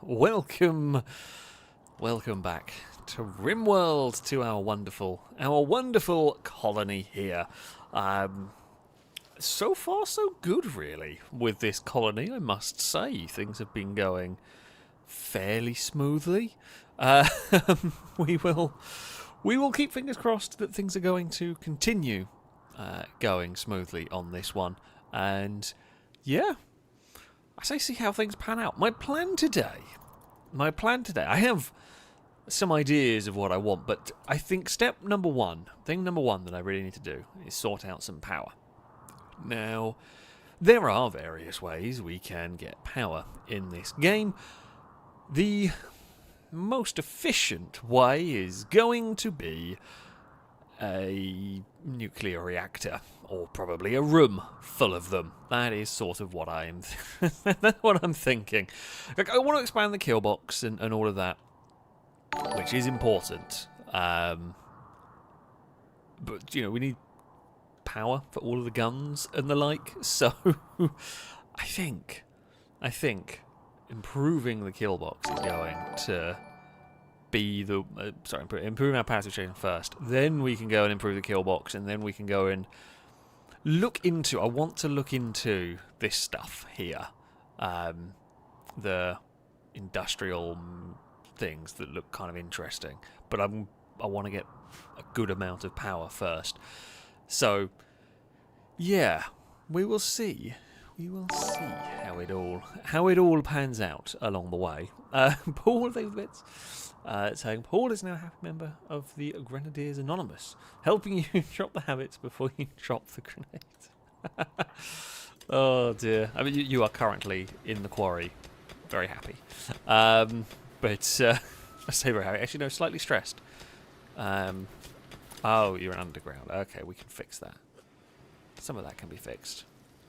Welcome back to Rimworld, to our wonderful colony here. So far so good, really, with this colony, I must say. Things have been going fairly smoothly. We will keep fingers crossed that things are going to continue going smoothly on this one. And yeah, I say see how things pan out. My plan today, I have some ideas of what I want, but I think thing number one that I really need to do is sort out some power. Now, there are various ways we can get power in this game. The most efficient way is going to be a nuclear reactor, or probably a room full of them. That is sort of what I'm thinking. Like, I want to expand the Killbox and all of that, which is important. But we need power for all of the guns and the like. So I think improving the Killbox is going to be the improving our power situation first. Then we can go and improve the Killbox, and then we can go and I want to look into this stuff here, the industrial things that look kind of interesting. But I want to get a good amount of power first. So yeah, we will see. We will see how it all pans out along the way. Paul, those bits. Saying Paul is now a happy member of the Grenadiers Anonymous, helping you drop the habits before you drop the grenade. Oh dear. I mean, you are currently in the quarry. Very happy. But I say very happy. Actually, no, slightly stressed. Oh, you're an underground. Okay, we can fix that. Some of that can be fixed.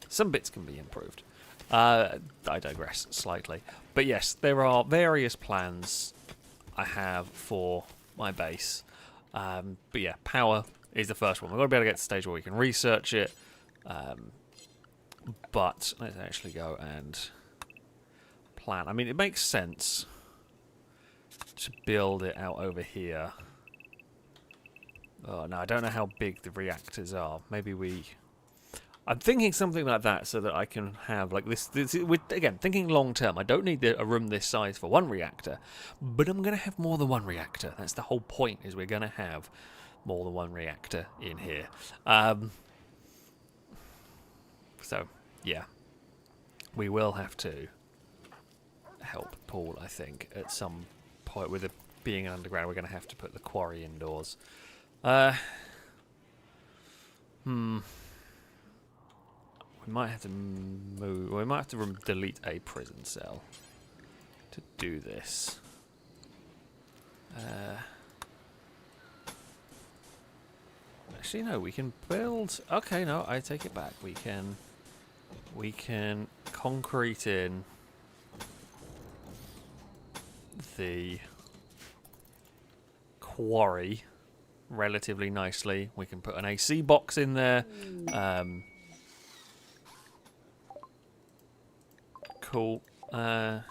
Some bits can be improved. I digress slightly. But yes, there are various plans I have for my base. But yeah, power is the first one. We've got to be able to get to the stage where we can research it. But let's actually go and plan. I mean, it makes sense to build it out over here. Oh, no, I don't know how big the reactors are. Maybe I'm thinking something like that so that I can have like this again, thinking long term. I don't need a room this size for one reactor, but I'm going to have more than one reactor. That's the whole point, is we're going to have more than one reactor in here. So, yeah. We will have to help Paul, I think, at some point. With it being underground, we're going to have to put the quarry indoors. We might have to move. We might have to delete a prison cell to do this. Actually, no. We can build. Okay, no. I take it back. We can concrete in the quarry relatively nicely. We can put an AC box in there. Cool. That's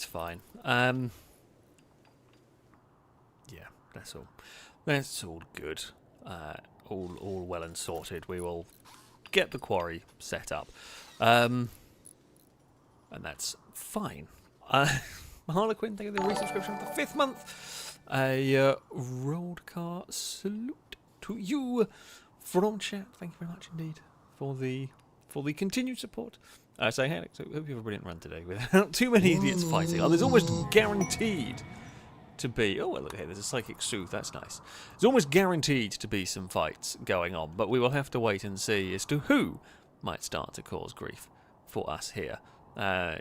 fine. Yeah, that's all. That's all good. All well and sorted. We will get the quarry set up, and that's fine. Harlequin, thank you for the resubscription for the 5th month. A road car salute to you from chat. Thank you very much indeed for the continued support. Saying, hey, Alex, I hope you have a brilliant run today without too many idiots fighting. Oh, there's almost guaranteed to be... Oh, well, look here, there's a psychic soothe. That's nice. There's almost guaranteed to be some fights going on, but we will have to wait and see as to who might start to cause grief for us here. Yeah,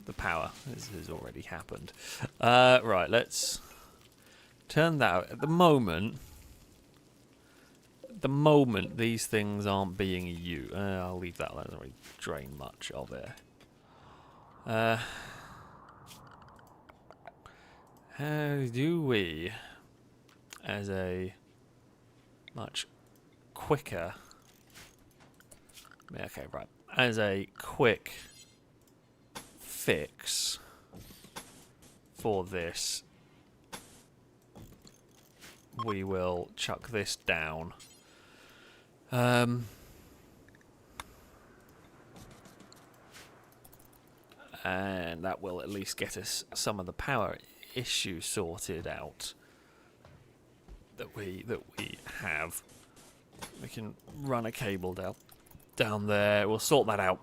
the power has already happened. Right, let's turn that out. At the moment, these things aren't being used. I'll leave that. That doesn't really drain much of it. How do we, as a much quicker... Okay, right. As a quick fix for this, we will chuck this down. And that will at least get us some of the power issues sorted out that we have. We can run a cable down there. We'll sort that out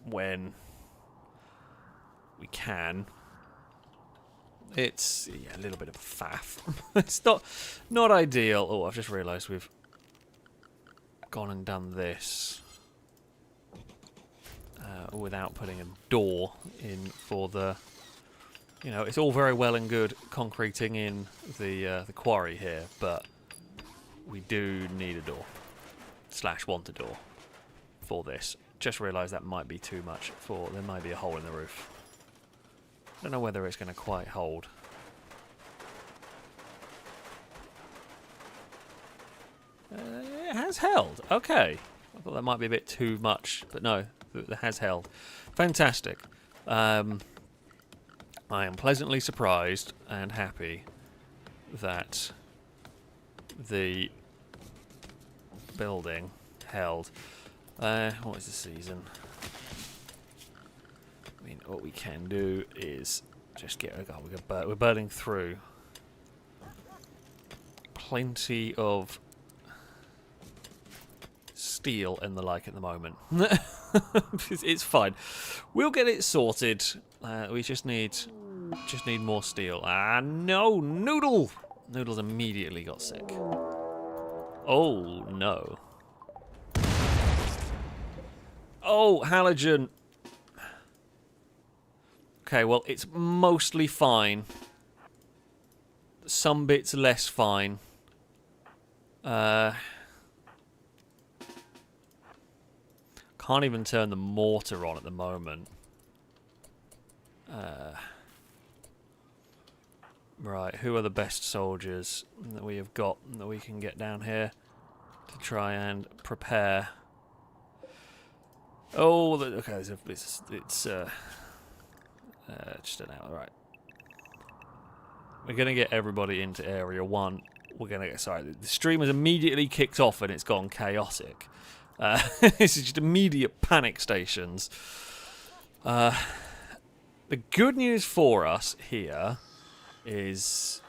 when we can. It's a little bit of a faff. It's not ideal. Oh, I've just realised we've gone and done this without putting a door in for the. You know, it's all very well and good concreting in the quarry here, but we do need a door / want a door for this. Just realised that might be too much for. There might be a hole in the roof. Don't know whether it's going to quite hold. It has held. Okay. I thought that might be a bit too much, but no, it has held. Fantastic. I am pleasantly surprised and happy that the building held. What is the season? I mean, what we can do is just get. We're burning through plenty of steel and the like at the moment. It's fine. We'll get it sorted. We just need more steel. Ah, no, Noodle! Noodle's immediately got sick. Oh no. Oh, halogen. Okay, well, it's mostly fine. Some bits less fine. Can't even turn the mortar on at the moment. Right, who are the best soldiers that we have got that we can get down here to try and prepare? Oh, okay, it's just an hour, right. We're going to get everybody into Area 1. We're going to get... Sorry, the stream has immediately kicked off and it's gone chaotic. This is just immediate panic stations. The good news for us here is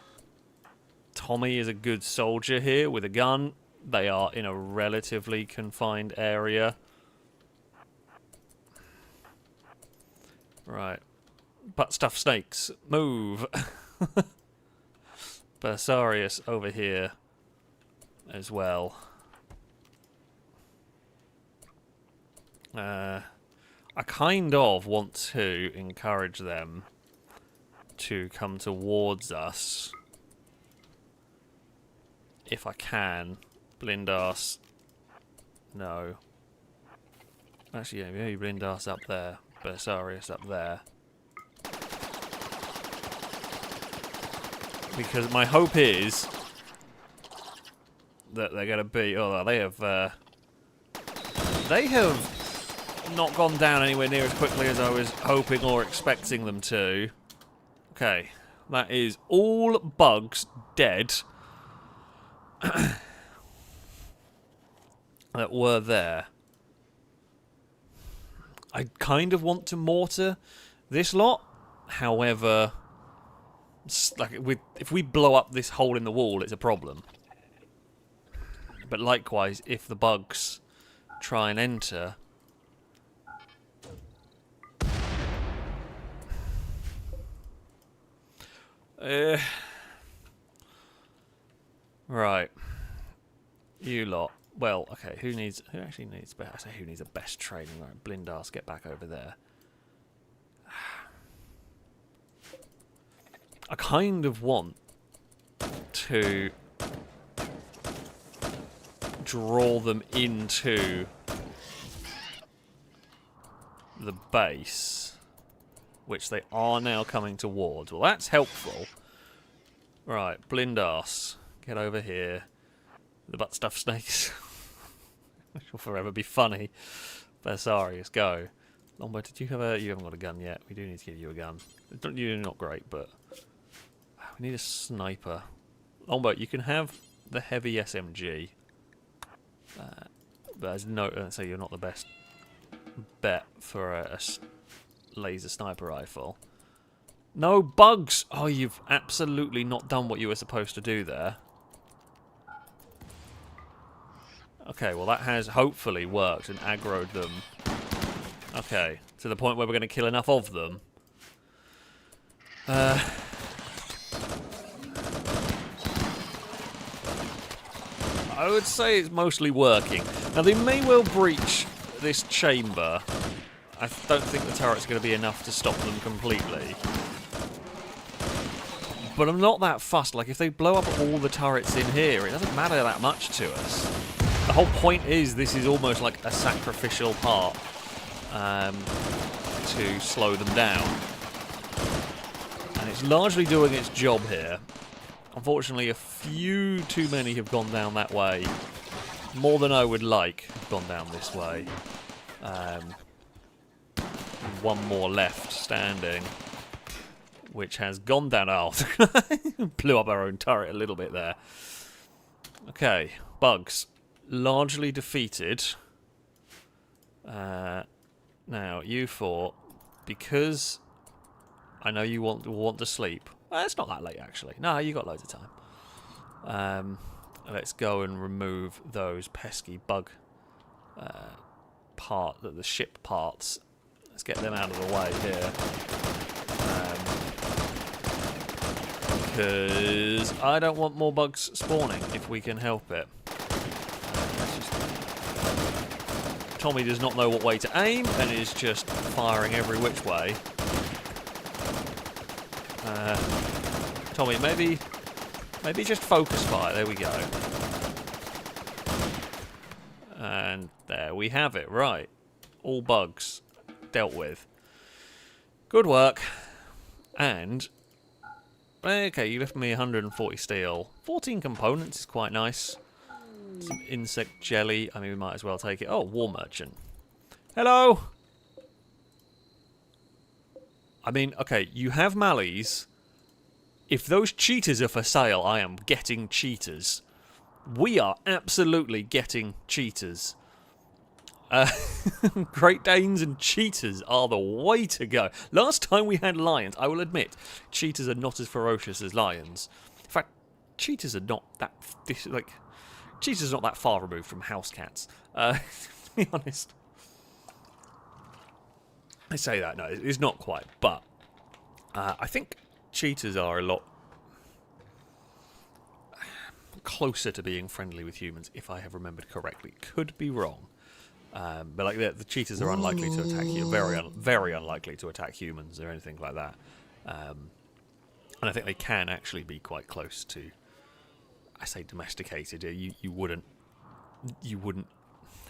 Tommy is a good soldier here with a gun. They are in a relatively confined area. Right. Butt stuff snakes. Move. Bersarius over here as well. I kind of want to encourage them to come towards us if I can. Blindas. No. Actually, yeah, maybe Blindas up there. Bersarius up there. Because my hope is that they're going to be... Oh, they have not gone down anywhere near as quickly as I was hoping or expecting them to. Okay, that is all bugs dead that were there. I kind of want to mortar this lot, however... Like if we blow up this hole in the wall, it's a problem. But likewise, if the bugs try and enter... Right. You lot. Well, okay, who actually needs best? I say who needs the best training? Right, Blindas, get back over there. I kind of want to draw them into the base, which they are now coming towards. Well, that's helpful. Right, Blindas, get over here. The butt stuff snakes. Which will forever be funny. Bersarius, go. Longbow, did you have a... You haven't got a gun yet. We do need to give you a gun. You're not great, but... We need a sniper. Longbow, you can have the heavy SMG. But as no... so you're not the best bet for a laser sniper rifle. No bugs! Oh, you've absolutely not done what you were supposed to do there. Okay, well that has hopefully worked and aggroed them. Okay, to the point where we're going to kill enough of them. I would say it's mostly working. Now they may well breach this chamber. I don't think the turret's going to be enough to stop them completely. But I'm not that fussed. Like, if they blow up all the turrets in here, it doesn't matter that much to us. The whole point is this is almost like a sacrificial part to slow them down. And it's largely doing its job here. Unfortunately, a few too many have gone down that way. More than I would like have gone down this way. One more left standing, which has gone down. Oh, blew up our own turret a little bit there. Okay, bugs. Largely defeated. Now, you four, because I know you want to sleep. Well, it's not that late, actually. No, you got loads of time. Let's go and remove those pesky bug the ship parts. Let's get them out of the way here. Because I don't want more bugs spawning if we can help it. Tommy does not know what way to aim and is just firing every which way. Tommy, maybe just focus fire. There we go. And there we have it. Right. All bugs dealt with. Good work. And... okay, you left me 140 steel. 14 components is quite nice. Some insect jelly. I mean, we might as well take it. Oh, war merchant. Hello! I mean, okay, you have mallees. If those cheetahs are for sale, I am getting cheetahs. We are absolutely getting cheetahs. Great Danes and cheetahs are the way to go. Last time we had lions, I will admit, cheetahs are not as ferocious as lions. In fact, cheetahs are not that... cheetahs are not that far removed from house cats, to be honest. I say that, no, it's not quite, but I think cheetahs are a lot closer to being friendly with humans, if I have remembered correctly. Could be wrong. But like the cheetahs are unlikely to attack you, very unlikely to attack humans or anything like that. And I think they can actually be quite close to, I say domesticated. You wouldn't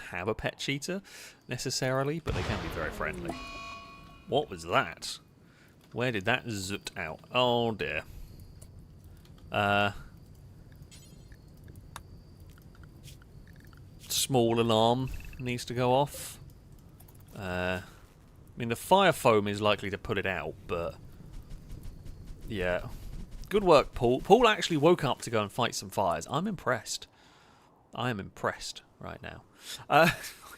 have a pet cheetah necessarily, but they can be very friendly. What was that? Where did that zoot out? Oh dear. Small alarm needs to go off. I mean, the fire foam is likely to put it out, but yeah. Good work, Paul. Paul actually woke up to go and fight some fires. I'm impressed. I am impressed right now.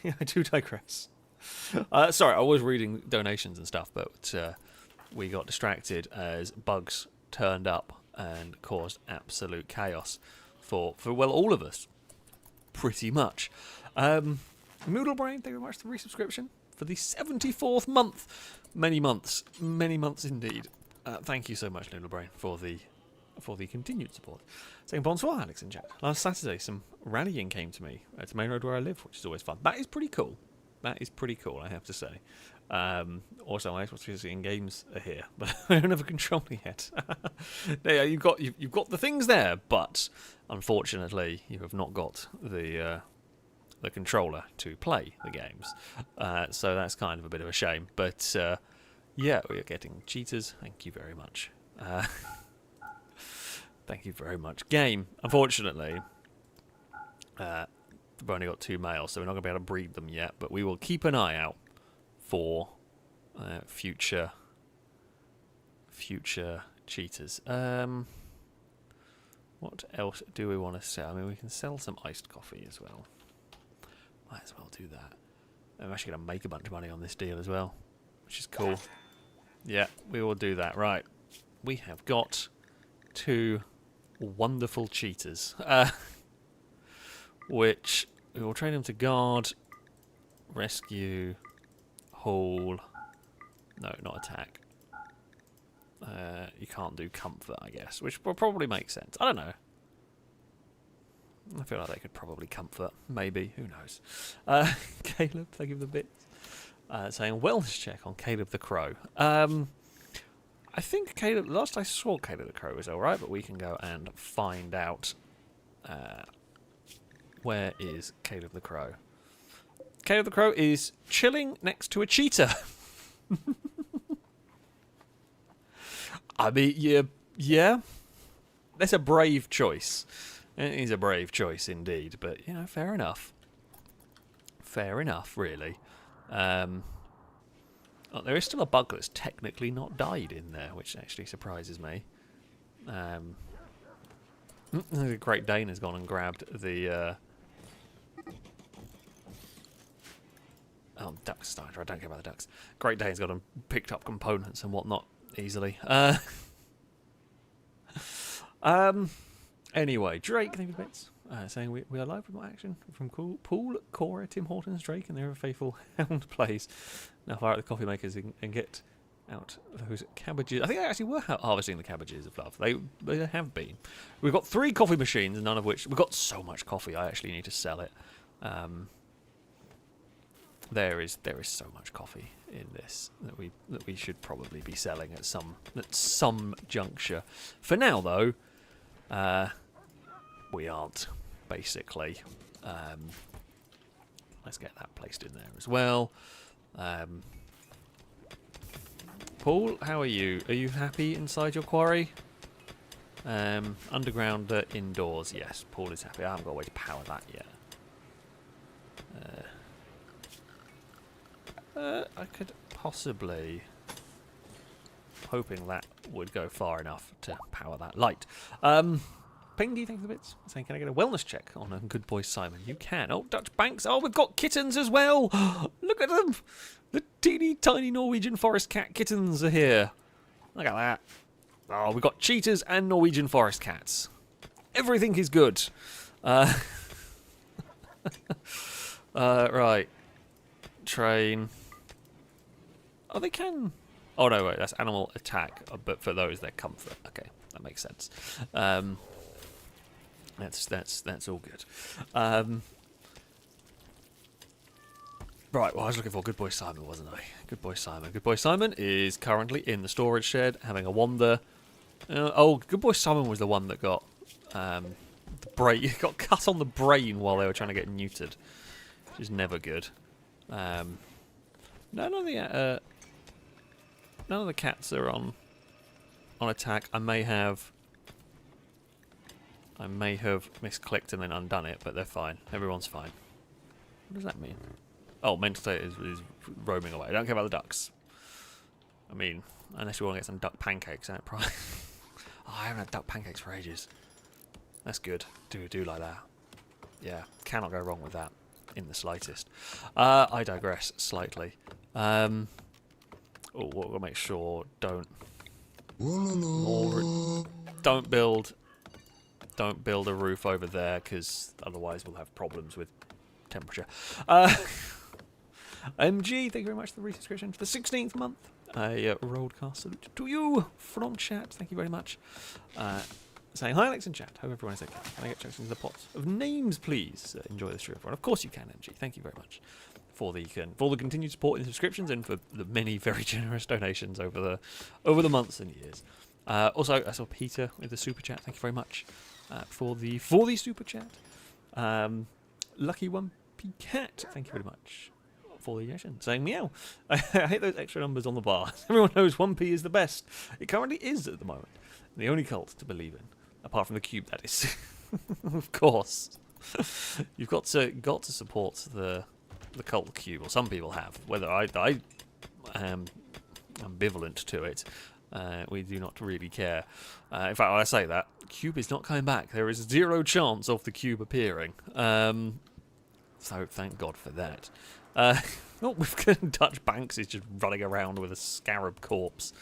Yeah, I do digress. Sorry, I was reading donations and stuff, but we got distracted as bugs turned up and caused absolute chaos for well, all of us. Pretty much. Moodle Brain, thank you very much for the resubscription for the 74th month. Many months indeed. Thank you so much, Noodle Brain, for the continued support. Saying bonsoir, Alex and Jack. Last Saturday, some rallying came to me at the main road where I live, which is always fun. That is pretty cool. That is pretty cool, I have to say. Also, my Xbox 360 games are here, but I don't have a controller yet. Yeah, you've got the things there, but unfortunately, you have not got the controller to play the games. So that's kind of a bit of a shame. But yeah, we are getting cheaters. Thank you very much. Thank you very much. Game, unfortunately, we've only got 2 males, so we're not going to be able to breed them yet, but we will keep an eye out for future cheaters. What else do we want to sell? I mean, we can sell some iced coffee as well. Might as well do that. I'm actually going to make a bunch of money on this deal as well, which is cool. Yeah, we will do that. Right. We have got 2 wonderful cheaters, which we will train them to guard, rescue, haul. No, not attack. You can't do comfort, I guess, which will probably make sense. I don't know. I feel like they could probably comfort. Maybe. Who knows? Caleb, thank you for the bits. Saying wellness check on Caleb the Crow. I think Caleb... Last I saw Caleb the Crow was alright, but we can go and find out... where is Caleb the Crow? Caleb the Crow is chilling next to a cheetah. I mean, yeah. That's a brave choice. It is a brave choice indeed, but, you know, fair enough. Fair enough, really. Oh, there is still a bug that's technically not died in there, which actually surprises me. The Great Dane has gone and grabbed the... Oh, ducks started. I don't care about the ducks. Great Dane's got and picked up components and whatnot easily. Anyway, Drake, thank you for the bits. Saying we are live with more action from Paul, Cora, Tim Hortons, Drake, and their faithful Hound plays. Now fire out the coffee makers and get out those cabbages. I think they actually were harvesting the cabbages of love. They have been. We've got 3 coffee machines, none of which... We've got so much coffee, I actually need to sell it. There is so much coffee in this that we should probably be selling at some juncture. For now, though, we aren't, basically. Let's get that placed in there as well. Paul, how are you? Are you happy inside your quarry? Underground, indoors. Yes, Paul is happy. I haven't got a way to power that yet. I could possibly... Hoping that would go far enough to power that light. Pingy, thanks for the bits. Saying, can I get a wellness check on a good boy Simon? You can. Oh, Dutch Banks. Oh, we've got kittens as well. Look at them. The teeny tiny Norwegian forest cat kittens are here. Look at that. Oh, we've got cheetahs and Norwegian forest cats. Everything is good. Right. Train. Oh, they can... Oh, no, wait. That's animal attack. But for those, they're comfort. Okay, that makes sense. That's all good. Right, well, I was looking for Good Boy Simon, wasn't I? Good Boy Simon. Good Boy Simon is currently in the storage shed, having a wander. Oh, Good Boy Simon was the one that got the brain... got cut on the brain while they were trying to get neutered, which is never good. None of the cats are on attack. I may have misclicked and then undone it, but they're fine. Everyone's fine. What does that mean? Oh, mental state is roaming away. I don't care about the ducks. I mean, unless you want to get some duck pancakes out, probably. Oh, I haven't had duck pancakes for ages. That's good. Do like that. Yeah, cannot go wrong with that in the slightest. I digress slightly. Oh, we'll make sure don't build a roof over there, because otherwise we'll have problems with temperature. MG, thank you very much for the resubscription for the 16th month. A roadcast salute to you from chat. Thank you very much. Saying hi, Alex in chat. Hope everyone is okay. Can I get chucked into the pots of names, please? Enjoy the stream, everyone. Of course you can, MG. Thank you very much for the continued support and subscriptions, and for the many very generous donations over the months and years. Also, I saw Peter with the super chat. Thank you very much for the super chat. Lucky One P Cat. Thank you very much for the donation. Saying meow. I hate those extra numbers on the bar. Everyone knows 1p is the best. It currently is at the moment. The only cult to believe in, apart from the cube, that is. Of course. You've got to support the cult cube, or some people have. Whether I ambivalent to it. We do not really care. In fact, when I say that, cube is not coming back. There is 0 chance of the cube appearing. So thank God for that. Oh, we've got Dutch Banks is just running around with a scarab corpse.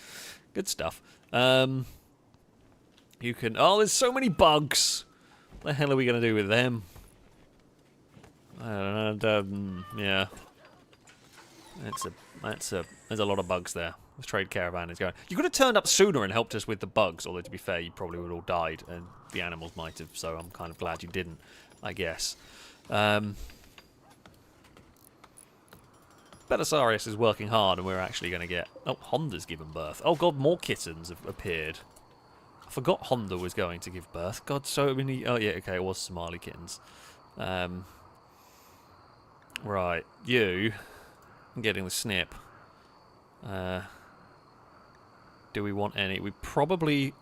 Good stuff. You can... Oh, there's so many bugs. What the hell are we going to do with them? Yeah. There's a lot of bugs there. The trade caravan is going. You could have turned up sooner and helped us with the bugs, although to be fair, you probably would have all died, and the animals might have, so I'm kind of glad you didn't, I guess. Belisarius is working hard, and we're actually going to get... Oh, Honda's given birth. Oh god, more kittens have appeared. I forgot Honda was going to give birth. God, so many... Oh yeah, okay, it was Somali kittens. Right, you... I'm getting the snip. Do we want any? We probably...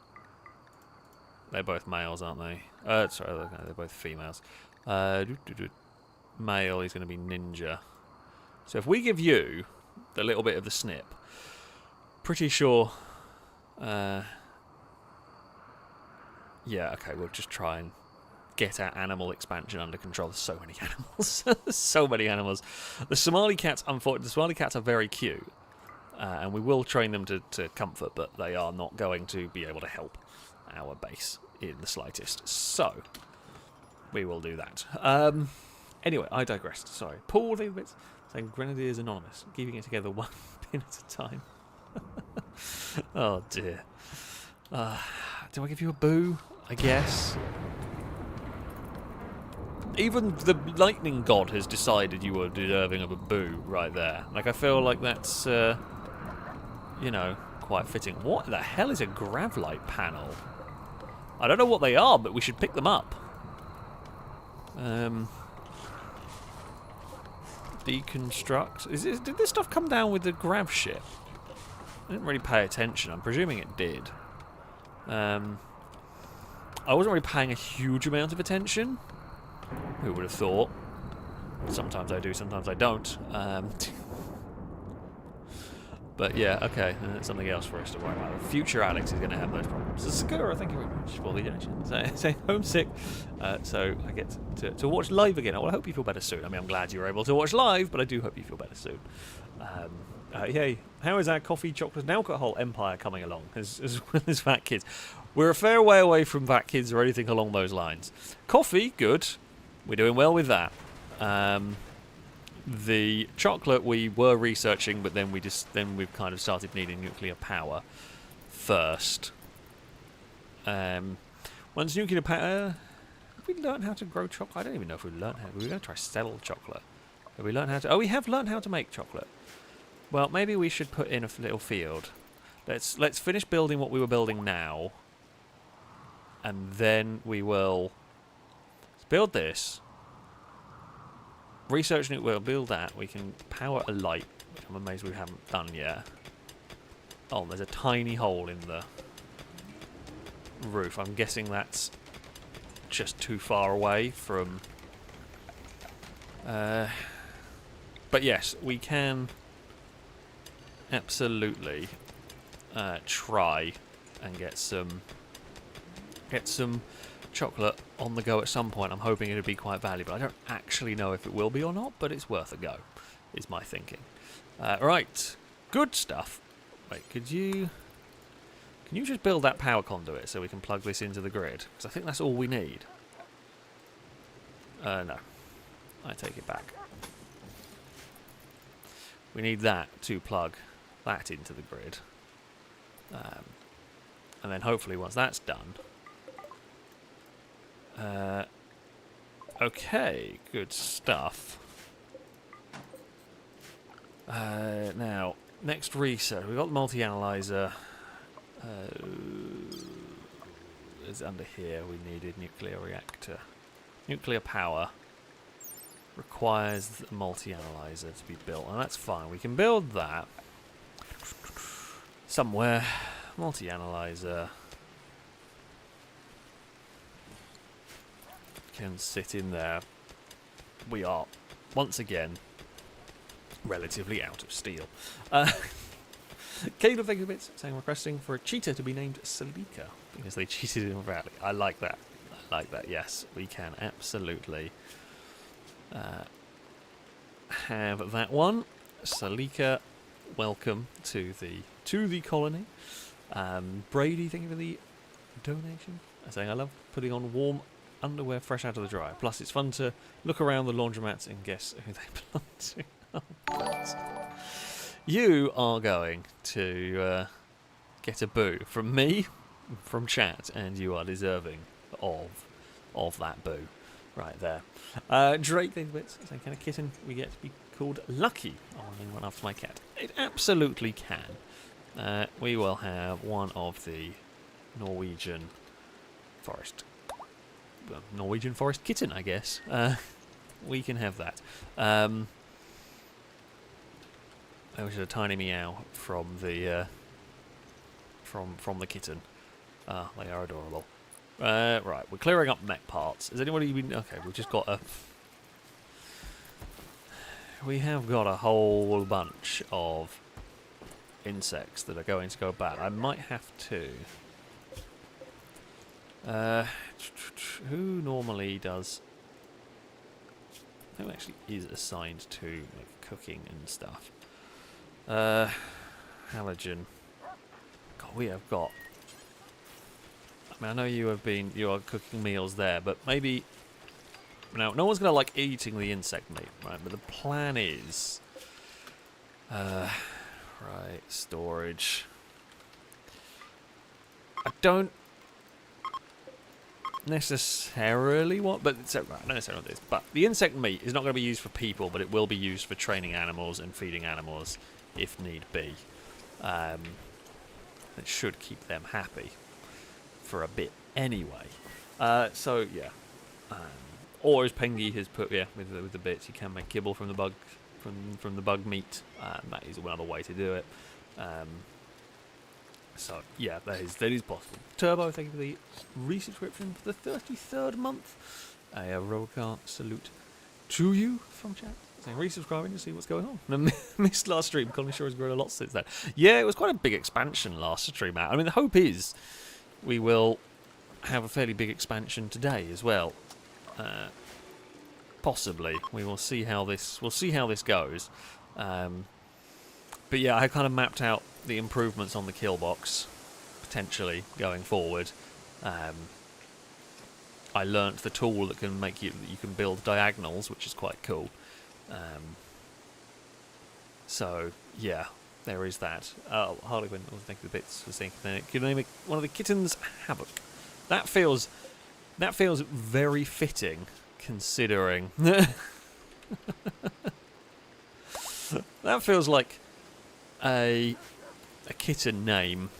They're both males, aren't they? Sorry, they're both females. Male is going to be Ninja. So if we give you the little bit of the snip, pretty sure... yeah, okay, we'll just try and get our animal expansion under control. There's so many animals. So many animals. The Somali cats, unfortunately, the Somali cats are very cute. And we will train them to comfort, but they are not going to be able to help our base in the slightest. So, we will do that. Anyway, I digressed. Sorry. Paul David saying Grenadiers Anonymous, keeping it together one pin at a time. Oh dear. Do I give you a boo? I guess. Even the lightning god has decided you were deserving of a boo right there. Like, I feel like that's, you know, quite fitting. What the hell is a Gravlight panel? I don't know what they are, but we should pick them up. Deconstruct. Did this stuff come down with the grav ship? I didn't really pay attention. I'm presuming it did. I wasn't really paying a huge amount of attention. Who would have thought? Sometimes I do, sometimes I don't. But yeah, okay, something else for us to worry about. Future Alex is going to have those problems. Sakura, thank you very much for the donation. So homesick, so I get to watch live again. Well, I hope you feel better soon. I mean, I'm glad you were able to watch live, but I do hope you feel better soon. Yay. How is our coffee, chocolate, and alcohol empire coming along, as well as Fat Kids? We're a fair way away from Fat Kids or anything along those lines. Coffee, good. We're doing well with that. The chocolate we were researching, but then we've kind of started needing nuclear power first. Once nuclear power, have we learned how to grow chocolate? I don't even know if we learned how. We're going to try sell chocolate. Have we learned how to? Oh, we have learned how to make chocolate. Well, maybe we should put in a little field. Let's finish building what we were building now, and then we will build this. Research it, we'll build that. We can power a light, which I'm amazed we haven't done yet. Oh, there's a tiny hole in the roof. I'm guessing that's just too far away from... but yes, we can absolutely try and get some chocolate on the go at some point. I'm hoping it'll be quite valuable. I don't actually know if it will be or not, but it's worth a go, is my thinking. Right, good stuff. Wait, can you just build that power conduit so we can plug this into the grid? Because I think that's all we need. No, I take it back. We need that to plug that into the grid. And then hopefully once that's done... okay, good stuff. Now, next research. We've got the multi-analyzer. It's under here. We needed nuclear reactor. Nuclear power requires the multi-analyzer to be built, and that's fine. We can build that somewhere. Multi-analyzer can sit in there. We are once again relatively out of steel. Caleb, thank you a bit, saying requesting for a cheetah to be named Salika because they cheated in Valley. I like that. I like that. Yes, we can absolutely have that one. Salika, welcome to the colony. Brady, thank you for the donation. Saying I love putting on warm underwear fresh out of the dryer. Plus, it's fun to look around the laundromats and guess who they belong to. You are going to get a boo from me, from chat, and you are deserving of that boo right there. Drake, thank you, saying, can a kitten we get to be called Lucky? I want to name one after my cat. It absolutely can. We will have one of the Norwegian forest kitten, I guess. We can have that. There was a tiny meow from the kitten. They are adorable. Right, we're clearing up mech parts. Has anybody been... Okay, we've just got a... We have got a whole bunch of insects that are going to go bad. I might have to... who normally does... Who actually is assigned to like, cooking and stuff? Halogen. God, we have got... I mean, I know you are cooking meals there, but maybe... Now, no one's going to like eating the insect meat, right? But the plan is... right, storage. I don't necessarily want... But, right, not necessarily this. But the insect meat is not going to be used for people, but it will be used for training animals and feeding animals if need be. It should keep them happy for a bit anyway. So, yeah. Or as Pengy has put, yeah, with the bits, you can make kibble from the bug from the bug meat. That is another way to do it. So yeah, that is possible. Turbo, thank you for the resubscription for the 33rd month. A roll car salute to you from chat. Saying resubscribing to see what's going on. And I missed last stream. Colin sure has grown a lot since then. Yeah, it was quite a big expansion last stream out. I mean, the hope is we will have a fairly big expansion today as well. Possibly. We will see how this. We'll see how this goes. But yeah, I kind of mapped out the improvements on the Killbox potentially going forward. I learnt the tool that can make you can build diagonals, which is quite cool. So yeah, there is that. Harley Quinn, thank you the bits for saying can I make one of the kittens Havoc? That feels very fitting, considering that feels like a kitten name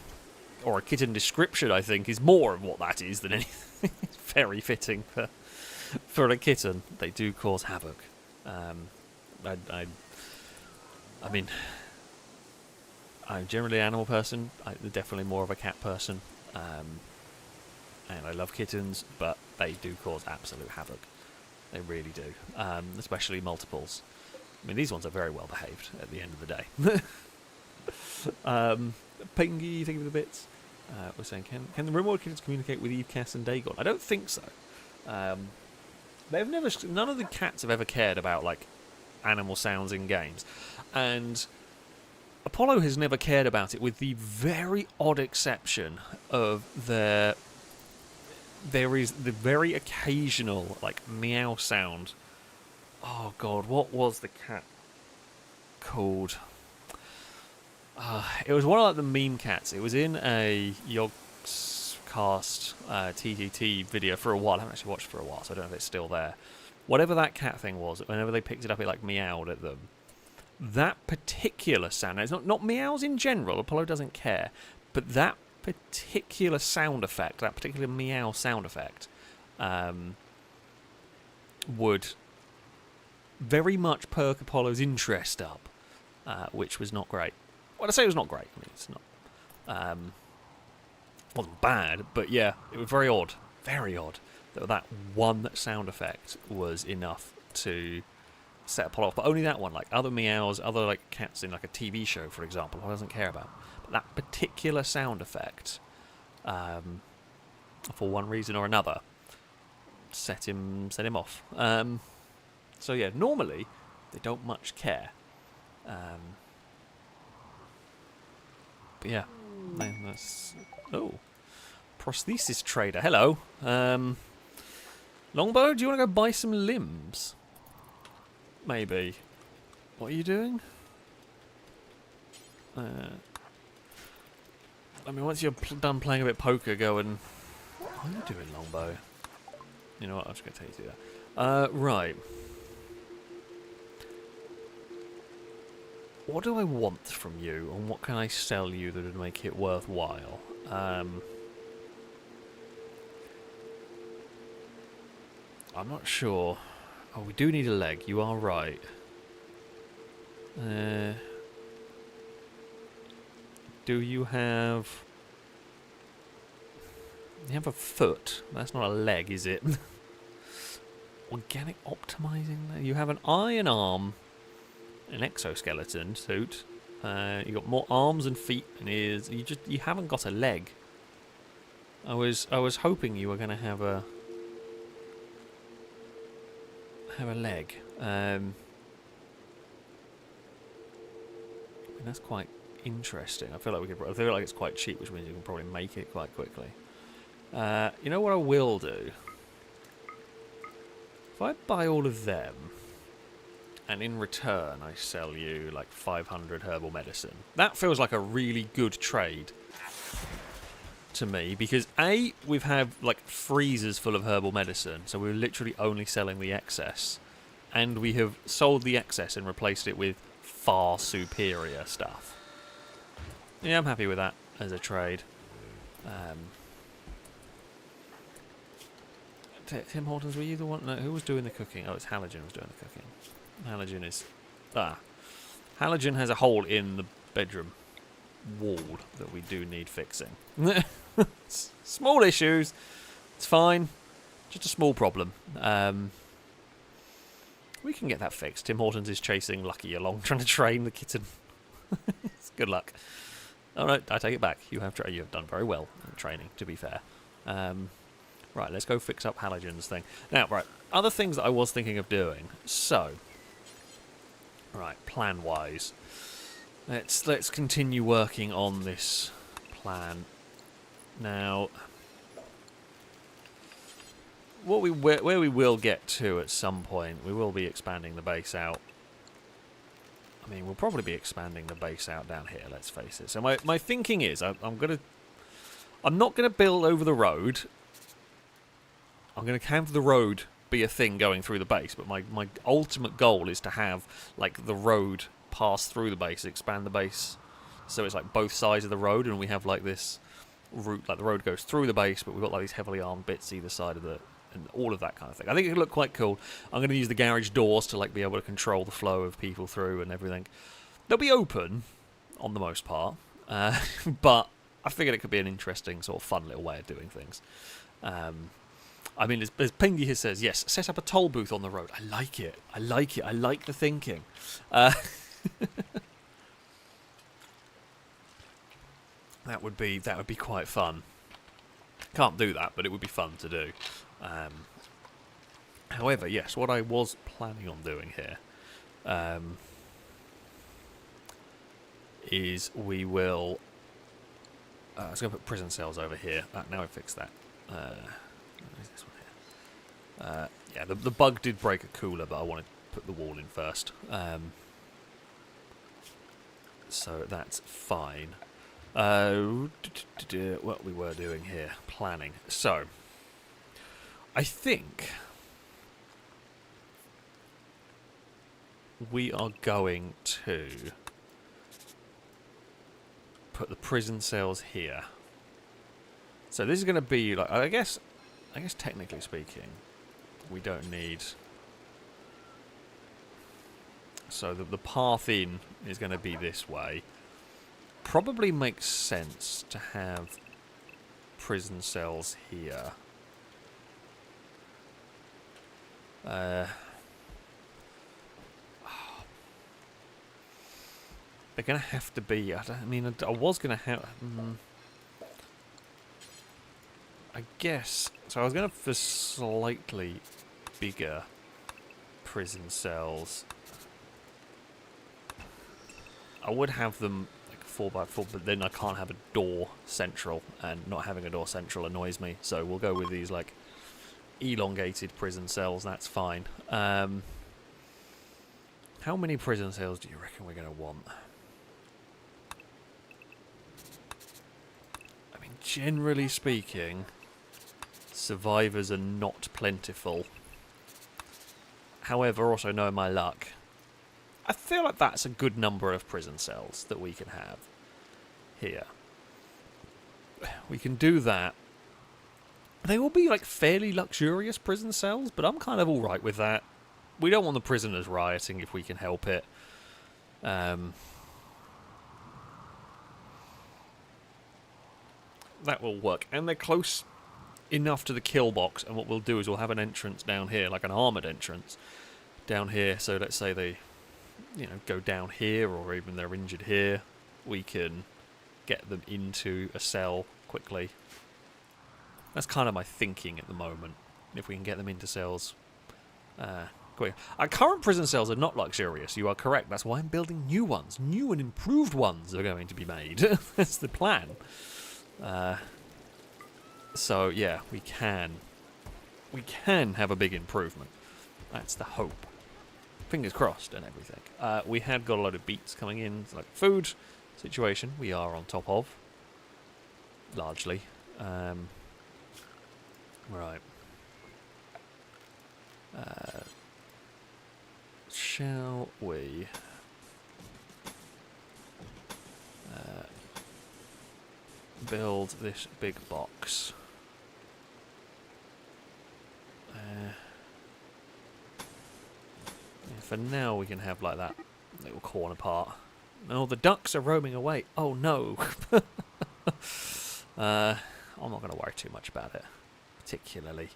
or a kitten description. I think is more of what that is than anything. It's very fitting for a kitten. They do cause havoc. I mean, I'm generally an animal person. I'm definitely more of a cat person. And I love kittens, but they do cause absolute havoc. They really do. Especially multiples. I mean, these ones are very well behaved at the end of the day. Pengy, thank you for the bits. We're saying, can the Rimworld kittens communicate with Eve, Cass, and Dagon? I don't think so. They've never. None of the cats have ever cared about like animal sounds in games, and Apollo has never cared about it, with the very odd exception of there is the very occasional like meow sound. Oh God, what was the cat called? It was one of like the meme cats. It was in a Yogscast TTT video for a while. I haven't actually watched it for a while, so I don't know if it's still there. Whatever that cat thing was, whenever they picked it up, it like meowed at them. That particular sound, it's not meows in general, Apollo doesn't care, but that particular sound effect, that particular meow sound effect, would very much perk Apollo's interest up, which was not great. Well, I say it was not great. I mean, it's not. Wasn't bad, but yeah, it was very odd. Very odd that one sound effect was enough to set a pot off, but only that one. Like other meows, other like cats in like a TV show, for example, I doesn't care about. But that particular sound effect, for one reason or another, set him off. So yeah, normally they don't much care. But yeah, that's prosthesis trader. Hello. Longbow, do you want to go buy some limbs? Maybe. What are you doing? I mean, once you're done playing a bit poker, go and... What are you doing, Longbow? You know what, I'm just going to take you through that. Right. What do I want from you, and what can I sell you that would make it worthwhile? I'm not sure. Oh, we do need a leg. You are right. Do you have... You have a foot. That's not a leg, is it? Organic optimizing? You have an eye and arm. An exoskeleton suit. You got more arms and feet and ears. You haven't got a leg. I was hoping you were going to have a leg. I mean, that's quite interesting. I feel like it's quite cheap, which means you can probably make it quite quickly. You know what I will do? If I buy all of them, and in return I sell you like 500 herbal medicine, that feels like a really good trade to me, because A, we've had like freezers full of herbal medicine, so we're literally only selling the excess, and we have sold the excess and replaced it with far superior stuff. Yeah, I'm happy with that as a trade. Tim Hortons, were you the one? No, who was doing the cooking? Oh, it's Halogen was doing the cooking. Halogen is... Halogen has a hole in the bedroom wall that we do need fixing. Small issues. It's fine. Just a small problem. We can get that fixed. Tim Hortons is chasing Lucky along, trying to train the kitten. Good luck. Alright, I take it back. You have done very well in training, to be fair. Right, let's go fix up Halogen's thing. Now, right, other things that I was thinking of doing. So, right, plan-wise, let's continue working on this plan. Now, where we will get to at some point, we will be expanding the base out. I mean, we'll probably be expanding the base out down here, let's face it. So my thinking is, I'm not gonna build over the road. I'm going to have the road be a thing going through the base, but my ultimate goal is to have like the road pass through the base, expand the base, so it's like both sides of the road, and we have like this route, like the road goes through the base, but we've got like these heavily armed bits either side of it, and all of that kind of thing. I think it could look quite cool. I'm going to use the garage doors to like be able to control the flow of people through and everything. They'll be open on the most part, but I figured it could be an interesting sort of fun little way of doing things. I mean, as Pingy here says, yes, set up a toll booth on the road. I like it. I like it. I like the thinking. That would be quite fun. Can't do that, but it would be fun to do. However, yes, what I was planning on doing here is we will... I was going to put prison cells over here. Now I fixed that. This one here. Yeah, the bug did break a cooler, but I wanted to put the wall in first. So that's fine. What we were doing here, planning. So, I think we are going to put the prison cells here. So this is going to be like, I guess technically speaking, we don't need. So the path in is going to be this way. Probably makes sense to have prison cells here. They're going to have to be... I mean, I was going to have... I guess... So I was going for slightly bigger prison cells. I would have them like 4x4, but then I can't have a door central, and not having a door central annoys me. So we'll go with these like elongated prison cells. That's fine. How many prison cells do you reckon we're going to want? I mean, generally speaking, survivors are not plentiful. However, also knowing my luck, I feel like that's a good number of prison cells that we can have here. We can do that. They will be like fairly luxurious prison cells, but I'm kind of alright with that. We don't want the prisoners rioting if we can help it. That will work. And they're close enough to the Killbox, and what we'll do is we'll have an entrance down here, like an armoured entrance down here. So let's say they, you know, go down here, or even they're injured here, we can get them into a cell quickly. That's kind of my thinking at the moment. If we can get them into cells quick. Our current prison cells are not luxurious, you are correct. That's why I'm building new ones. New and improved ones are going to be made. That's the plan. So yeah, we can have a big improvement. That's the hope. Fingers crossed and everything. We had got a lot of beats coming in, like food situation we are on top of, largely. Right. Shall we build this big box? For now, we can have like that little corner part. Oh, the ducks are roaming away. Oh no! I'm not going to worry too much about it, particularly.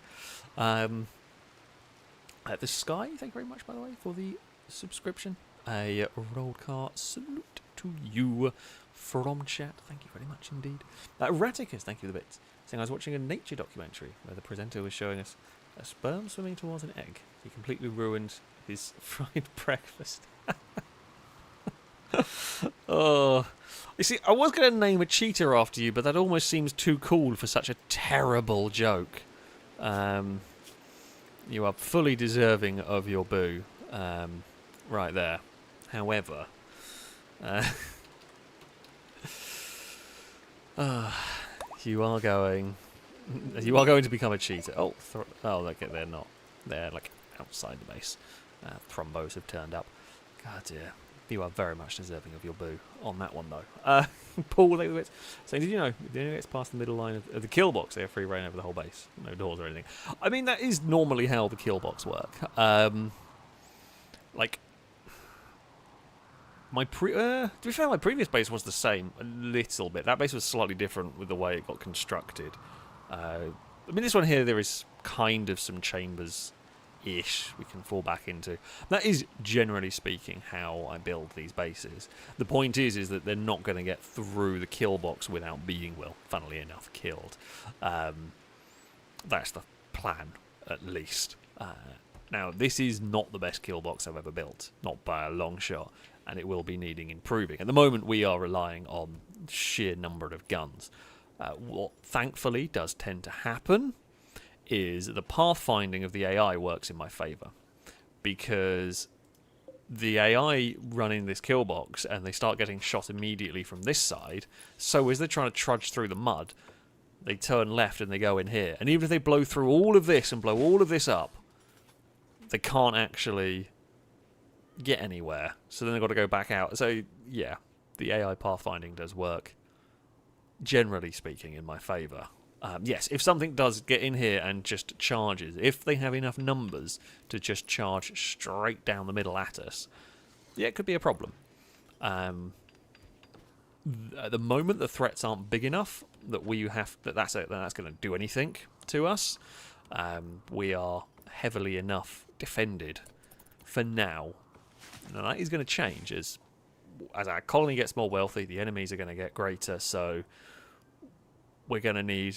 The Sky, thank you very much, by the way, for the subscription. A rolled car salute to you from chat. Thank you very much indeed. Raticus, thank you for the bits. Saying I was watching a nature documentary where the presenter was showing us a sperm swimming towards an egg. He completely ruined his fried breakfast. Oh, you see, I was going to name a cheetah after you, but that almost seems too cool for such a terrible joke. You are fully deserving of your boo, right there. However, you are going to become a cheetah. Oh, look, they're not. They're like outside the base. Thrombos have turned up. God dear. You are very much deserving of your boo on that one, though. Paul, saying, did you know, if the enemy gets past the middle line of the Killbox, they have free reign over the whole base. No doors or anything. I mean, that is normally how the Killbox work. Like, to be fair, my previous base was the same, a little bit. That base was slightly different with the way it got constructed. I mean, this one here, there is kind of some chambers ish we can fall back into. That is generally speaking how I build these bases. The point is that they're not going to get through the kill box without being, well, funnily enough, killed. That's the plan, at least. Now, this is not the best kill box I've ever built, not by a long shot, and it will be needing improving. At the moment, we are relying on sheer number of guns. What thankfully does tend to happen is the pathfinding of the AI works in my favour, because the AI running this kill box and they start getting shot immediately from this side, so as they're trying to trudge through the mud, they turn left and they go in here. And even if they blow through all of this and blow all of this up, they can't actually get anywhere. So then they've got to go back out. So, yeah, the AI pathfinding does work, generally speaking, in my favour. Yes, if something does get in here and just charges, if they have enough numbers to just charge straight down the middle at us, yeah, it could be a problem. At the moment, the threats aren't big enough that that's going to do anything to us. We are heavily enough defended for now. Now, that is going to change as as our colony gets more wealthy, the enemies are going to get greater, so we're going to need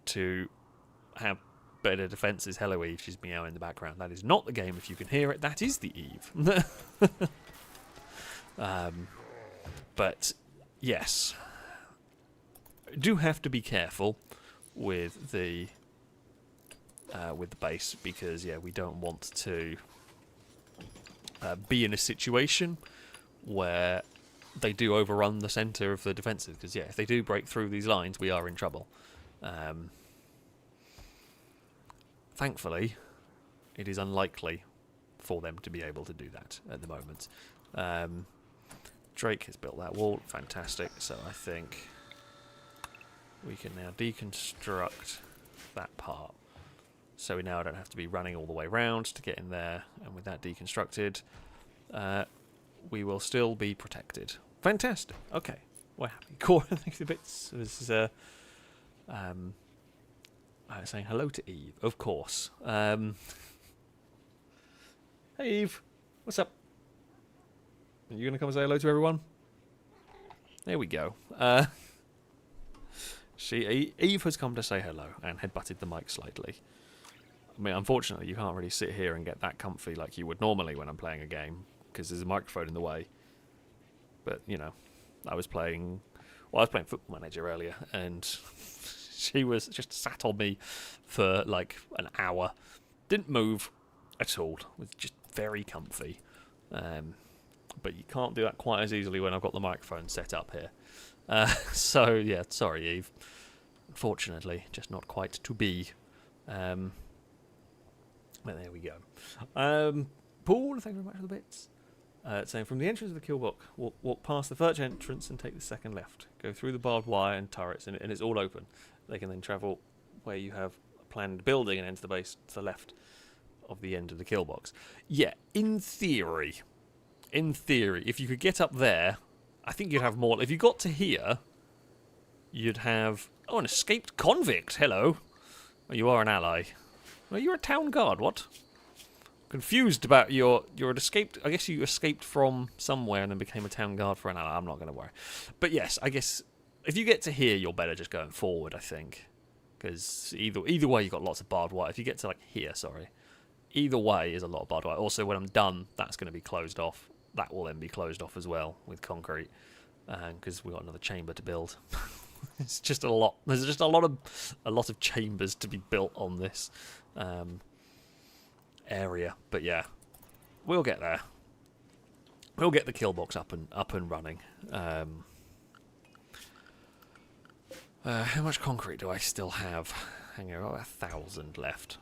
to have better defences. Hello, Eve. She's meowing in the background. That is not the game, if you can hear it. That is the Eve. But, yes. Do have to be careful with the base, because, yeah, we don't want to be in a situation where they do overrun the centre of the defences, because, yeah, if they do break through these lines, we are in trouble. Thankfully, it is unlikely for them to be able to do that at the moment. Drake has built that wall. Fantastic. So I think we can now deconstruct that part. So we now don't have to be running all the way round to get in there. And with that deconstructed, we will still be protected. Fantastic. Okay. We're happy. Core bits was saying hello to Eve, of course. Hey Eve, what's up? Are you going to come and say hello to everyone? There we go. Eve has come to say hello and headbutted the mic slightly. I mean, unfortunately, you can't really sit here and get that comfy like you would normally when I'm playing a game, because there's a microphone in the way. But, you know, I was playing Football Manager earlier, and she was just sat on me for like an hour. Didn't move at all. Was just very comfy. But you can't do that quite as easily when I've got the microphone set up here. So, yeah, sorry, Eve. Unfortunately, just not quite to be. But there we go. Paul, thank you very much for the bits. Saying, from the entrance of the Killbox, walk past the first entrance and take the second left. Go through the barbed wire and turrets, and it's all open. They can then travel where you have a planned building and enter the base to the left of the end of the Killbox. Yeah, in theory, if you could get up there, I think you'd have more. If you got to here, you'd have... Oh, an escaped convict. Hello. Oh, you are an ally. Well, you're a town guard. What? Confused about you're an escaped. I guess you escaped from somewhere and then became a town guard for an ally. I'm not going to worry. But yes, I guess if you get to here, you're better just going forward, I think. Because either way, you've got lots of barbed wire. If you get to, like, here, sorry. Either way is a lot of barbed wire. Also, when I'm done, that's going to be closed off. That will then be closed off as well with concrete. Because we've got another chamber to build. It's just a lot. There's just a lot of chambers to be built on this area. But yeah, we'll get there. We'll get the Killbox up and running. How much concrete do I still have? Hang on, I've got 1,000 left,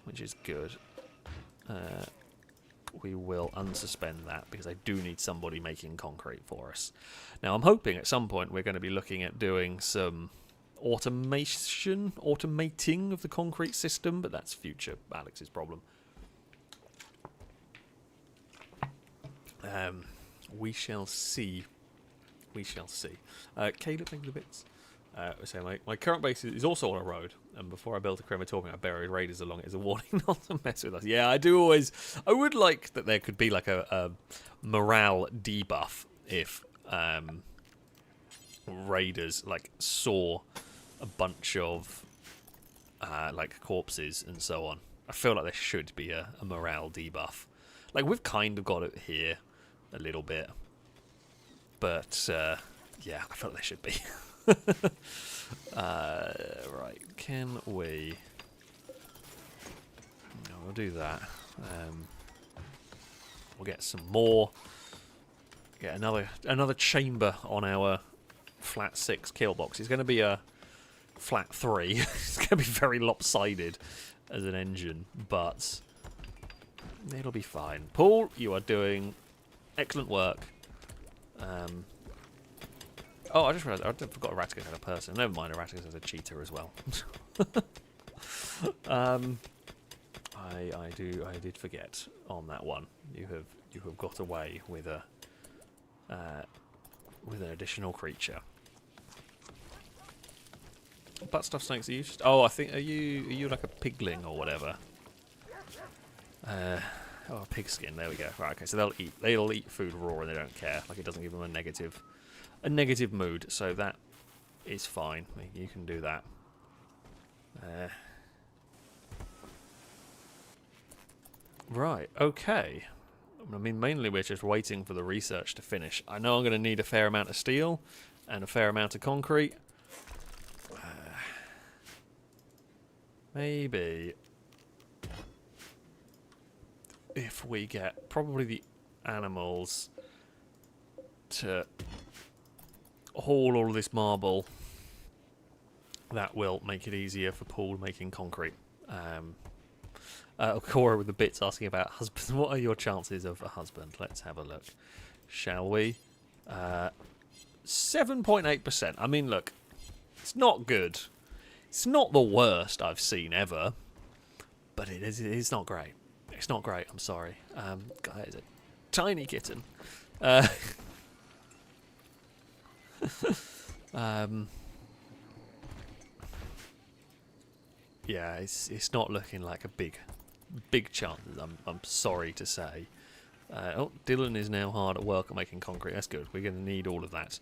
which is good. We will unsuspend that because I do need somebody making concrete for us. Now, I'm hoping at some point we're going to be looking at doing some automating of the concrete system, but that's future Alex's problem. We shall see. We shall see. Caleb, thank you for the bits. So my current base is also on a road, and before I built a crematorium, I buried raiders along it as a warning not to mess with us. Yeah, I would like that there could be like a morale debuff if raiders like saw a bunch of like corpses and so on. I feel like there should be a morale debuff. Like, we've kind of got it here a little bit, but yeah, I feel like there should be. Right, can we... No, we'll do that. We'll get some more. Get another chamber on our flat 6 Killbox. It's going to be a flat 3. It's going to be very lopsided as an engine, but it'll be fine. Paul, you are doing excellent work. Oh, I just realised I forgot Erraticus had a person. Never mind, Erraticus has a cheater as well. I did forget on that one. You have got away with an additional creature. Butt stuff snakes are you? Oh, I think are you like a pigling or whatever? Oh, a pig skin. There we go. Right. Okay. So they'll eat food raw and they don't care. Like it doesn't give them a negative mood. So that is fine. You can do that. Right. Okay. I mean, mainly we're just waiting for the research to finish. I know I'm going to need a fair amount of steel and a fair amount of concrete. Maybe if we get probably the animals to haul all of this marble, that will make it easier for Paul making concrete. Cora with the bits asking about husbands. What are your chances of a husband? Let's have a look, shall we? 7.8%. I mean, look, it's not good. It's not the worst I've seen ever, but it's not great. It's not great, I'm sorry. God, that is a tiny kitten. Yeah, it's not looking like a big chance, I'm sorry to say. Oh, Dylan is now hard at work at making concrete. That's good. We're going to need all of that.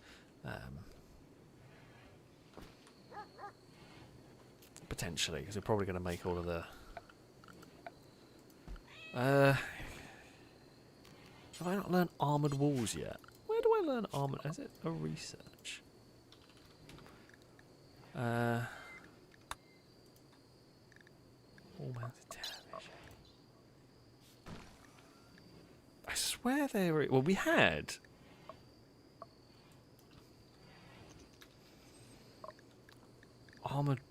Potentially, because we're probably going to make all of the... have I not learned armoured walls yet? Where do I learn armoured... Is it a research? All mounted television. I swear they were... Well, we had... armoured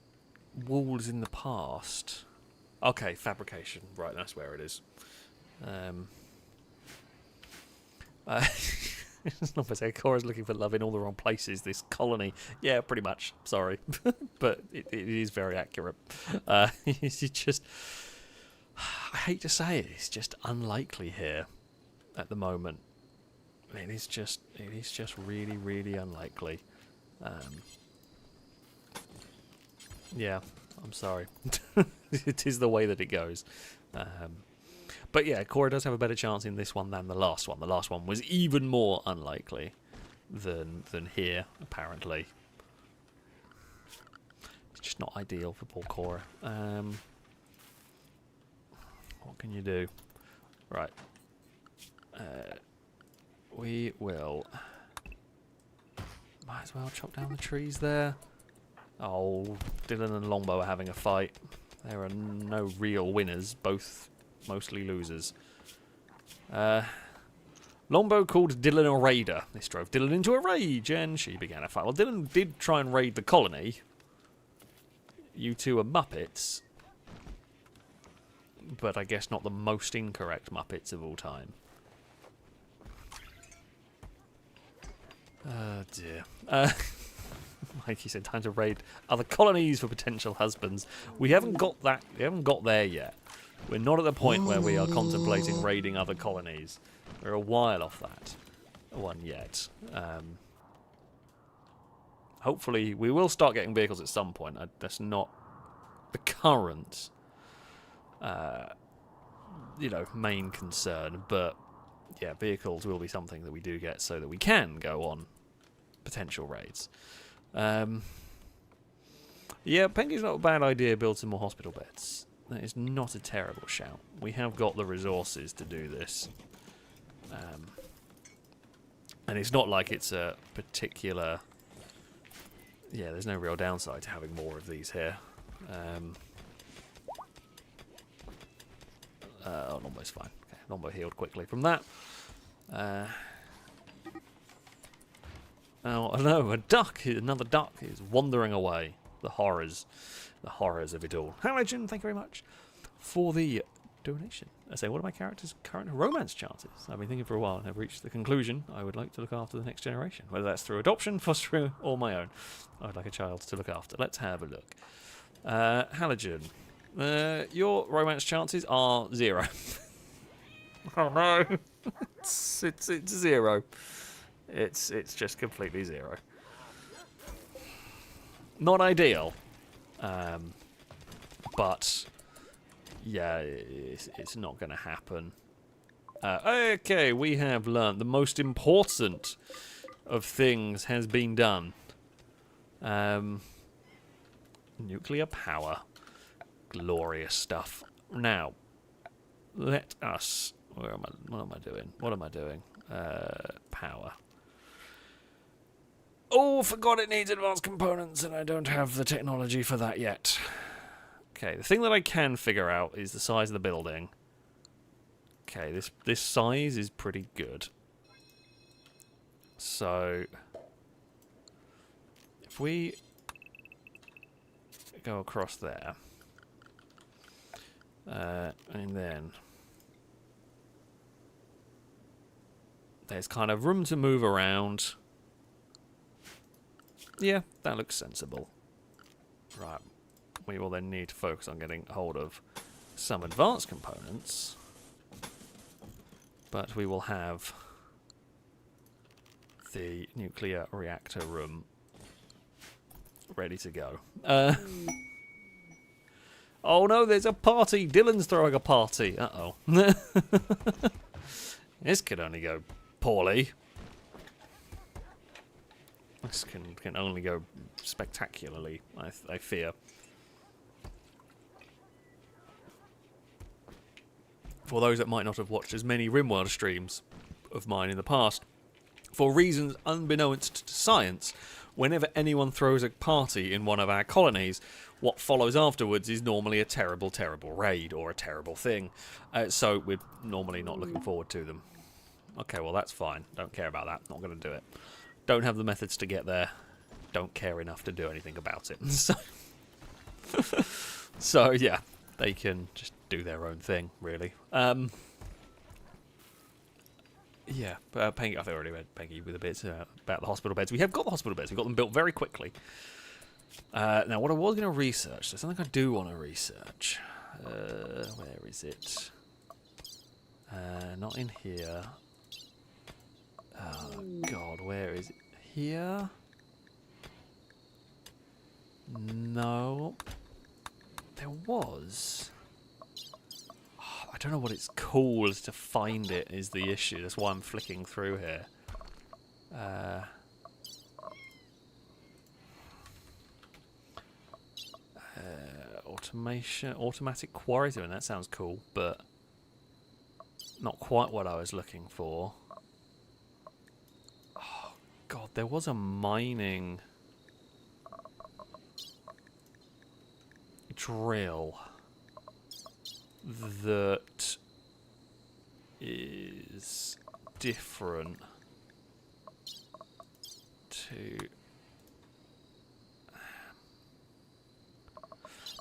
walls in the past. Okay, fabrication. Right, that's where it is. It's not for say Cora's looking for love in all the wrong places. This colony, yeah, pretty much. Sorry, but it is very accurate. It's just, I hate to say it, it's just unlikely here at the moment. It is just really, really unlikely. Yeah, I'm sorry. It is the way that it goes. But yeah, Cora does have a better chance in this one than the last one. The last one was even more unlikely than here, apparently. It's just not ideal for poor Cora. What can you do? Right. We will... Might as well chop down the trees there. Oh, Dylan and Longbow are having a fight. There are no real winners, both mostly losers. Longbow called Dylan a raider. This drove Dylan into a rage, and she began a fight. Well, Dylan did try and raid the colony. You two are Muppets. But I guess not the most incorrect Muppets of all time. Oh, dear. Like you said, time to raid other colonies for potential husbands. We haven't got that. We haven't got there yet. We're not at the point where we are contemplating raiding other colonies. We're a while off that one yet. Hopefully, we will start getting vehicles at some point. That's not the current, main concern. But yeah, vehicles will be something that we do get so that we can go on potential raids. Yeah, Penguin's not a bad idea. Build some more hospital beds. That is not a terrible shout. We have got the resources to do this. And it's not like it's a particular... Yeah, there's no real downside to having more of these here. Longbow's fine. Okay, Longbow healed quickly from that. Oh no, another duck is wandering away. The horrors of it all. Halogen, thank you very much for the donation. I say, what are my characters' current romance chances? I've been thinking for a while and have reached the conclusion I would like to look after the next generation, whether that's through adoption, fostering, or my own. I would like a child to look after. Let's have a look. Halogen, your romance chances are 0. Oh no, it's 0. It's just completely 0. Not ideal, but yeah, it's not going to happen. Okay, we have learned the most important of things has been done. Nuclear power. Glorious stuff. Now, let us... What am I doing? What am I doing? Power. Oh, forgot it needs advanced components, and I don't have the technology for that yet. Okay, the thing that I can figure out is the size of the building. Okay, this size is pretty good. So, if we go across there, and then there's kind of room to move around. Yeah, that looks sensible. Right, we will then need to focus on getting hold of some advanced components, but we will have the nuclear reactor room ready to go. Oh no, there's a party! Dylan's throwing a party! Uh-oh. This could only go poorly. This can only go spectacularly, I fear. For those that might not have watched as many Rimworld streams of mine in the past, for reasons unbeknownst to science, whenever anyone throws a party in one of our colonies, what follows afterwards is normally a terrible, terrible raid or a terrible thing. So we're normally not looking forward to them. Okay, well that's fine. Don't care about that. Not going to do it. Don't have the methods to get there. Don't care enough to do anything about it. So yeah, they can just do their own thing, really. Yeah, Pengy, I've already read Pengy with a bit about the hospital beds. We have got the hospital beds. We got them built very quickly. Now, what I was going to research, there's something I do want to research. Where is it? Not in here. Oh, God, where is it? Here? No. There was... Oh, I don't know what it's called to find it is the issue. That's why I'm flicking through here. Automatic quarry doing that sounds cool, but not quite what I was looking for. Oh God, there was a mining drill that is different to...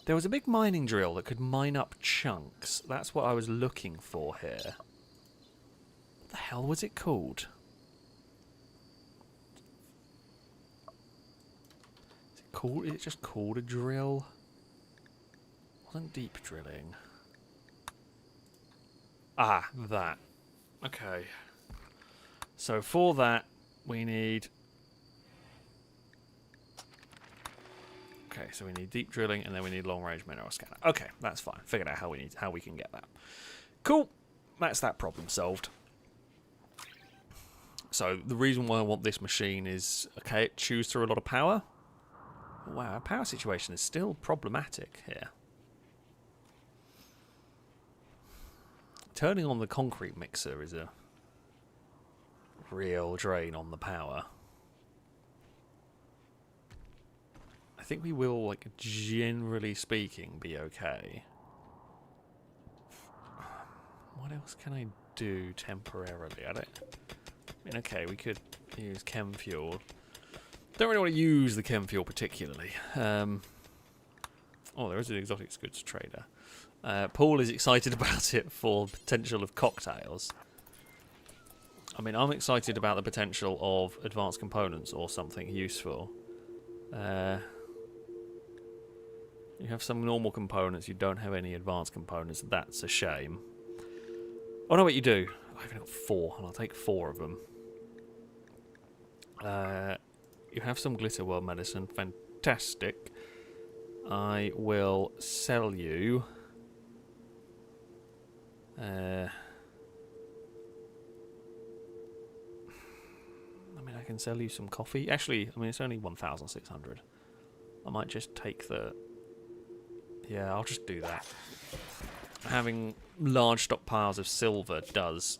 There was a big mining drill that could mine up chunks. That's what I was looking for here. What the hell was it called? Is it just called a drill? It wasn't deep drilling. Ah, that. Okay. So for that, we need... Okay, so we need deep drilling, and then we need long-range mineral scanner. Okay, that's fine. Figured out how we can get that. Cool. That's that problem solved. So the reason why I want this machine is, okay, it chews through a lot of power. Wow, our power situation is still problematic here. Turning on the concrete mixer is a real drain on the power. I think we will, like, generally speaking, be okay. What else can I do temporarily? I mean, okay, we could use chem fuel. Don't really want to use the chem fuel particularly. Oh, there is an exotic goods trader. Paul is excited about it for potential of cocktails. I mean, I'm excited about the potential of advanced components or something useful. You have some normal components, you don't have any advanced components. That's a shame. Oh no, wait, you do. I've only got 4, and I'll take 4 of them. You have some glitter world medicine. Fantastic. I will sell you... I can sell you some coffee. Actually, I mean, it's only 1,600. I might just take the... Yeah, I'll just do that. Having large stockpiles of silver does...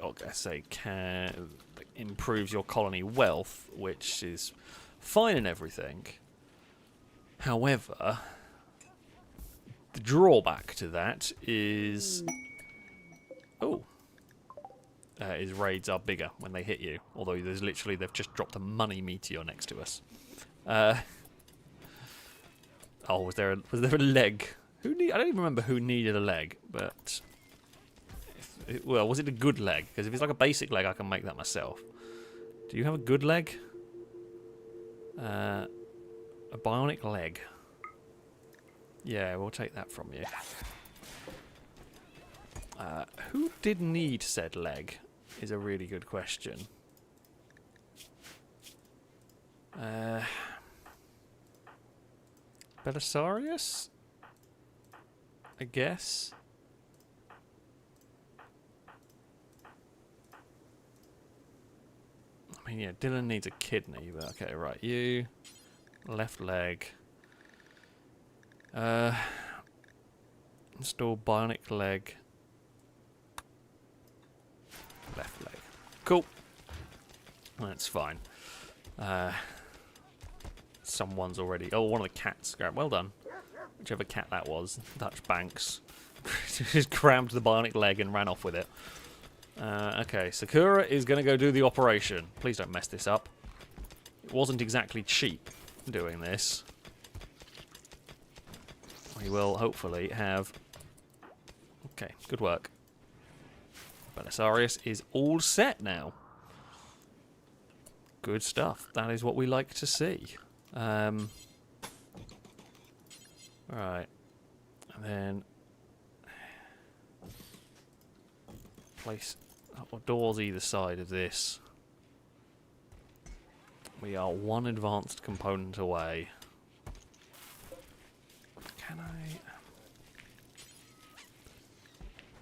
I say improves your colony wealth, which is fine and everything. However, the drawback to that is... His raids are bigger when they hit you. Although there's literally, they've just dropped a money meteor next to us. Was there a leg? I don't even remember who needed a leg, but... Well, was it a good leg? Because if it's like a basic leg, I can make that myself. Do you have a good leg? A bionic leg. Yeah, we'll take that from you. Who did need said leg? Is a really good question. Belisarius? I guess. I mean, yeah, Dylan needs a kidney, but okay, right. You, left leg. Install bionic leg. Left leg. Cool. That's fine. Someone's already... Oh, one of the cats grabbed... Well done. Whichever cat that was. Dutch Banks. Just grabbed the bionic leg and ran off with it. Okay, Sakura is going to go do the operation. Please don't mess this up. It wasn't exactly cheap doing this. We will hopefully have... Okay, good work. Belisarius is all set now. Good stuff. That is what we like to see. Right. And then... Place doors either side of this. We are one advanced component away. Can I...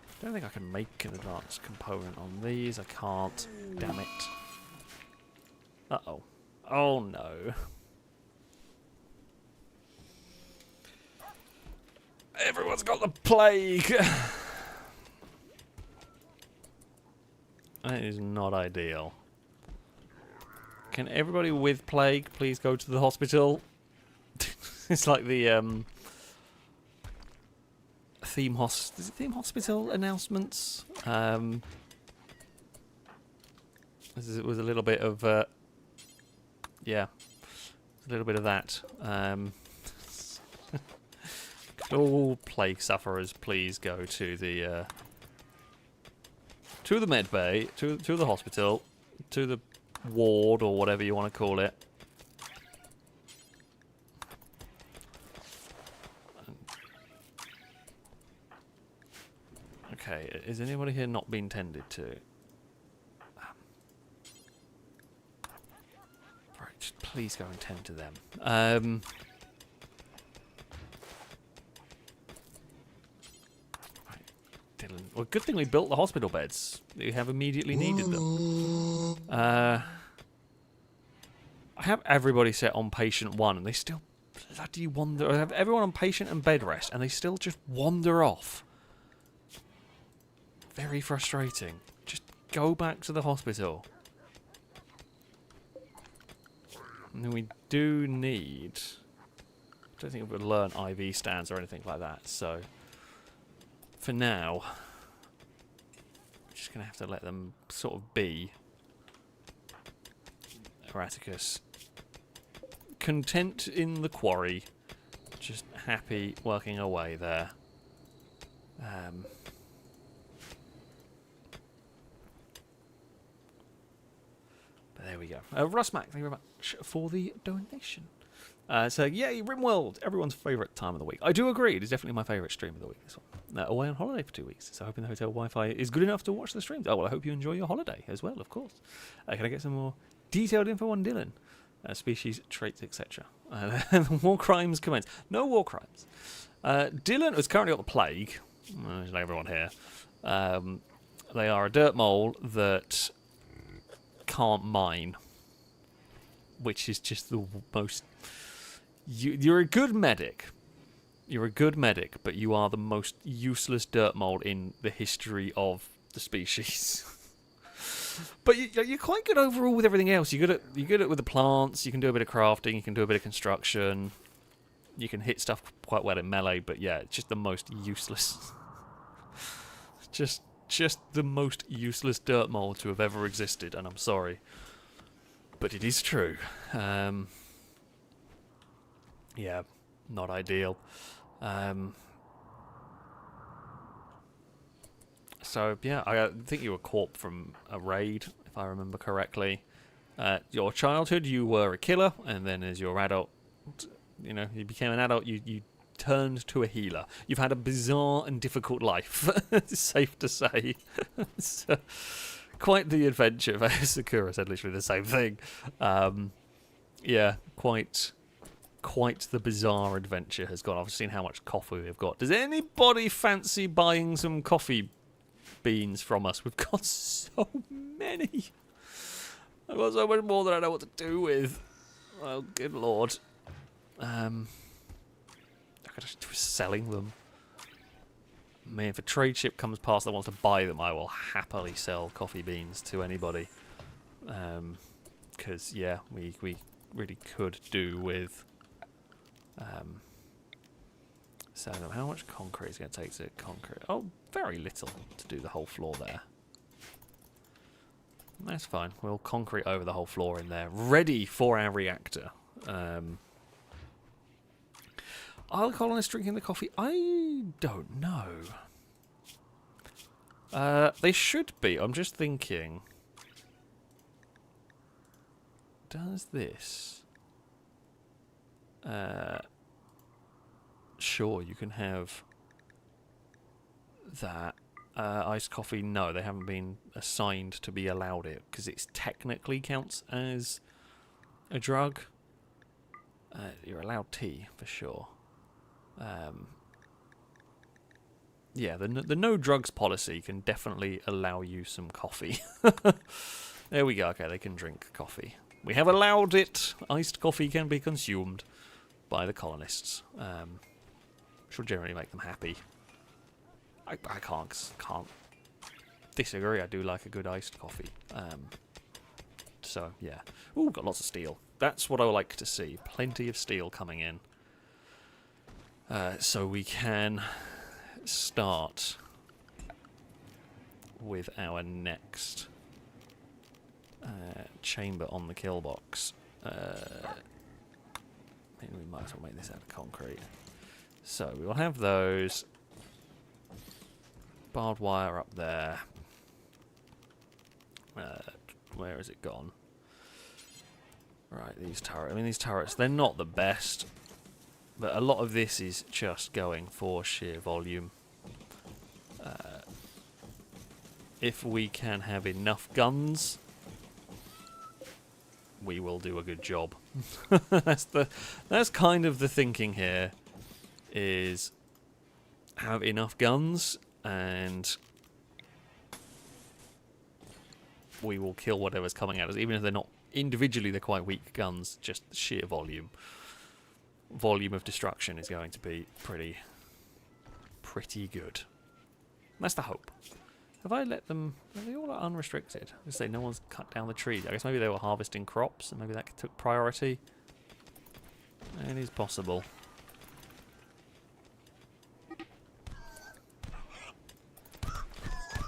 I don't think I can make an advanced component on these. I can't. Damn it. Uh-oh. Oh no. Everyone's got the plague! That is not ideal. Can everybody with plague please go to the hospital? It's like the theme hospital announcements. It was a little bit of yeah, a little bit of that. All plague sufferers, please go to the med bay, to the hospital, to the ward or whatever you want to call it. Okay, is anybody here not being tended to? Right, just please go and tend to them. Well, good thing we built the hospital beds. We have immediately needed them. I have everybody set on patient 1, and they still bloody wander. I have everyone on patient and bed rest, and they still just wander off. Very frustrating. Just go back to the hospital. And then we do need... I don't think we've learn IV stands or anything like that, so... For now, we're just going to have to let them sort of be. Erraticus. Content in the quarry. Just happy working away there. But there we go. Russmack, thank you very much for the donation. So, yay, Rimworld, everyone's favourite time of the week. I do agree, it is definitely my favourite stream of the week, this one. Away on holiday for 2 weeks, so hoping the hotel Wi-Fi is good enough to watch the streams. Oh, well, I hope you enjoy your holiday as well, of course. Can I get some more detailed info on Dylan? Species, traits, etc. War crimes commence. No war crimes. Dylan has currently got the plague. Like everyone here. They are a dirt mole that can't mine, which is just the most... You're a good medic. You're a good medic, but you are the most useless dirt mold in the history of the species. But you're quite good overall with everything else. You're good at with the plants. You can do a bit of crafting. You can do a bit of construction. You can hit stuff quite well in melee. But yeah, it's just the most useless. just the most useless dirt mold to have ever existed. And I'm sorry, but it is true. Yeah, not ideal. So, yeah, I think you were caught from a raid, if I remember correctly. Your childhood, you were a killer, and then as your adult, you became an adult, you turned to a healer. You've had a bizarre and difficult life, it's safe to say. It's quite the adventure. Sakura said literally the same thing. Yeah, quite the bizarre adventure has gone. I've seen how much coffee we've got. Does anybody fancy buying some coffee beans from us? We've got so many. I've got so much more than I know what to do with. Oh, good lord. I could just be selling them. Man, if a trade ship comes past that wants to buy them, I will happily sell coffee beans to anybody. Because, yeah, we really could do with... So how much concrete is it going to take to concrete? Oh, very little to do the whole floor there. That's fine. We'll concrete over the whole floor in there, ready for our reactor. Are the colonists drinking the coffee? I don't know. They should be. I'm just thinking. Does this... Sure, you can have that. Iced coffee, no, they haven't been assigned to be allowed it, because it technically counts as a drug. You're allowed tea, for sure. Yeah, the no drugs policy can definitely allow you some coffee. There we go, okay, they can drink coffee. We have allowed it. Iced coffee can be consumed by the colonists. Should generally make them happy. I can't disagree. I do like a good iced coffee. So yeah. Ooh, got lots of steel. That's what I like to see. Plenty of steel coming in. So we can start with our next chamber on the Killbox. Maybe we might as well make this out of concrete. So we will have those. Barbed wire up there. Where has it gone? Right, these turrets. I mean, these turrets, they're not the best. But a lot of this is just going for sheer volume. If we can have enough guns, we will do a good job. That's kind of the thinking here. Is have enough guns and we will kill whatever's coming at us, even if they're not individually, they're quite weak guns. Just sheer volume of destruction is going to be pretty good. That's the hope. Have I let them? Are they all unrestricted? I say no one's cut down the trees. I guess maybe they were harvesting crops and maybe that took priority. It is possible.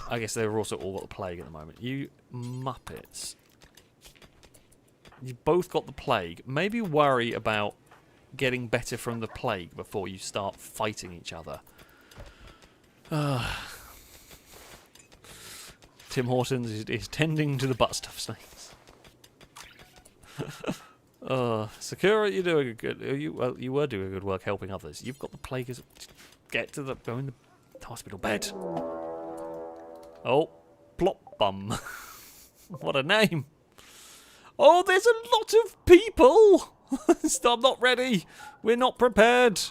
I guess they've also all got the plague at the moment. You muppets. You both got the plague. Maybe worry about getting better from the plague before you start fighting each other. Tim Hortons is tending to the butt stuff snakes. Sakura, you're doing a good. You were doing good work helping others. You've got the plague. Get to go in the hospital bed. Oh, plop bum. What a name. Oh, there's a lot of people. I'm not ready. We're not prepared.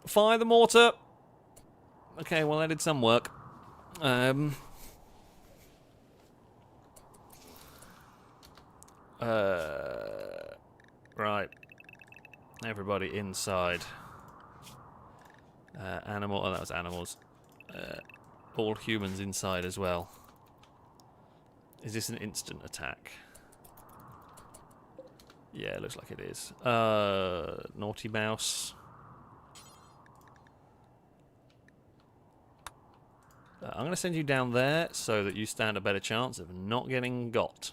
Fire the mortar. Okay, well, that did some work. Right. Everybody inside. Animal. Oh, that was animals. All humans inside as well. Is this an instant attack? Yeah, it looks like it is. Naughty Mouse. I'm going to send you down there so that you stand a better chance of not getting got.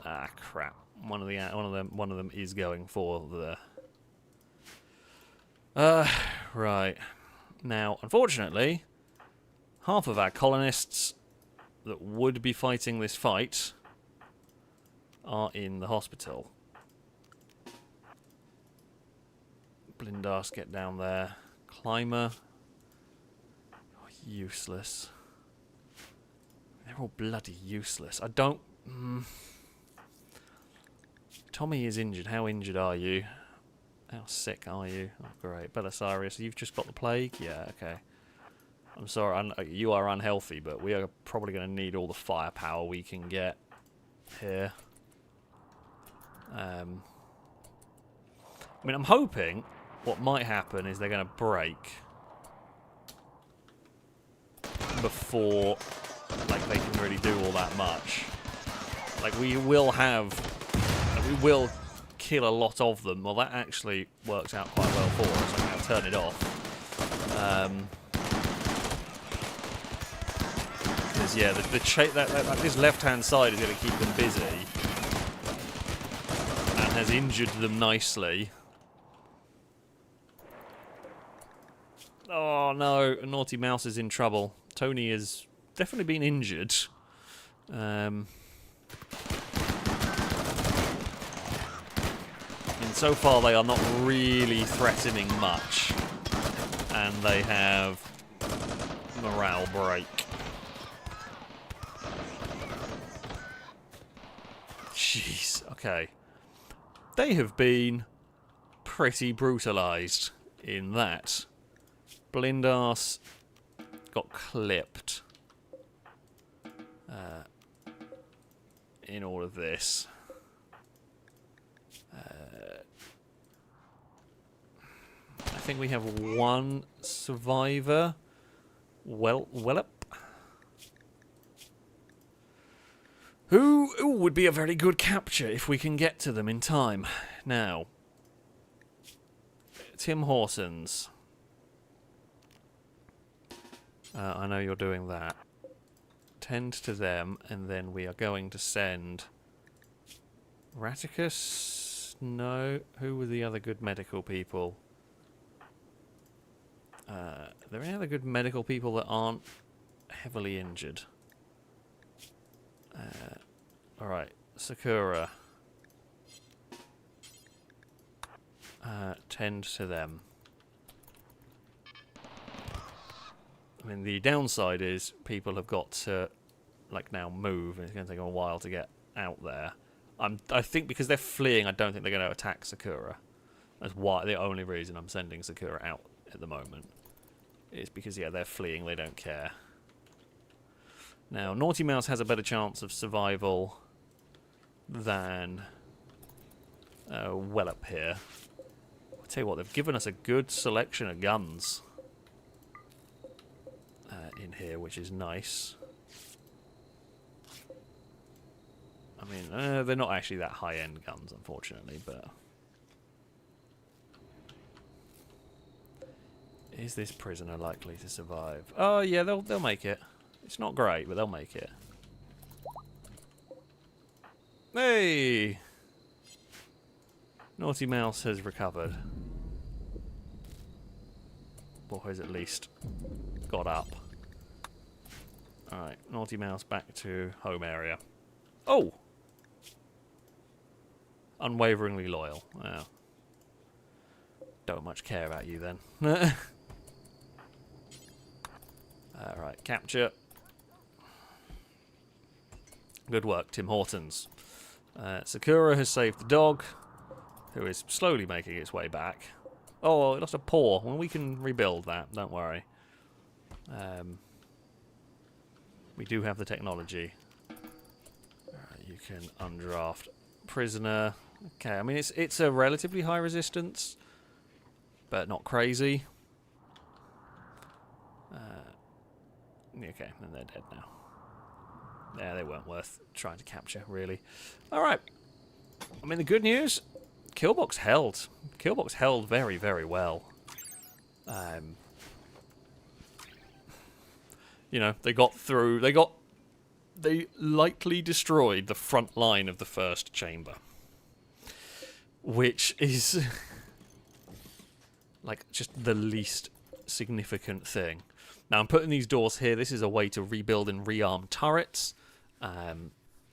Ah, crap! One of them is going for the. Right. Now, unfortunately, half of our colonists that would be fighting this fight are in the hospital. Blindas, get down there. Climber. Oh, useless. They're all bloody useless. I don't... Tommy is injured. How injured are you? How sick are you? Oh, great. Belisarius, you've just got the plague? Yeah, okay. I'm sorry, you are unhealthy, but we are probably going to need all the firepower we can get here. I mean, I'm hoping what might happen is they're going to break before, like, they can really do all that much. Like, we will kill a lot of them. Well, that actually works out quite well for us. I'm going to turn it off. Because, yeah, this left-hand side is going to keep them busy. And has injured them nicely. Oh, no. Naughty Mouse is in trouble. Tony has definitely been injured. And so far they are not really threatening much. And they have morale break. Jeez, okay. They have been pretty brutalised in that. Blindas got clipped in all of this. I think we have one survivor. Wellop. Who would be a very good capture if we can get to them in time. Now, Tim Horsons. I know you're doing that. Tend to them, and then we are going to send Raticus. No, who were the other good medical people? Are there any other good medical people that aren't heavily injured? Alright, Sakura. Tend to them. I mean, the downside is people have got to, like, now move, and it's going to take them a while to get out there. I think because they're fleeing, I don't think they're going to attack Sakura. That's why the only reason I'm sending Sakura out at the moment is because, yeah, they're fleeing, they don't care. Now, Naughty Mouse has a better chance of survival than Wellop here. I'll tell you what, they've given us a good selection of guns in here, which is nice. I mean, they're not actually that high-end guns, unfortunately, but... Is this prisoner likely to survive? Oh, yeah, they'll make it. It's not great, but they'll make it. Hey! Naughty Mouse has recovered. Or has at least got up. Alright, Naughty Mouse back to home area. Oh! Unwaveringly loyal. Wow. Don't much care about you then. Alright, capture. Good work, Tim Hortons. Sakura has saved the dog, who is slowly making its way back. Oh, it lost a paw. Well, we can rebuild that, don't worry. We do have the technology. You can undraft prisoner. Okay, I mean it's a relatively high resistance, but not crazy. Okay, and they're dead now. Yeah, they weren't worth trying to capture, really. All right. I mean, the good news, Killbox held. Killbox held very, very well. You know, they got through. They lightly destroyed the front line of the first chamber, which is like just the least significant thing. Now I'm putting these doors here. This is a way to rebuild and rearm turrets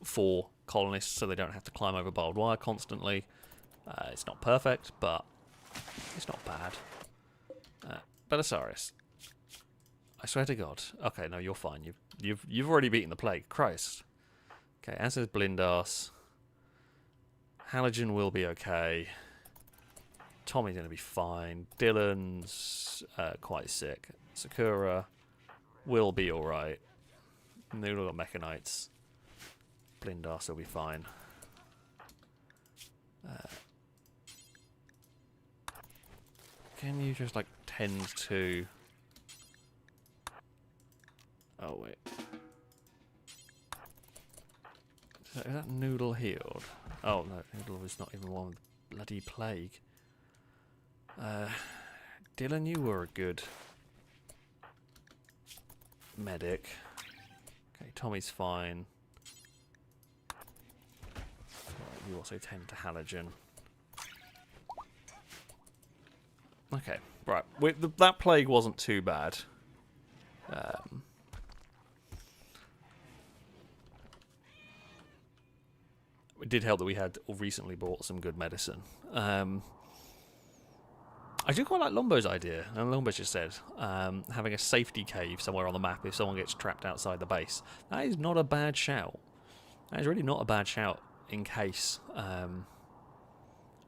for colonists, so they don't have to climb over barbed wire constantly. It's not perfect, but it's not bad. Belisarius, I swear to God. Okay, no, you're fine. You've already beaten the plague. Christ. Okay, as is Blindas. Halogen will be okay. Tommy's going to be fine. Dylan's quite sick. Sakura will be alright. Noodle got Mechanites. Blindas will be fine. Can you just like tend to... Oh wait. Is that Noodle healed? Oh no, Noodle is not even one with bloody plague. Dylan, you were a good medic. Okay, Tommy's fine. You also tend to halogen. Okay, right. That plague wasn't too bad. It did help that we had recently bought some good medicine. I do quite like Lombo's idea, and Lombo just said, having a safety cave somewhere on the map if someone gets trapped outside the base. That is not a bad shout. That is really not a bad shout in case.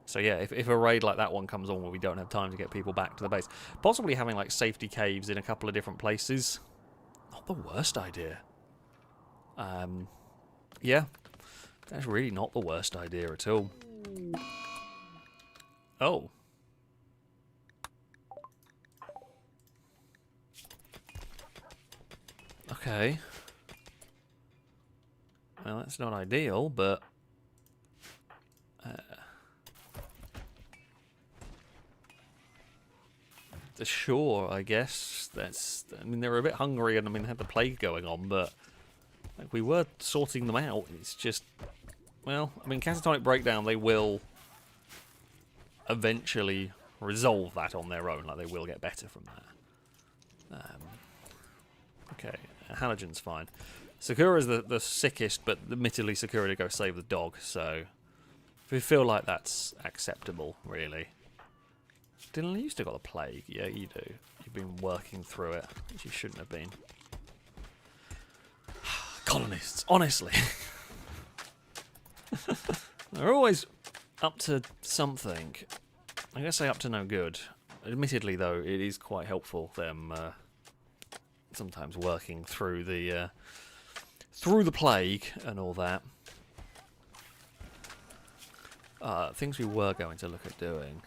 So yeah, if a raid like that one comes on where we don't have time to get people back to the base, possibly having like safety caves in a couple of different places, not the worst idea. Yeah, that's really not the worst idea at all. Oh. Okay. Well, that's not ideal, but... sure, I guess. I mean, they were a bit hungry and, I mean, they had the plague going on, but... Like, we were sorting them out. It's just... Well, I mean, catatonic breakdown, they will... eventually resolve that on their own. Like, they will get better from that. Okay, halogen's fine. Sakura's the sickest, but admittedly Sakura to go save the dog, so we feel like that's acceptable, really. Dylan, you still got the plague. Yeah, you do. You've been working through it, which you shouldn't have been. Colonists, honestly. They're always up to something. I'm going to say up to no good. Admittedly, though, it is quite helpful, them sometimes working through the plague and all that. Things we were going to look at doing.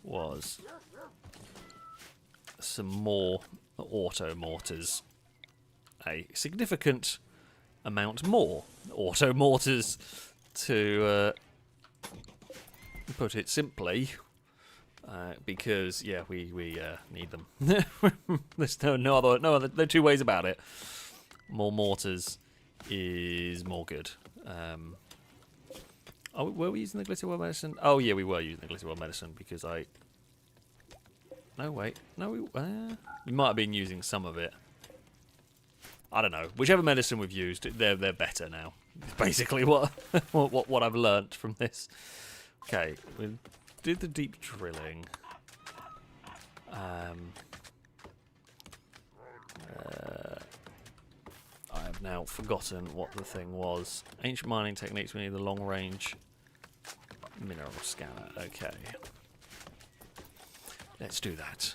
Was some more auto mortars. A significant amount more auto mortars, to put it simply, because yeah, we need them. There's no two ways about it. More mortars is more good. Oh, were we using the glitter world medicine? Oh yeah, we were using the glitter world medicine because I. No wait, no, we might have been using some of it. I don't know. Whichever medicine we've used, they're better now. It's basically what what I've learnt from this. Okay, we did the deep drilling. I have now forgotten what the thing was. Ancient mining techniques. We need the long range mineral scanner. Okay, let's do that.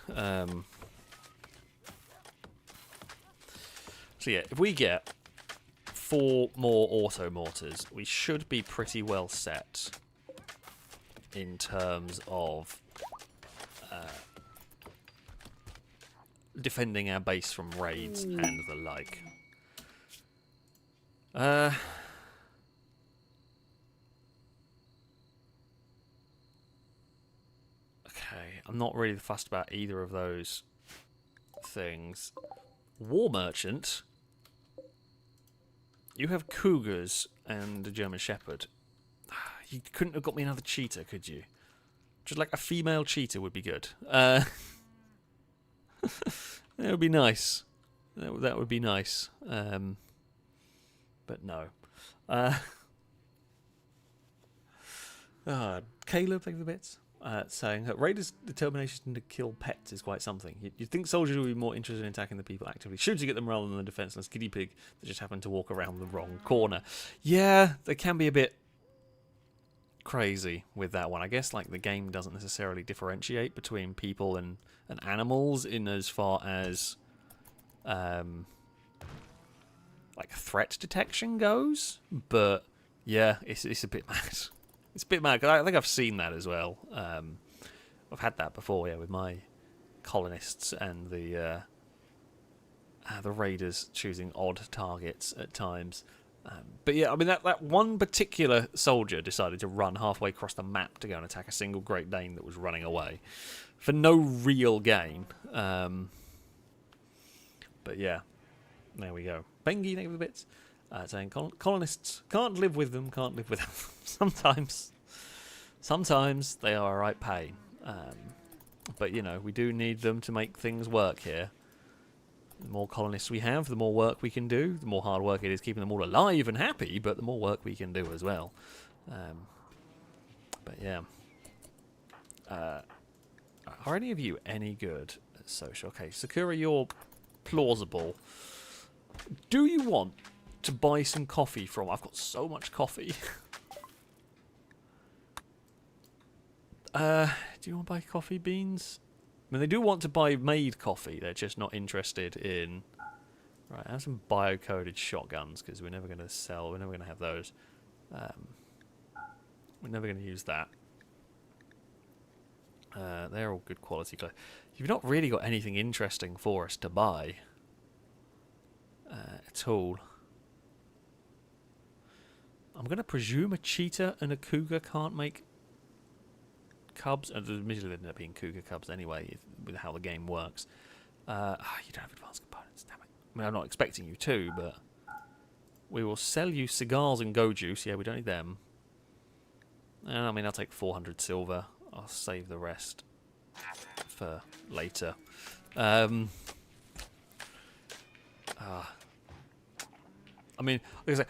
So yeah, if we get 4 more auto mortars, we should be pretty well set in terms of defending our base from raids and the like. Okay, I'm not really fussed about either of those things. War Merchant. You have cougars and a German Shepherd. You couldn't have got me another cheetah, could you? Just like a female cheetah would be good. That would be nice. That would be nice. But no. Caleb, thank you for the bits. Saying that Raiders' determination to kill pets is quite something. You'd think soldiers would be more interested in attacking the people actively shooting at them rather than the defenseless guinea pig that just happened to walk around the wrong corner. Yeah, they can be a bit crazy with that one. I guess like the game doesn't necessarily differentiate between people and animals in as far as like threat detection goes. But yeah, it's a bit mad. It's a bit mad, because I think I've seen that as well. I've had that before, yeah, with my colonists and the raiders choosing odd targets at times. But yeah, I mean, that one particular soldier decided to run halfway across the map to go and attack a single Great Dane that was running away for no real gain. But yeah, there we go. Bengi, thank you for the bits. Saying colonists can't live with them, can't live with them. Sometimes they are a right pain. But, you know, we do need them to make things work here. The more colonists we have, the more work we can do. The more hard work it is keeping them all alive and happy, but the more work we can do as well. But, yeah. Are any of you any good at social? Okay, Sakura, you're plausible. Do you want to buy some coffee from... I've got so much coffee. Do you want to buy coffee beans? I mean, they do want to buy made coffee. They're just not interested in... Right, I have some bio-coded shotguns, because we're never going to sell... We're never going to have those. We're never going to use that. They're all good quality clothes. You've not really got anything interesting for us to buy. At all. I'm going to presume a cheetah and a cougar can't make cubs. Admittedly, they end up being cougar cubs anyway, with how the game works. You don't have advanced components, damn it. I mean, I'm not expecting you to, but we will sell you cigars and go juice. Yeah, we don't need them. And I mean, I'll take 400 silver. I'll save the rest for later. I mean, like I say,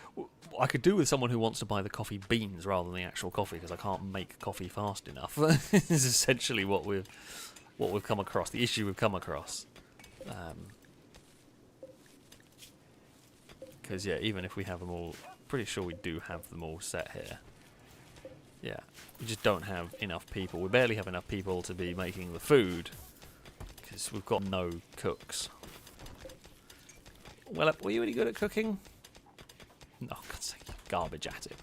I could do with someone who wants to buy the coffee beans rather than the actual coffee, because I can't make coffee fast enough. This is essentially what we've come across. The issue we've come across. Because yeah, even if we have them all, pretty sure we do have them all set here. Yeah, we just don't have enough people. We barely have enough people to be making the food, because we've got no cooks. Well, were you any good at cooking? No, oh, God's sake, garbage at it.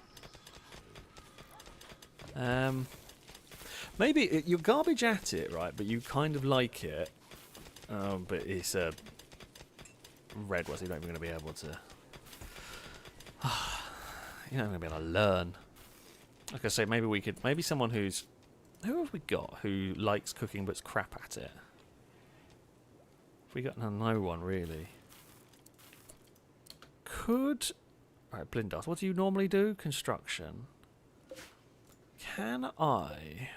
Maybe you're garbage at it, right? But you kind of like it. But it's a red one, so you're not even going to be able to. You're not going to be able to learn. Like I say, maybe we could. Maybe someone who's. Who have we got who likes cooking but's crap at it? If we got no one really. Could. Right, Blindos, what do you normally do? Construction. Can I...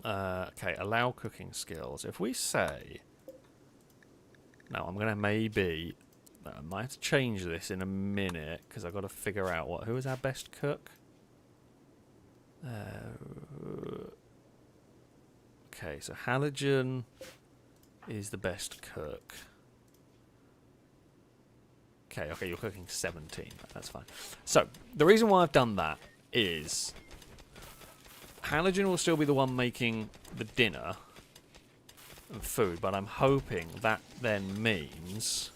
okay, allow cooking skills. If we say... Now, I'm going to maybe... I might have to change this in a minute, because I've got to figure out who is our best cook? Okay, so Halogen... is the best cook. Okay, you're cooking 17. That's fine. So, the reason why I've done that is Halogen will still be the one making the dinner. food, but I'm hoping that then means,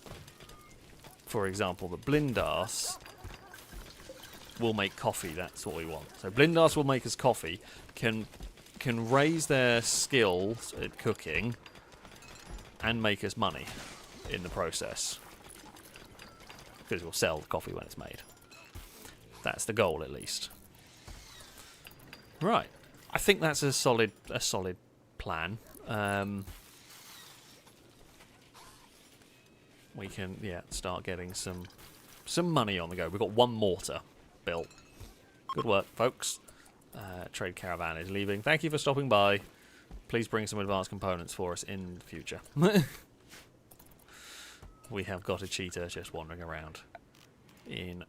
for example, that Blindas will make coffee. That's what we want. So Blindas will make us coffee, can raise their skills at cooking, and make us money in the process. Because we'll sell the coffee when it's made. That's the goal, at least. Right. I think that's a solid plan. We can, yeah, start getting some money on the go. We've got one mortar built. Good work, folks. Trade caravan is leaving. Thank you for stopping by. Please bring some advanced components for us in the future. We have got a cheetah just wandering around in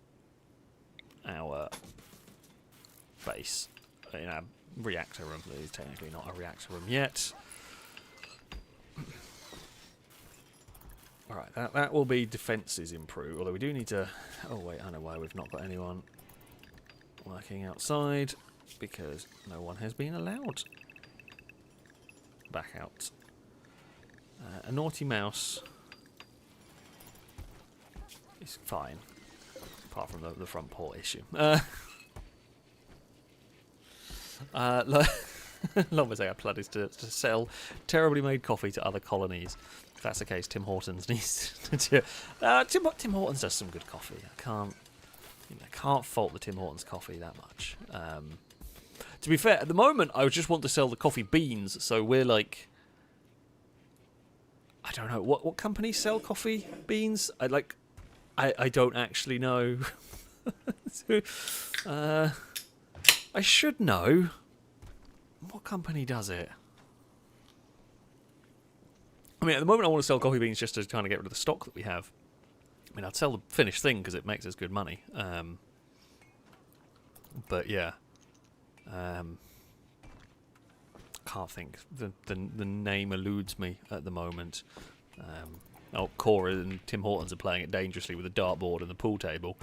our base. In our reactor room. It's technically not a reactor room yet. Alright, that will be defences improved. Although we do need to... Oh wait, I know why we've not got anyone working outside. Because no one has been allowed back out. A naughty mouse is fine. Apart from the front port issue. Lomazea plan is to sell terribly made coffee to other colonies. If that's the case, Tim Hortons needs to... Tim Hortons does some good coffee. I can't fault the Tim Hortons coffee that much. To be fair, at the moment, I just want to sell the coffee beans, so we're like... I don't know, what companies sell coffee beans? I don't actually know. I should know. What company does it? I mean, at the moment I want to sell coffee beans just to kind of get rid of the stock that we have. I mean, I'd sell the finished thing because it makes us good money. But yeah. Can't think. The name eludes me at the moment. Cora and Tim Hortons are playing it dangerously with a dartboard and the pool table.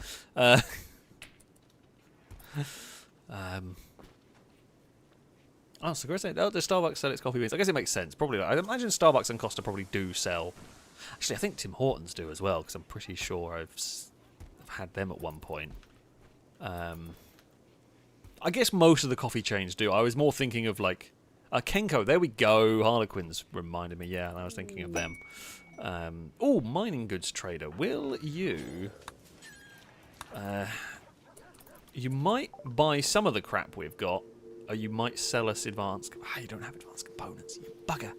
Oh, so does Starbucks sell its coffee beans? I guess it makes sense. Probably. I imagine Starbucks and Costa probably do sell. Actually, I think Tim Hortons do as well, because I'm pretty sure I've had them at one point. I guess most of the coffee chains do. I was more thinking of like Kenko. There we go. Harlequins reminded me. Yeah, and I was thinking of them. Oh, mining goods trader. Will you? You might buy some of the crap we've got. Or you might sell us advanced... you don't have advanced components, you bugger.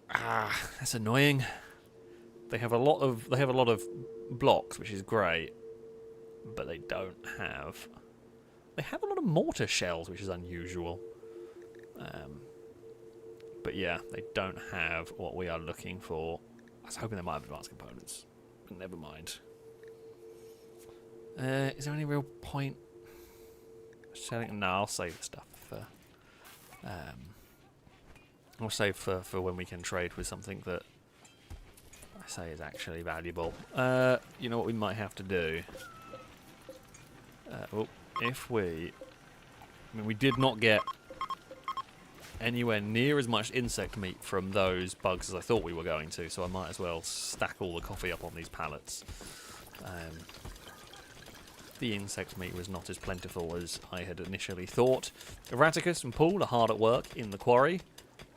That's annoying. They have a lot of blocks, which is great, but they don't have... They have a lot of mortar shells, which is unusual. But yeah, they don't have what we are looking for. I was hoping they might have advanced components, but never mind. Is there any real point... selling? No, I'll save the stuff for... I'll save for when we can trade with something that I say is actually valuable. You know what we might have to do? If we... I mean, we did not get anywhere near as much insect meat from those bugs as I thought we were going to, so I might as well stack all the coffee up on these pallets. The insect meat was not as plentiful as I had initially thought. Erraticus and Paul are hard at work in the quarry,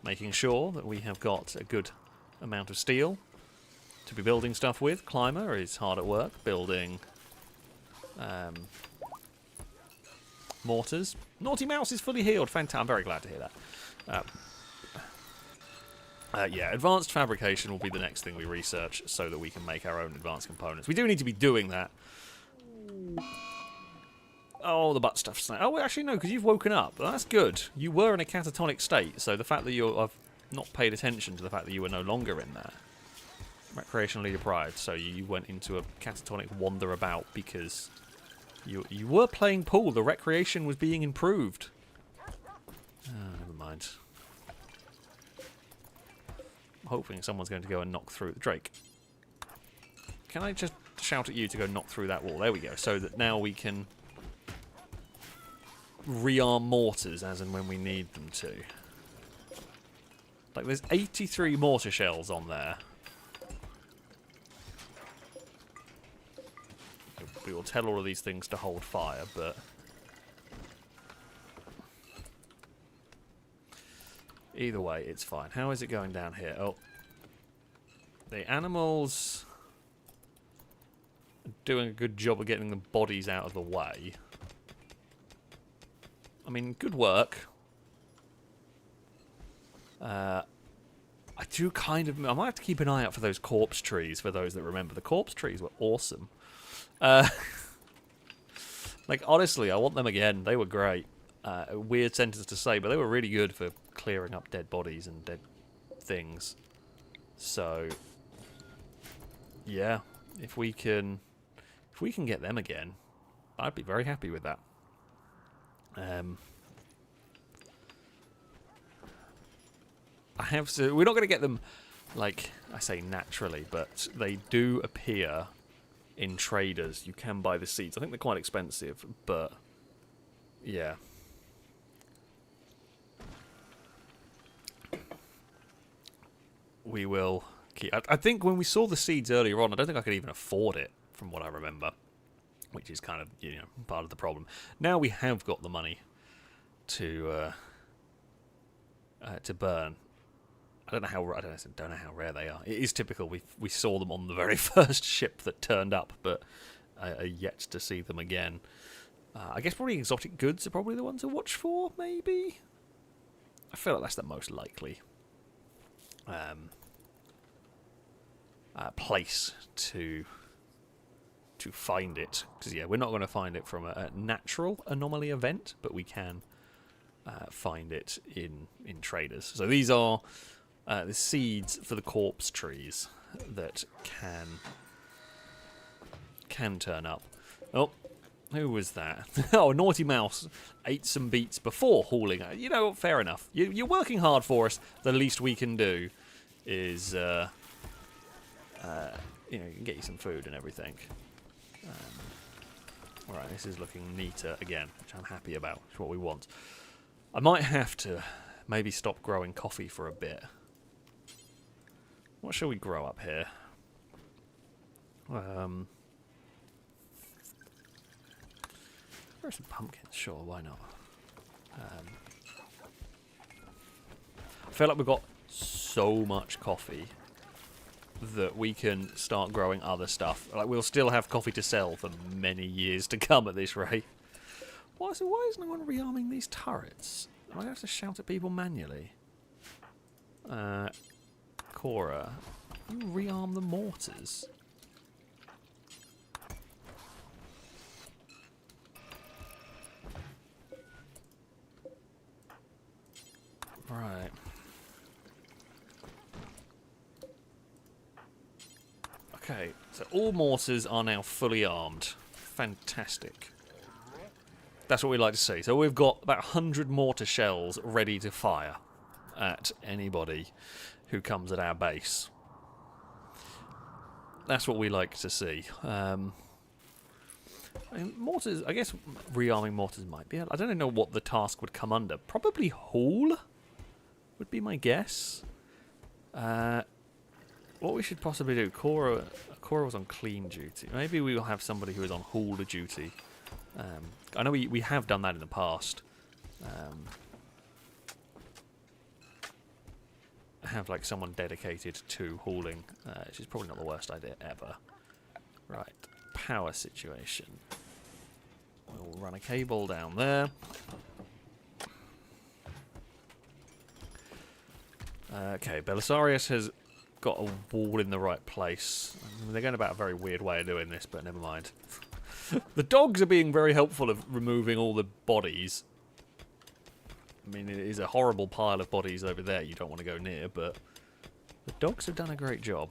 making sure that we have got a good amount of steel to be building stuff with. Climber is hard at work building mortars. Naughty Mouse is fully healed. Fantastic. I'm very glad to hear that. Yeah, advanced fabrication will be the next thing we research so that we can make our own advanced components. We do need to be doing that. Oh, the butt stuff's... Oh, actually, no, because you've woken up. That's good. You were in a catatonic state, so the fact that I've not paid attention to the fact that you were no longer in there. Recreationally deprived, so you went into a catatonic wander about because you were playing pool. The recreation was being improved. Never mind. I'm hoping someone's going to go and knock through the Drake. Can I just shout at you to go knock through that wall? There we go. So that now we can rearm mortars as and when we need them to. Like, there's 83 mortar shells on there. We will tell all of these things to hold fire, but... either way, it's fine. How is it going down here? Oh. The animals are doing a good job of getting the bodies out of the way. I mean, good work. I do kind of... I might have to keep an eye out for those corpse trees, for those that remember. The corpse trees were awesome. Like, honestly, I want them again. They were great. A weird sentence to say, but they were really good for clearing up dead bodies and dead things. So, yeah, if we can get them again, I'd be very happy with that. So we're not going to get them, like I say, naturally, but they do appear in traders. You can buy the seeds. I think they're quite expensive, but yeah. We will keep... I think when we saw the seeds earlier on, I don't think I could even afford it, from what I remember, which is kind of, you know, part of the problem. Now we have got the money to burn. I don't know how rare they are. It is typical. We saw them on the very first ship that turned up, but are yet to see them again. I guess probably exotic goods are probably the ones to watch for. Maybe. I feel like that's the most likely place to find it, because yeah, we're not going to find it from a natural anomaly event, but we can find it in traders. So these are the seeds for the corpse trees that can turn up. Oh, who was that? Oh, a naughty mouse ate some beets before hauling. You know, fair enough. You're working hard for us. The least we can do is, you know, you can get you some food and everything. Alright, this is looking neater again, which I'm happy about. It's what we want. I might have to maybe stop growing coffee for a bit. What shall we grow up here? Grow some pumpkins, sure, why not? I feel like we've got so much coffee that we can start growing other stuff. Like, we'll still have coffee to sell for many years to come at this rate. Why is no one rearming these turrets? Am I going to have to shout at people manually? Cora, you rearm the mortars. Right. Okay, so all mortars are now fully armed. Fantastic. That's what we like to see. So we've got about 100 mortar shells ready to fire at anybody who comes at our base. That's what we like to see. I mean, mortars, I guess rearming mortars might be... I don't know what the task would come under. Probably haul would be my guess. What we should possibly do... Cora was on clean duty. Maybe we will have somebody who is on hauler duty. I know we have done that in the past. Have like someone dedicated to hauling, which is probably not the worst idea ever. Right, power situation. We'll run a cable down there. Okay, Belisarius has got a wall in the right place. I mean, they're going about a very weird way of doing this, but never mind. The dogs are being very helpful of removing all the bodies. I mean, it is a horrible pile of bodies over there you don't want to go near, but the dogs have done a great job.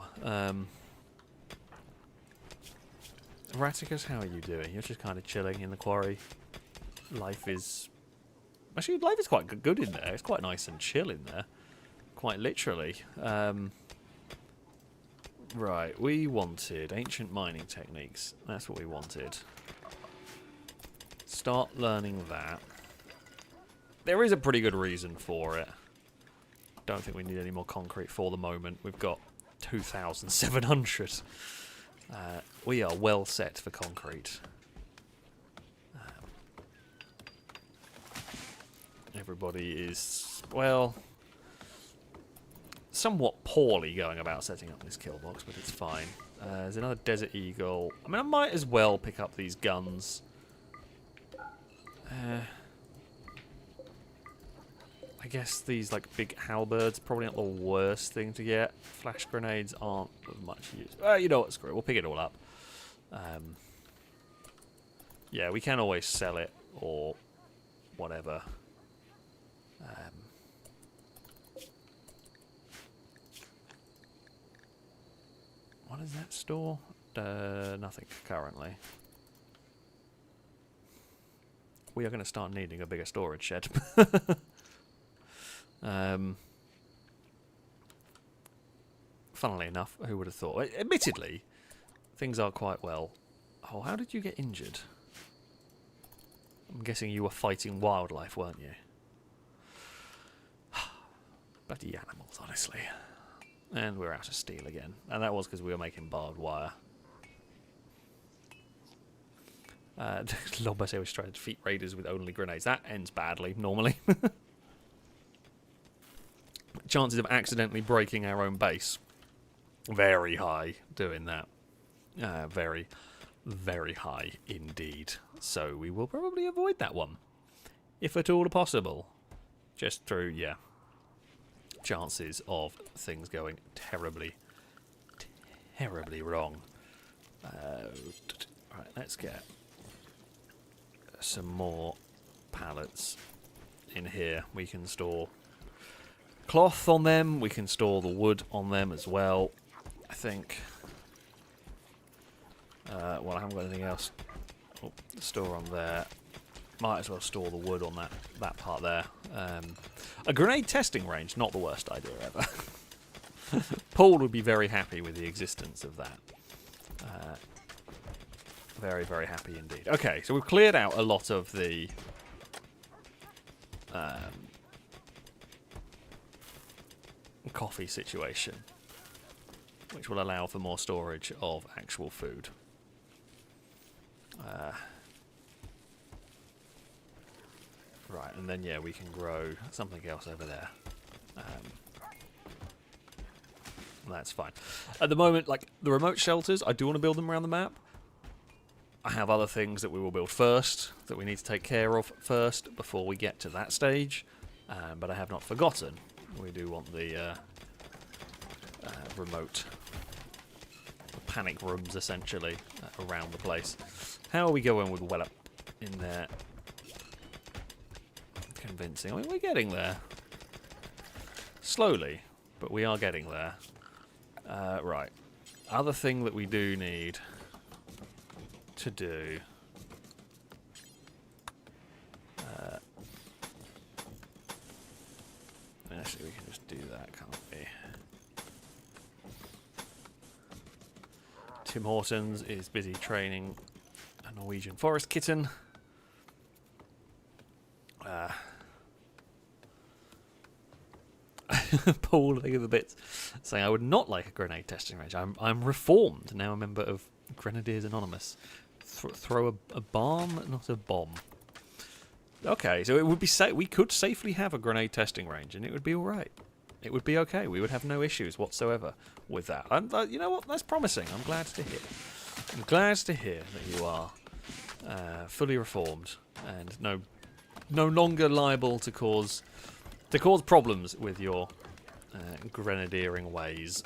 Raticus, how are you doing? You're just kind of chilling in the quarry. Life is... Actually, life is quite good in there. It's quite nice and chill in there. Quite literally. Right, we wanted ancient mining techniques. That's what we wanted. Start learning that. There is a pretty good reason for it. don't think we need any more concrete for the moment. We've got 2,700. We are well set for concrete. Everybody is, well, somewhat poorly going about setting up this Killbox, but it's fine. There's another Desert Eagle. I mean, I might as well pick up these guns. I guess these, like, big halberds probably not the worst thing to get. Flash grenades aren't of much use. You know what, screw it, we'll pick it all up. Yeah, we can always sell it, or whatever. What does that store? Nothing currently. We are going to start needing a bigger storage shed. Funnily enough, who would have thought? Admittedly, things are quite well. Oh, how did you get injured? I'm guessing you were fighting wildlife, weren't you? Bloody animals, honestly. And we're out of steel again. And that was because we were making barbed wire. Lombase was trying to defeat raiders with only grenades. That ends badly, normally. Chances of accidentally breaking our own base. Very high doing that. Very, very high indeed. So we will probably avoid that one. If at all possible. Just through, yeah, chances of things going terribly, terribly wrong. Right, let's get some more pallets in here. We can store cloth on them. We can store the wood on them as well, I think. Well, I haven't got anything else. Oh, store on there. Might as well store the wood on that part there. A grenade testing range, not the worst idea ever. Paul would be very happy with the existence of that. Very, very happy indeed. Okay, so we've cleared out a lot of the coffee situation, which will allow for more storage of actual food. Right, and then, yeah, we can grow something else over there. That's fine. At the moment, like, the remote shelters, I do want to build them around the map. I have other things that we will build first, that we need to take care of first, before we get to that stage. But I have not forgotten. We do want the remote panic rooms, essentially, around the place. How are we going with well up in there? Convincing. I mean, we're getting there. Slowly, but we are getting there. Right. Other thing that we do need to do. Actually, we can just do that, can't we? Tim Hortons is busy training a Norwegian forest kitten. Paul, think of the bits, saying I would not like a grenade testing range. I'm reformed, now a member of Grenadiers Anonymous. Throw a bomb, not a bomb. Okay, so it would be we could safely have a grenade testing range, and it would be all right. It would be okay. We would have no issues whatsoever with that. And you know what? That's promising. I'm glad to hear. I'm glad to hear that you are fully reformed and no longer liable to cause problems with your grenadiering ways.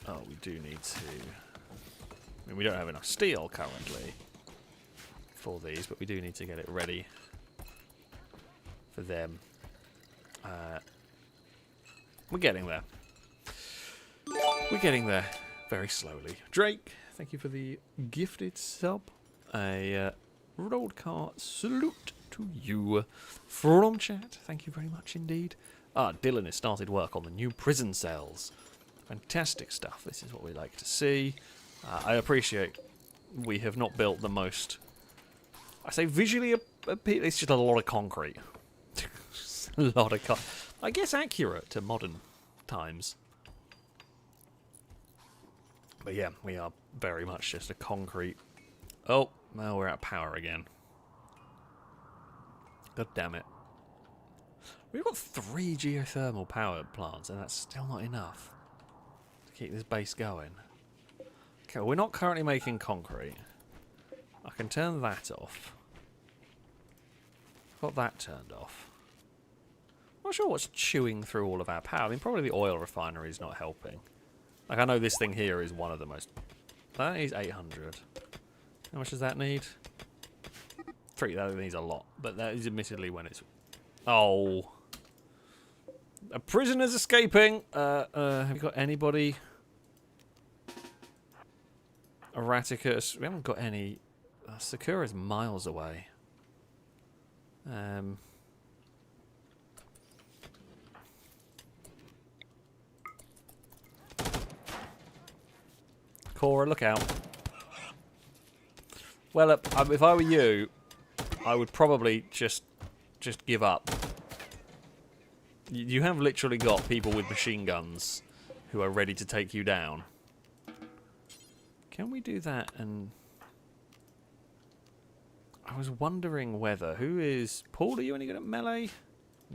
Oh, we do need to. I mean, we don't have enough steel currently for these, but we do need to get it ready for them. We're getting there. We're getting there very slowly. Drake, thank you for the gifted sub. A road car salute to you from chat. Thank you very much indeed. Dylan has started work on the new prison cells. Fantastic stuff. This is what we like to see. I appreciate we have not built the most I say visually, it's just a lot of concrete. A lot of I guess accurate to modern times. But yeah, we are very much just a concrete... Oh, well, we're out of power again. God damn it. We've got 3 geothermal power plants, and that's still not enough to keep this base going. Okay, we're not currently making concrete. I can turn that off. Got that turned off. I'm not sure what's chewing through all of our power. I mean, probably the oil refinery is not helping. Like, I know this thing here is one of the most... That is 800. How much does that need? 3. That needs a lot. But that is admittedly when it's... Oh. A prisoner's escaping. Have you got anybody? Erraticus. We haven't got any... Sakura's miles away. Cora, look out. Well, if I were you, I would probably just give up. You have literally got people with machine guns who are ready to take you down. Can we do that? And I was wondering whether... Who is... Paul, are you any good at melee?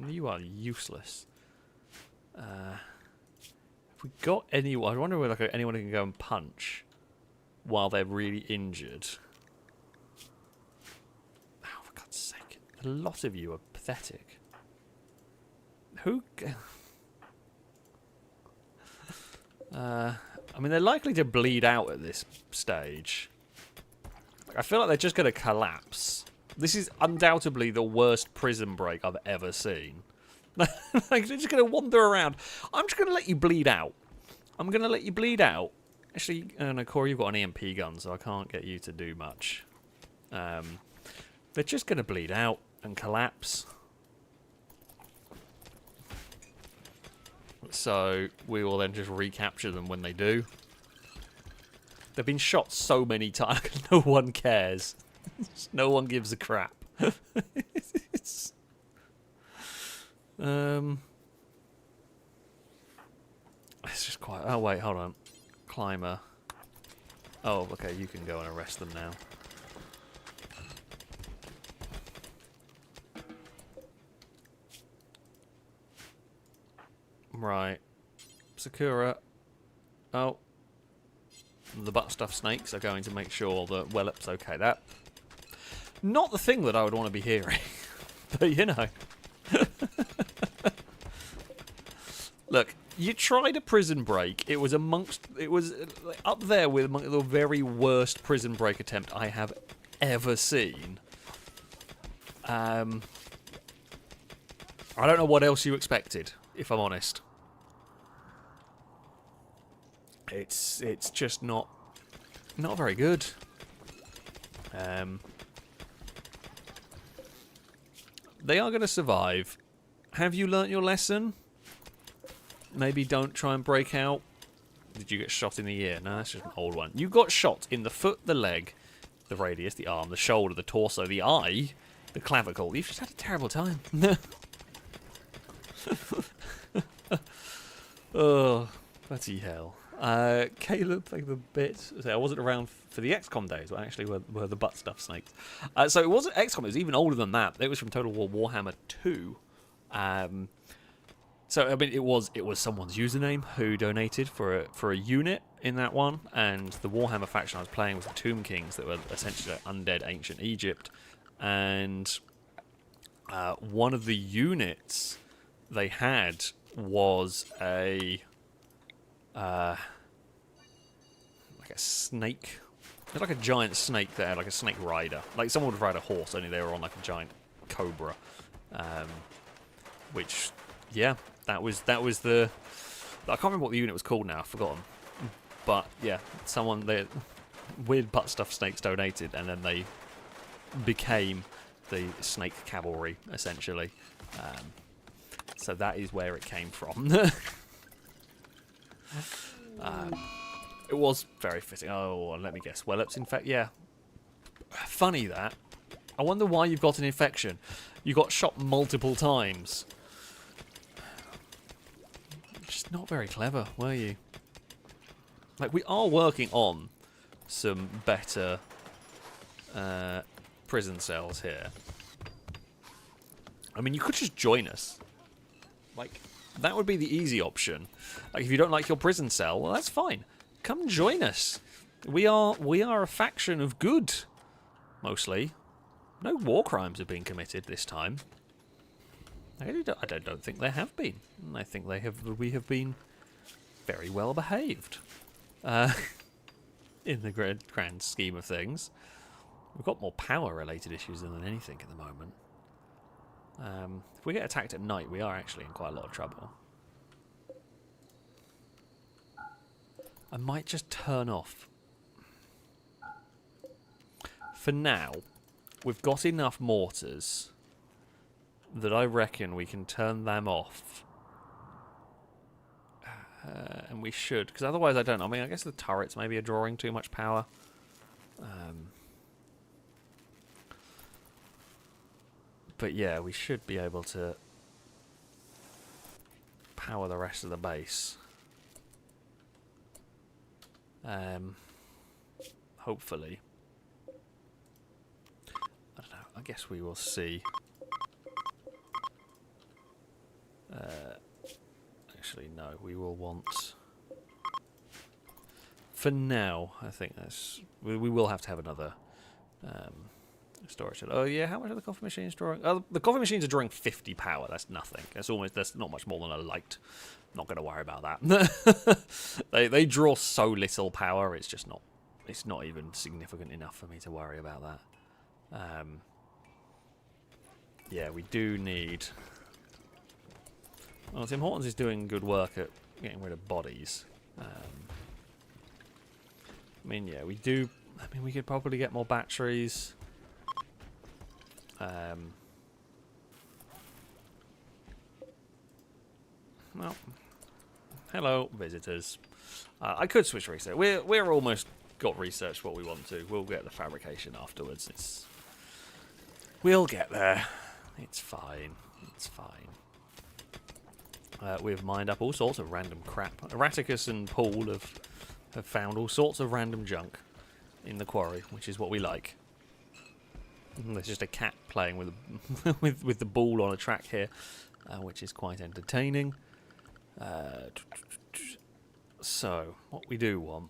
You are useless. If we got anyone... I wonder whether anyone can go and punch while they're really injured. Oh, for God's sake. A lot of you are pathetic. Who... I mean, they're likely to bleed out at this stage. I feel like they're just going to collapse. This is undoubtedly the worst prison break I've ever seen. Like, they're just going to wander around. I'm just going to let you bleed out. I'm going to let you bleed out. Actually, no, Corey, you've got an EMP gun, so I can't get you to do much. They're just going to bleed out and collapse. So we will then just recapture them when they do. They've been shot so many times, no one cares. No one gives a crap. It's just quite... Oh, wait, hold on. Climber. Oh, okay, you can go and arrest them now. Right. Sakura. Oh. The butt stuff snakes are going to make sure that Wellop's okay. That... Not the thing that I would want to be hearing. But, you know. Look, you tried a prison break. It was amongst... It was up there with among the very worst prison break attempt I have ever seen. I don't know what else you expected, if I'm honest. It's just not very good. They are going to survive. Have you learnt your lesson? Maybe don't try and break out. Did you get shot in the ear? No, that's just an old one. You got shot in the foot, the leg, the radius, the arm, the shoulder, the torso, the eye, the clavicle. You've just had a terrible time. Oh, bloody hell. Caleb, thank you for the bit. I wasn't around for the XCOM days, but actually were the butt stuff snakes. So it wasn't XCOM, it was even older than that. It was from Total War Warhammer 2. So I mean, it was someone's username who donated for a unit in that one, and the Warhammer faction I was playing was the Tomb Kings that were essentially like undead ancient Egypt, and one of the units they had was a like a snake. It was like a giant snake that had like a snake rider. Like someone would ride a horse, only they were on like a giant cobra. Which, yeah, that was the... I can't remember what the unit was called now, I've forgotten. But, yeah, someone... Weird butt stuff snakes donated, and then they became the snake cavalry, essentially. So that is where it came from. It was very fitting. Oh, let me guess. Well, it's in fact, yeah. Funny that. I wonder why you've got an infection. You got shot multiple times. Just not very clever, were you? Like, we are working on some better prison cells here. I mean, you could just join us. Like, that would be the easy option. Like, if you don't like your prison cell, well, that's fine. Come join us. We are a faction of good, mostly. No war crimes have been committed this time. I don't think there have been. I think we have been very well behaved. In the grand scheme of things. We've got more power-related issues than anything at the moment. If we get attacked at night, we are actually in quite a lot of trouble. I might just turn off. For now, we've got enough mortars that I reckon we can turn them off. And we should, because otherwise I don't know. I mean, I guess the turrets maybe are drawing too much power. But yeah, we should be able to power the rest of the base. Hopefully. I don't know. I guess we will see. Actually, no. We will want... For now, I think that's... We will have to have another storage. Oh yeah, how much are the coffee machines drawing? Oh, the coffee machines are drawing 50 power. That's nothing. That's not much more than a light. Not going to worry about that. they draw so little power. It's just not. It's not even significant enough for me to worry about that. Yeah, we do need. Well, Tim Hortons is doing good work at getting rid of bodies. I mean, yeah, we do. I mean, we could probably get more batteries. Well, hello, visitors. I could switch research. We're almost got researched what we want to. We'll get the fabrication afterwards. We'll get there. It's fine. It's fine. We've mined up all sorts of random crap. Erraticus and Paul have found all sorts of random junk in the quarry, which is what we like. There's just a cat playing with with the ball on a track here, which is quite entertaining. So, what we do want...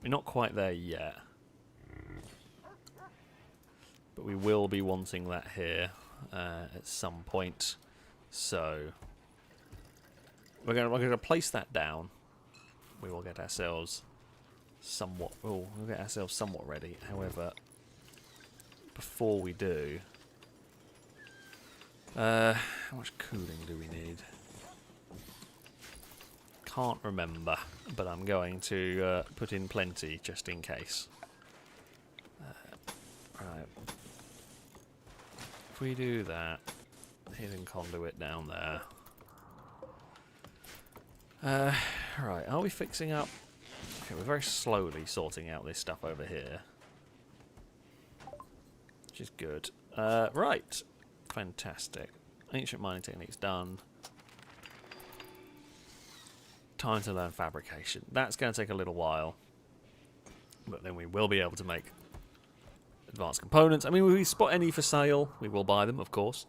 We're not quite there yet. But we will be wanting that here at some point. So, we're going to place that down. We will get ourselves somewhat... Oh, we'll get ourselves somewhat ready. However, before we do... how much cooling do we need? Can't remember, but I'm going to put in plenty just in case. Right. If we do that, hidden conduit down there. Right, are we fixing up? Okay, we're very slowly sorting out this stuff over here, which is good. Right, fantastic. Ancient mining techniques done. Time to learn fabrication. That's going to take a little while, but then we will be able to make advanced components. I mean, if we spot any for sale, we will buy them, of course.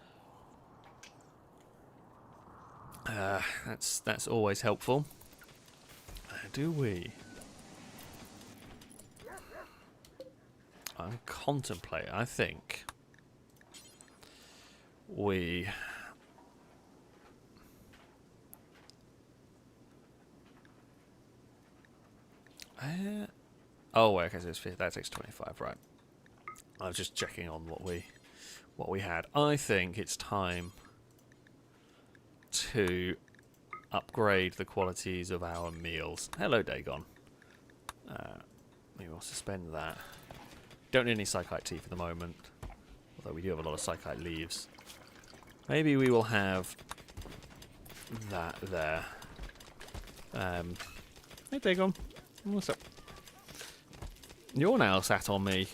That's always helpful. Do we? I'm contemplating. I think we. Oh, wait, okay, so that takes 25, right. I was just checking on what we had. I think it's time to upgrade the qualities of our meals. Hello, Dagon. Maybe we'll suspend that. Don't need any psychite tea for the moment, although we do have a lot of psychite leaves. Maybe we will have that there. Hey, Dagon. What's up? You're now sat on me.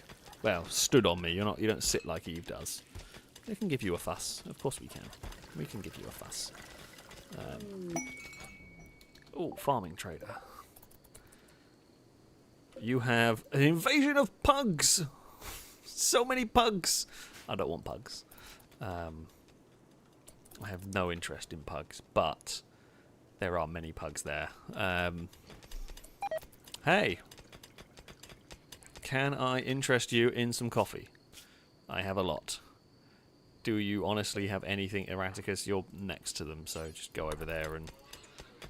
well, stood on me. You don't sit like Eve does. We can give you a fuss. Of course we can. We can give you a fuss. Oh, farming trader. You have an invasion of pugs! So many pugs! I don't want pugs. I have no interest in pugs, but there are many pugs there. Hey! Can I interest you in some coffee? I have a lot. Do you honestly have anything Erraticus? You're next to them, so just go over there and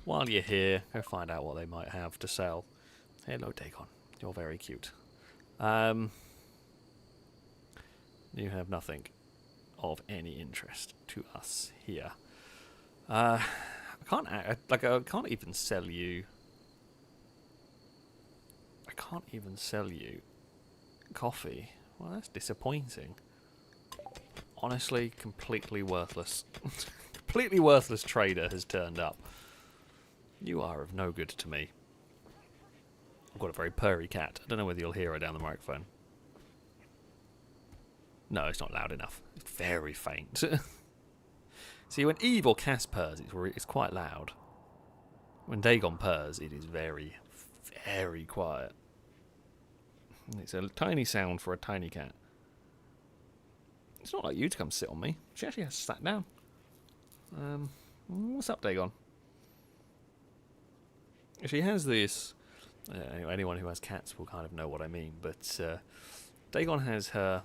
while you're here, go find out what they might have to sell. Hello, Dagon. You're very cute. You have nothing of any interest to us here. I can't even sell you. I can't even sell you coffee. Well, that's disappointing. Honestly, completely worthless. Completely worthless trader has turned up. You are of no good to me. I've got a very purry cat. I don't know whether you'll hear her down the microphone. No, it's not loud enough. It's very faint. See, when Eve or Cass purrs, it's quite loud. When Dagon purrs, it is very, very quiet. It's a tiny sound for a tiny cat. It's not like you to come sit on me. She actually has sat down. What's up, Dagon? She has this... anyone who has cats will kind of know what I mean, but Dagon has her...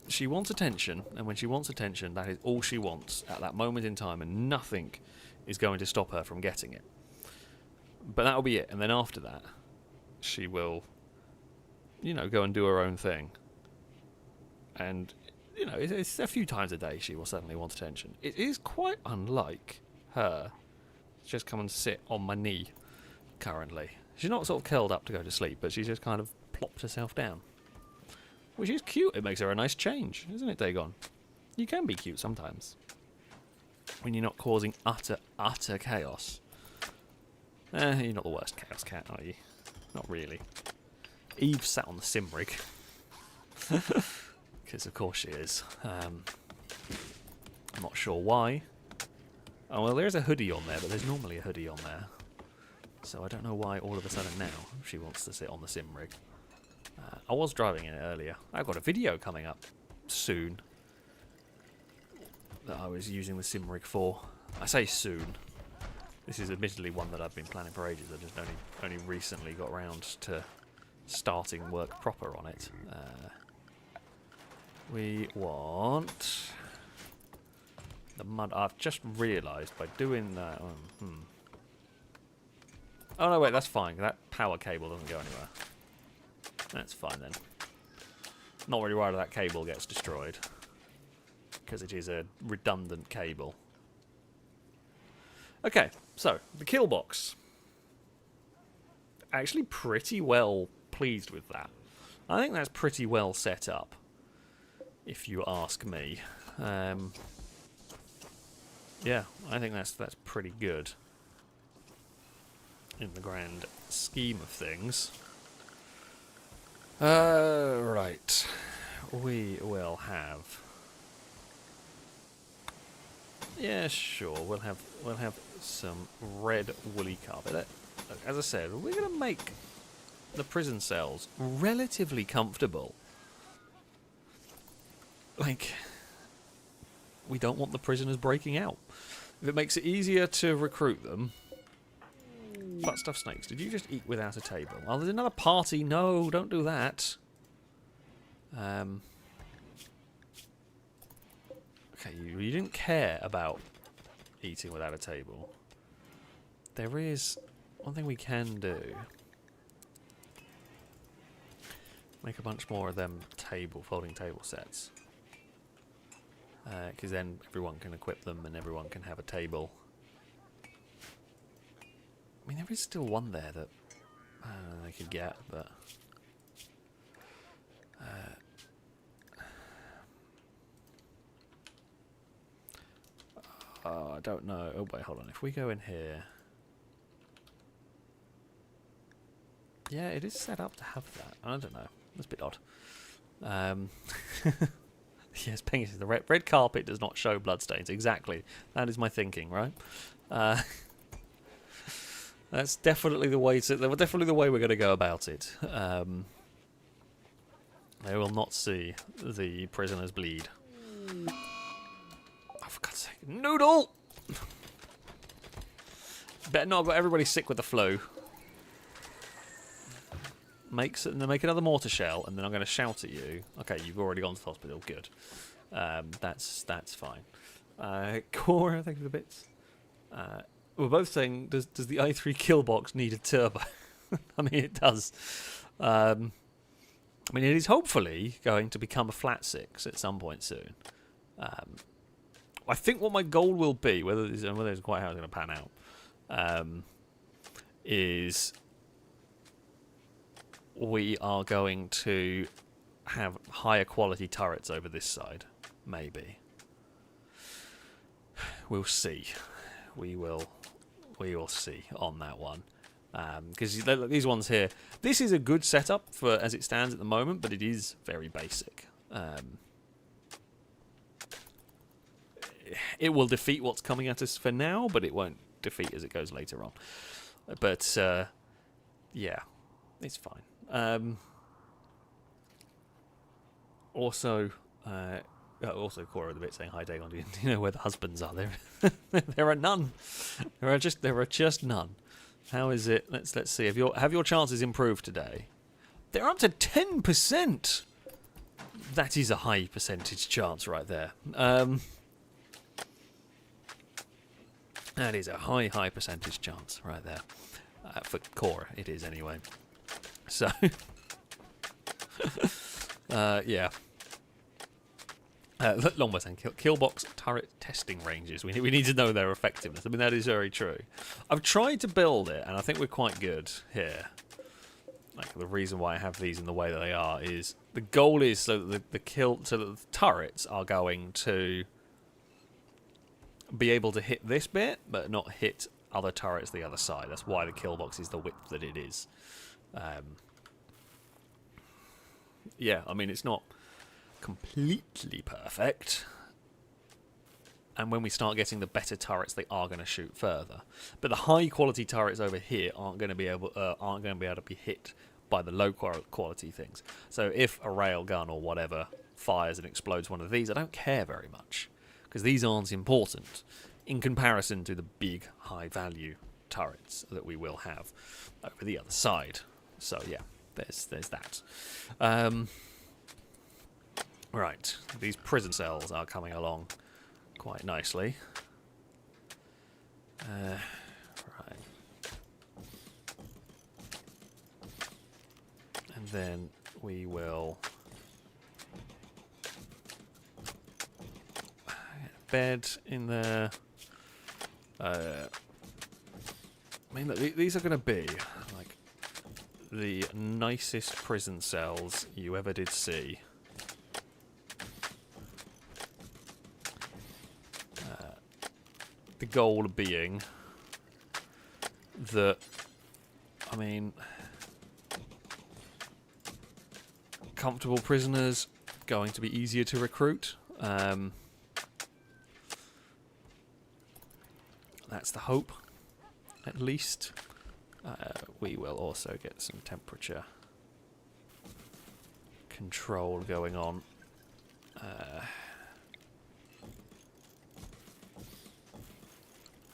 She wants attention, and when she wants attention, that is all she wants at that moment in time, and nothing is going to stop her from getting it. But that'll be it, and then after that, she will, you know, go and do her own thing. And, you know, it's a few times a day she will suddenly want attention. It is quite unlike her to just come and sit on my knee currently. She's not sort of curled up to go to sleep, but she's just kind of plopped herself down. Which is cute. It makes her a nice change, isn't it, Dagon? You can be cute sometimes. When you're not causing utter chaos. You're not the worst chaos cat, are you? Not really. Eve sat on the sim rig. Because of course she is. I'm not sure why. Oh, well, there's a hoodie on there, but there's normally a hoodie on there. So I don't know why all of a sudden now she wants to sit on the sim rig. I was driving in it earlier. I've got a video coming up soon that I was using the sim rig for. I say soon. This is admittedly one that I've been planning for ages. I just only recently got around to starting work proper on it. We want the mud. I've just realised by doing that. Oh no, wait, that's fine. That power cable doesn't go anywhere. That's fine then. Not really worried that cable gets destroyed, because it is a redundant cable. Okay, so the Killbox. Actually pretty well pleased with that. I think that's pretty well set up, if you ask me. Yeah, I think that's pretty good in the grand scheme of things. Right. We will have... Yeah, sure. We'll have some red woolly carpet. Look, as I said, we're going to make the prison cells relatively comfortable. Like, we don't want the prisoners breaking out. If it makes it easier to recruit them... Butt stuff snakes. Did you just eat without a table? Oh, there's another party. No, don't do that. Okay, you didn't care about eating without a table. There is one thing we can do. Make a bunch more of them folding table sets. Because then everyone can equip them and everyone can have a table. I mean, there is still one there that they could get, but... I don't know. Oh, wait, hold on. If we go in here... Yeah, it is set up to have that. I don't know. That's a bit odd. Yes, Penguin says the red carpet does not show bloodstains. Exactly. That is my thinking, right? That's definitely the way we're going to go about it. They will not see the prisoners bleed. Oh, for God's sake. Noodle! Better not have got everybody sick with the flu. Make another mortar shell, and then I'm going to shout at you. Okay, you've already gone to the hospital. Good. That's fine. Cora, thank you for the bits. We're both saying, does the i3 Killbox need a turbo? I mean, it does. I mean, it is hopefully going to become a flat 6 at some point soon. I think what my goal will be, whether it's quite how it's going to pan out, is we are going to have higher quality turrets over this side. Maybe. We'll see. We will see on that one. Because these ones here, this is a good setup for as it stands at the moment, but it is very basic. It will defeat what's coming at us for now, but it won't defeat as it goes later on. But yeah, it's fine. Also, Cora with a bit saying hi, Dagon. Do you know where the husbands are? There are none. There are just none. How is it? Let's see. Have your chances improved today? They're up to 10%. That is a high percentage chance right there. That is a high percentage chance right there. For Cora, it is anyway. So, yeah. Longbow saying Killbox turret testing ranges. We need to know their effectiveness. I mean, that is very true. I've tried to build it, and I think we're quite good here. Like, the reason why I have these in the way that they are is the goal is so that the turrets are going to be able to hit this bit, but not hit other turrets the other side. That's why the Killbox is the width that it is. Yeah, I mean, it's not completely perfect, and when we start getting the better turrets, they are going to shoot further. But the high quality turrets over here aren't going to be able to be hit by the low quality things. So if a railgun or whatever fires and explodes one of these, I don't care very much, because these aren't important in comparison to the big high value turrets that we will have over the other side. So yeah, there's that. Right, these prison cells are coming along quite nicely. Right. And then we will get a bed in there. I mean, look, these are going to be like the nicest prison cells you ever did see. The goal being that, I mean, comfortable prisoners going to be easier to recruit. That's the hope, at least. We will also get some temperature control going on.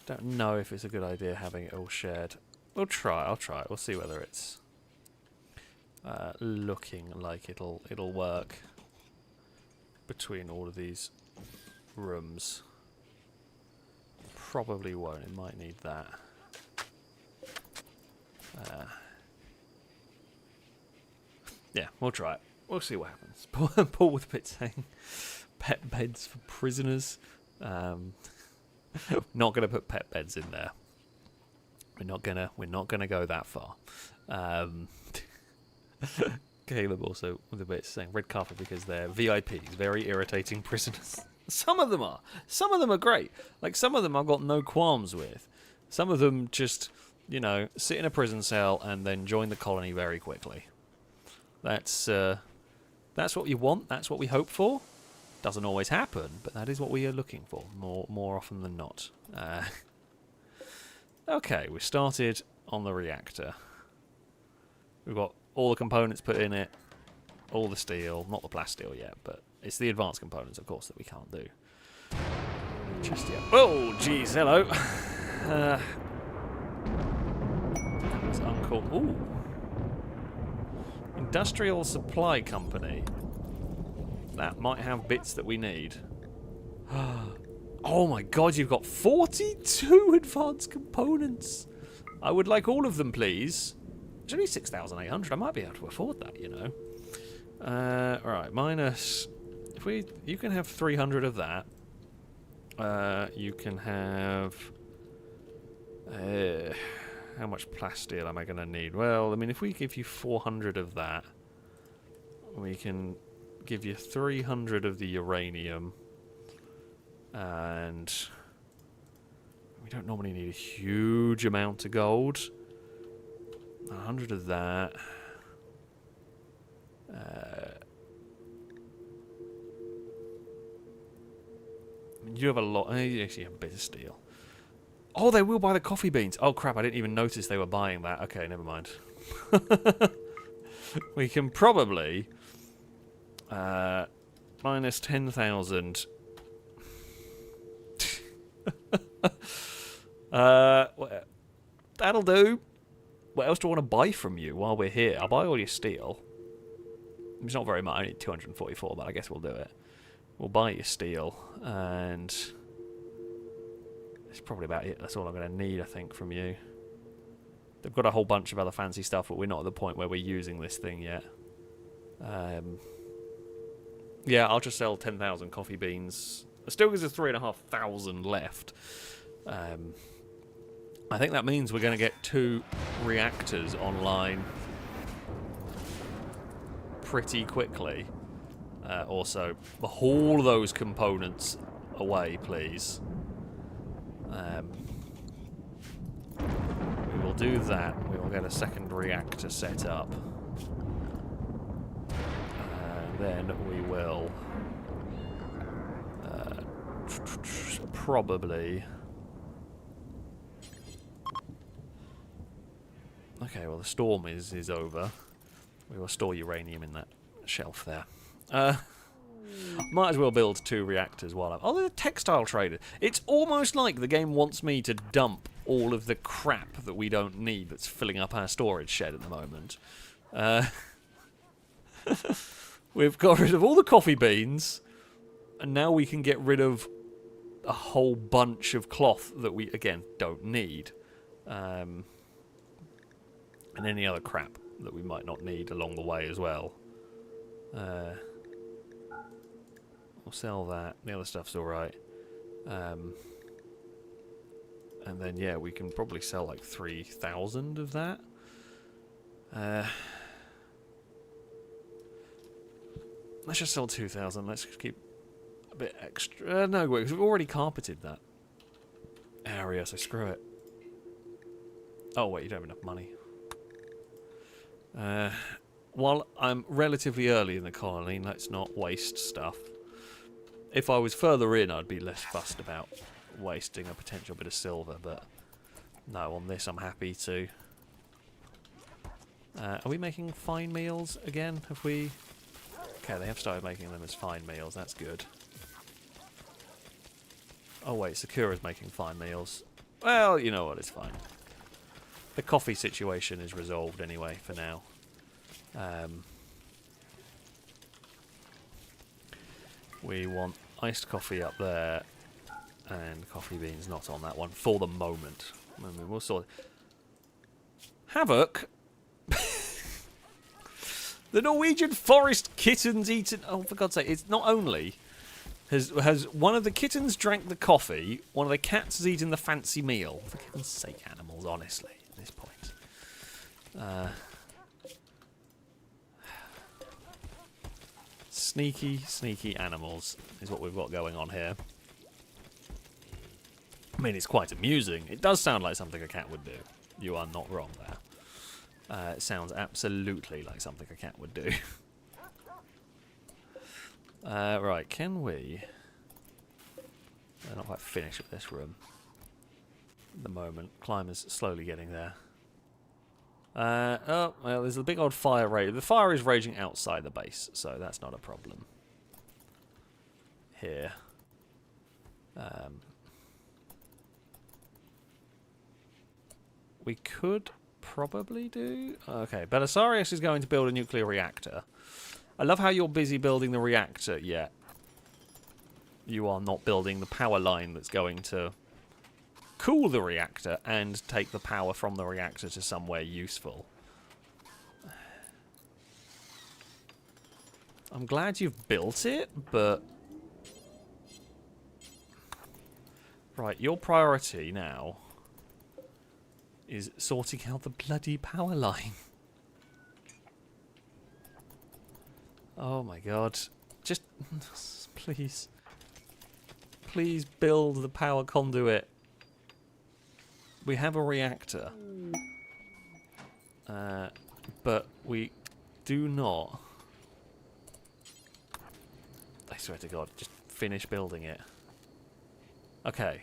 Don't know if it's a good idea having it all shared. I'll try it. We'll see whether it's looking like it'll work between all of these rooms. Probably won't. It might need that. Yeah, we'll try it. We'll see what happens. Paul with a bit saying pet beds for prisoners. Not going to put pet beds in there. We're not gonna go that far. Caleb also with a bit saying red carpet because they're VIPs, very irritating prisoners. Some of them are. Some of them are great. Like, some of them I've got no qualms with. Some of them just, you know, sit in a prison cell and then join the colony very quickly. That's That's what you want. That's what we hope for. Doesn't always happen, but that is what we are looking for more often than not. Okay, we started on the reactor. We've got all the components put in it, all the steel, not the plasteel yet, but it's the advanced components, of course, that we can't do. Just yet. Oh, jeez, hello. That's uncool. Ooh. Industrial Supply Company. That might have bits that we need. Oh my god, you've got 42 advanced components. I would like all of them, please. It's only 6,800. I might be able to afford that, you know. Right, minus... You can have 300 of that. You can have... how much plasteel am I going to need? Well, I mean, if we give you 400 of that, we can give you 300 of the uranium, and we don't normally need a huge amount of gold. 100 of that. You have a lot. You actually have a bit of steel. Oh, they will buy the coffee beans. Oh crap! I didn't even notice they were buying that. Okay, never mind. We can probably minus 10,000. That'll do. What else do I want to buy from you while we're here? I'll buy all your steel. It's not very much. I need 244, but I guess we'll do it. We'll buy your steel, and that's probably about it. That's all I'm going to need, I think, from you. They've got a whole bunch of other fancy stuff, but we're not at the point where we're using this thing yet. Yeah, I'll just sell 10,000 coffee beans. It still gives us 3,500 left. I think that means we're going to get 2 reactors online pretty quickly. Also, haul those components away, please. We will do that. We will get a second reactor set up. Then we will probably... Okay, well the storm is over. We will store uranium in that shelf there. Might as well build 2 reactors while I'm... Oh, the textile trader. It's almost like the game wants me to dump all of the crap that we don't need that's filling up our storage shed at the moment. We've got rid of all the coffee beans, and now we can get rid of a whole bunch of cloth that we, again, don't need. And any other crap that we might not need along the way as well. We'll sell that. The other stuff's alright. And then, yeah, we can probably sell like 3,000 of that. Let's just sell 2,000. Let's keep a bit extra. No, wait, because we've already carpeted that area, so screw it. Oh, wait, you don't have enough money. While I'm relatively early in the colony, let's not waste stuff. If I was further in, I'd be less fussed about wasting a potential bit of silver, but no, on this I'm happy to. Are we making fine meals again? Have we... Okay, they have started making them as fine meals, that's good. Oh wait, Sakura's making fine meals. Well, you know what, it's fine. The coffee situation is resolved anyway, for now. We want iced coffee up there, and coffee beans not on that one, for the moment. I mean, we'll sort... Havoc? The Norwegian forest kittens eaten... Oh, for God's sake, it's not only... Has one of the kittens drank the coffee, one of the cats has eaten the fancy meal. For goodness sake, animals, honestly, at this point. Sneaky, sneaky animals is what we've got going on here. I mean, it's quite amusing. It does sound like something a cat would do. You are not wrong there. It sounds absolutely like something a cat would do. Right, can we... We're not quite finished with this room at the moment. Climber's slowly getting there. Oh, well, there's a big old fire rage. The fire is raging outside the base, so that's not a problem. Here. We could probably do... Okay, Belisarius is going to build a nuclear reactor. I love how you're busy building the reactor, yet you are not building the power line that's going to cool the reactor and take the power from the reactor to somewhere useful. I'm glad you've built it, but... Right, your priority now is sorting out the bloody power line. Oh my god. Just... please. Please build the power conduit. We have a reactor. But we do not... I swear to god, just finish building it. Okay.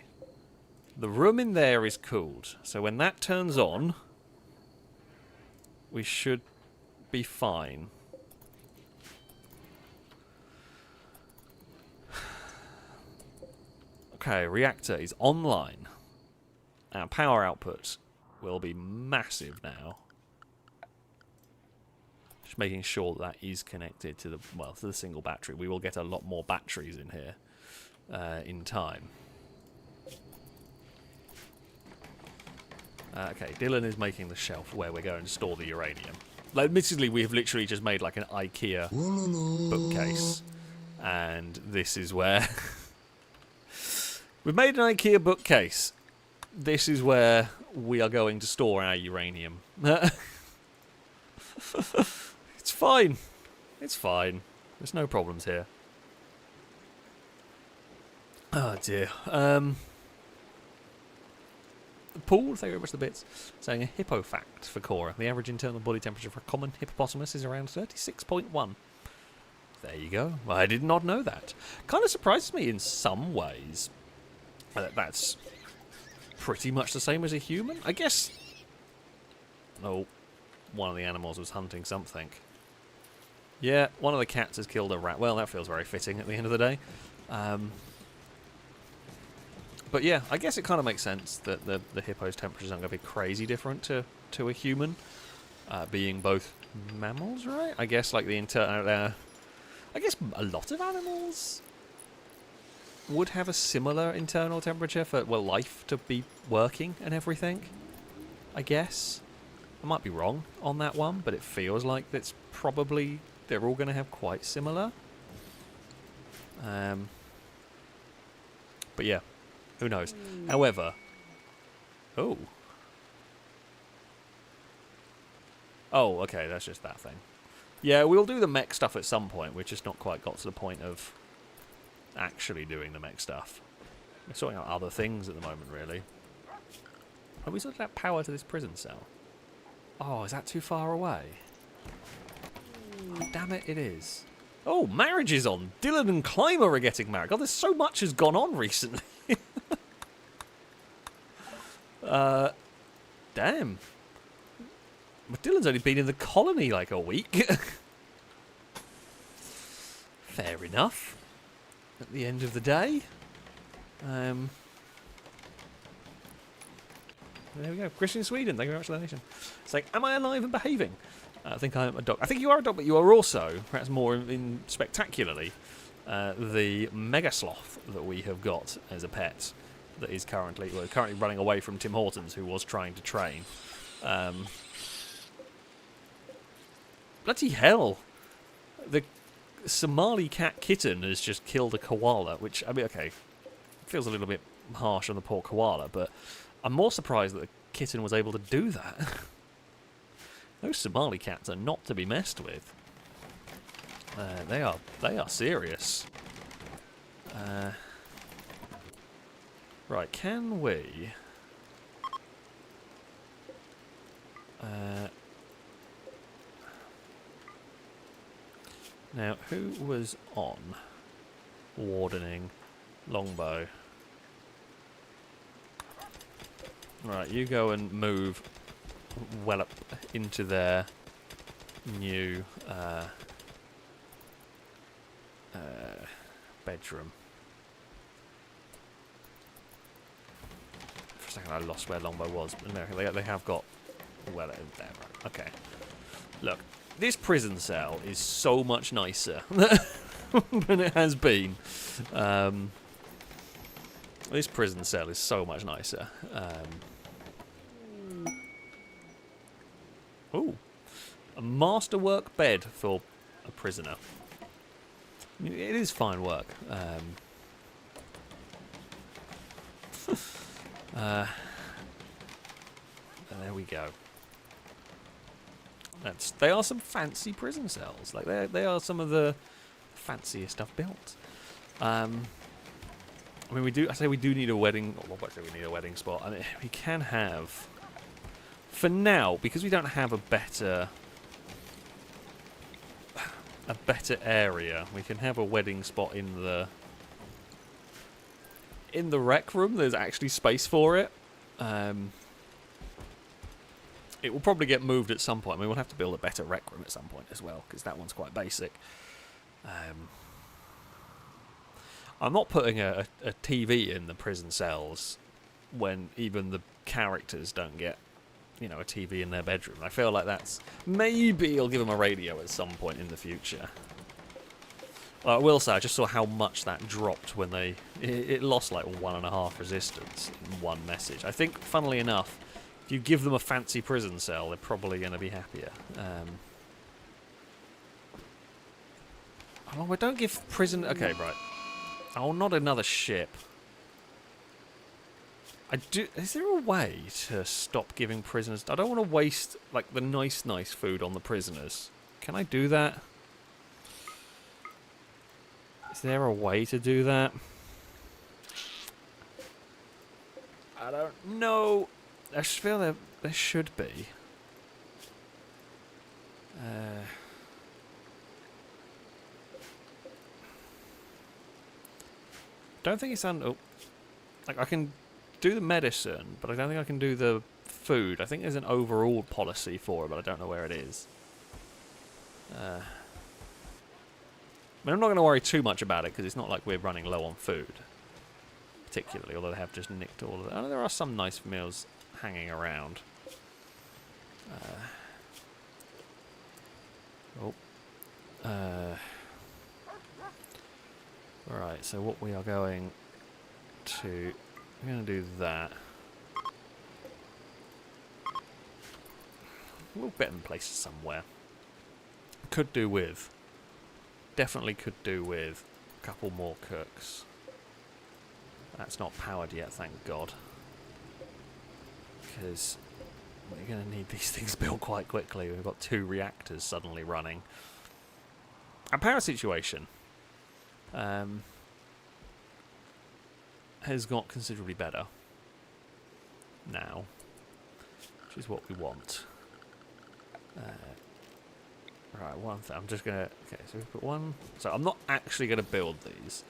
The room in there is cooled. So when that turns on, we should be fine. Okay, reactor is online. Our power output will be massive now. Just making sure that is connected to the, well, to the single battery. We will get a lot more batteries in here in time. Okay, Dylan is making the shelf where we're going to store the uranium. Like, admittedly, we have literally just made like an IKEA bookcase. And this is where... We've made an IKEA bookcase. This is where we are going to store our uranium. It's fine. It's fine. There's no problems here. Oh dear. Paul, thank you very much for the bits. Saying a hippo fact for Cora. The average internal body temperature for a common hippopotamus is around 36.1. There you go. I did not know that. Kind of surprises me in some ways. That's pretty much the same as a human. I guess... Oh, one of the animals was hunting something. Yeah, one of the cats has killed a rat. Well, that feels very fitting at the end of the day. But yeah, I guess it kind of makes sense that the hippo's temperatures aren't going to be crazy different to a human. Being both mammals, right? I guess like the I guess a lot of animals would have a similar internal temperature for, well, life to be working and everything. I guess. I might be wrong on that one, but it feels like that's probably... They're all going to have quite similar. But yeah. Who knows? However... Oh. Oh, okay, that's just that thing. Yeah, we'll do the mech stuff at some point. We've just not quite got to the point of actually doing the mech stuff. We're sorting out other things at the moment, really. Have we sorted out power to this prison cell? Oh, is that too far away? Oh, damn it, it is. Oh, marriage is on. Dylan and Clymer are getting married. God, there's so much has gone on recently. Damn. But Dylan's only been in the colony like a week. Fair enough. At the end of the day. There we go. Christian Sweden, thank you very much for the donation. It's like, am I alive and behaving? I think I am a dog. I think you are a dog, but you are also, perhaps more in spectacularly, the mega sloth that we have got as a pet that is currently running away from Tim Hortons, who was trying to train. Bloody hell. The Somali cat kitten has just killed a koala, which, I mean, okay, feels a little bit harsh on the poor koala, but I'm more surprised that the kitten was able to do that. Those Somali cats are not to be messed with. They are serious. Right, can we... Now, who was on wardening longbow? Right, you go and move well up into their new bedroom. For a second I lost where longbow was, but no, they have got well in there. Right. Okay. Look, this prison cell is so much nicer than it has been. This prison cell is so much nicer. Ooh, a masterwork bed for a prisoner. It is fine work. And there we go. They are some fancy prison cells. Like they are some of the fanciest stuff built. I mean, we do need a wedding. Well, I say we need a wedding spot. I mean, we can have, for now, because we don't have a better area. We can have a wedding spot in the rec room. There's actually space for it. It will probably get moved at some point. I mean, we'll have to build a better rec room at some point as well, because that one's quite basic. I'm not putting a TV in the prison cells when even the characters don't get, you know, a TV in their bedroom. I feel like that's... Maybe I'll give them a radio at some point in the future. Well, I will say, I just saw how much that dropped when they... It lost like 1.5 resistance in one message. I think, funnily enough, if you give them a fancy prison cell, they're probably going to be happier. Oh, we don't give prison... Okay, right. Oh, not another ship. Is there a way to stop giving prisoners... I don't want to waste, like, the nice food on the prisoners. Can I do that? Is there a way to do that? I don't know. I just feel there should be. Don't think it's on... Oh. Like, I can do the medicine, but I don't think I can do the food. I think there's an overall policy for it, but I don't know where it is. I mean, I'm not going to worry too much about it, because it's not like we're running low on food. Particularly, although they have just nicked all of it. Oh, there are some nice meals hanging around. Alright, so what we are going to... I'm going to do that. We'll bet in place somewhere. Could do with... Definitely could do with a couple more cooks. That's not powered yet, thank God. Because we're going to need these things built quite quickly. We've got 2 reactors suddenly running. Our power situation has got considerably better now, which is what we want. Right, one thing. I'm just going to... Okay, so we put one... So I'm not actually going to build these.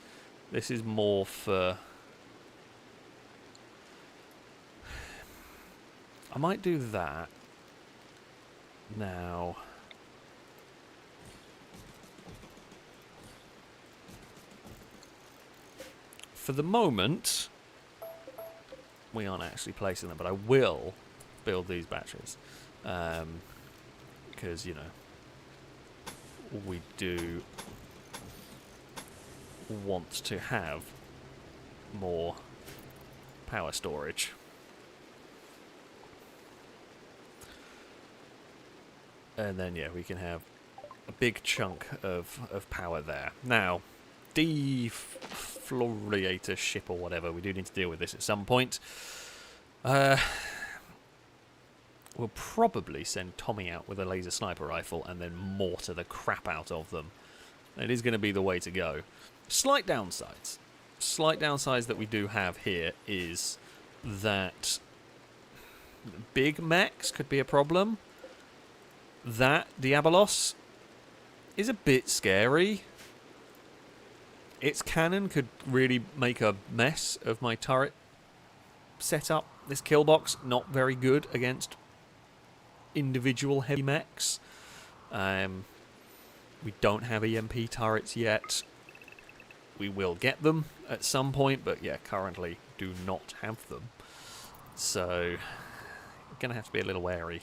This is more for... I might do that now. For the moment, we aren't actually placing them, but I will build these batteries. Because, you know, we do want to have more power storage. And then, yeah, we can have a big chunk of power there. Now, defloriator ship or whatever, we do need to deal with this at some point. We'll probably send Tommy out with a laser sniper rifle and then mortar the crap out of them. It is going to be the way to go. Slight downsides. Slight downsides that we do have here is that big mechs could be a problem. That Diabolos is a bit scary. Its cannon could really make a mess of my turret setup. This Killbox, not very good against individual heavy mechs. We don't have EMP turrets yet. We will get them at some point, but yeah, currently do not have them. So, I'm going to have to be a little wary.